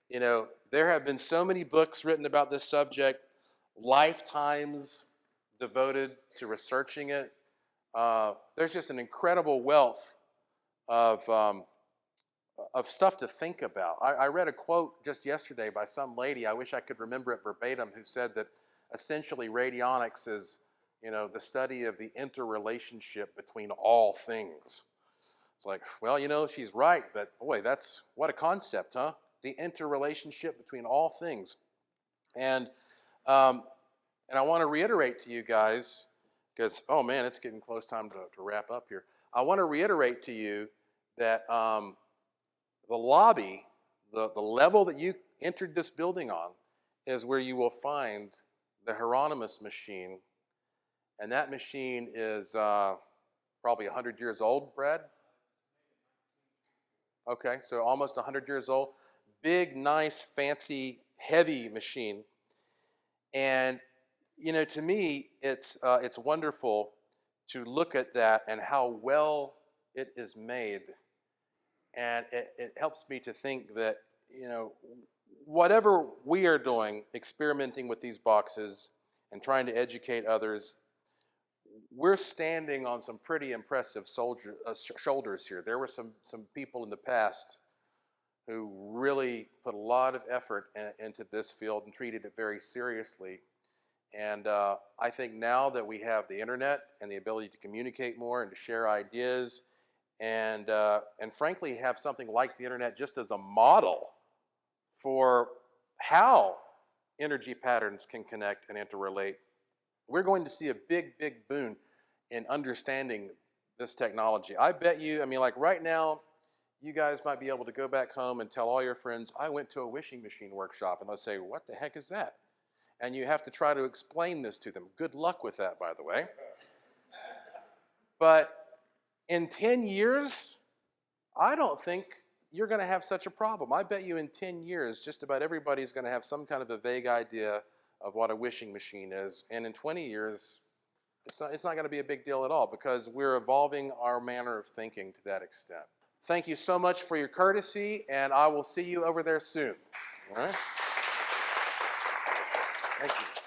you know, there have been so many books written about this subject, lifetimes devoted to researching it. there's just an incredible wealth of stuff to think about. I read a quote just yesterday by some lady, I wish I could remember it verbatim, who said that essentially radionics is, the study of the interrelationship between all things. It's like, well, she's right, but boy, what a concept, huh? The interrelationship between all things. And I want to reiterate to you guys, because, oh man, it's getting close time to wrap up here. I want to reiterate to you that the lobby, the level that you entered this building on, is where you will find the Hieronymus machine. And that machine is probably 100 years old, Brad? Okay, so almost 100 years old. Big, nice, fancy, heavy machine. And, to me, it's wonderful to look at that and how well it is made. And it helps me to think that, whatever we are doing, experimenting with these boxes and trying to educate others, we're standing on some pretty impressive shoulders here. There were some people in the past who really put a lot of effort into this field and treated it very seriously. And I think now that we have the internet and the ability to communicate more and to share ideas, and frankly have something like the internet just as a model for how energy patterns can connect and interrelate, we're going to see a big, big boon in understanding this technology. I bet you, like right now, you guys might be able to go back home and tell all your friends, I went to a wishing machine workshop, and they'll say, what the heck is that? And you have to try to explain this to them. Good luck with that, by the way. But in 10 years, I don't think you're going to have such a problem. I bet you in 10 years, just about everybody's going to have some kind of a vague idea of what a wishing machine is. And in 20 years, it's not going to be a big deal at all, because we're evolving our manner of thinking to that extent. Thank you so much for your courtesy, and I will see you over there soon. All right? Thank you.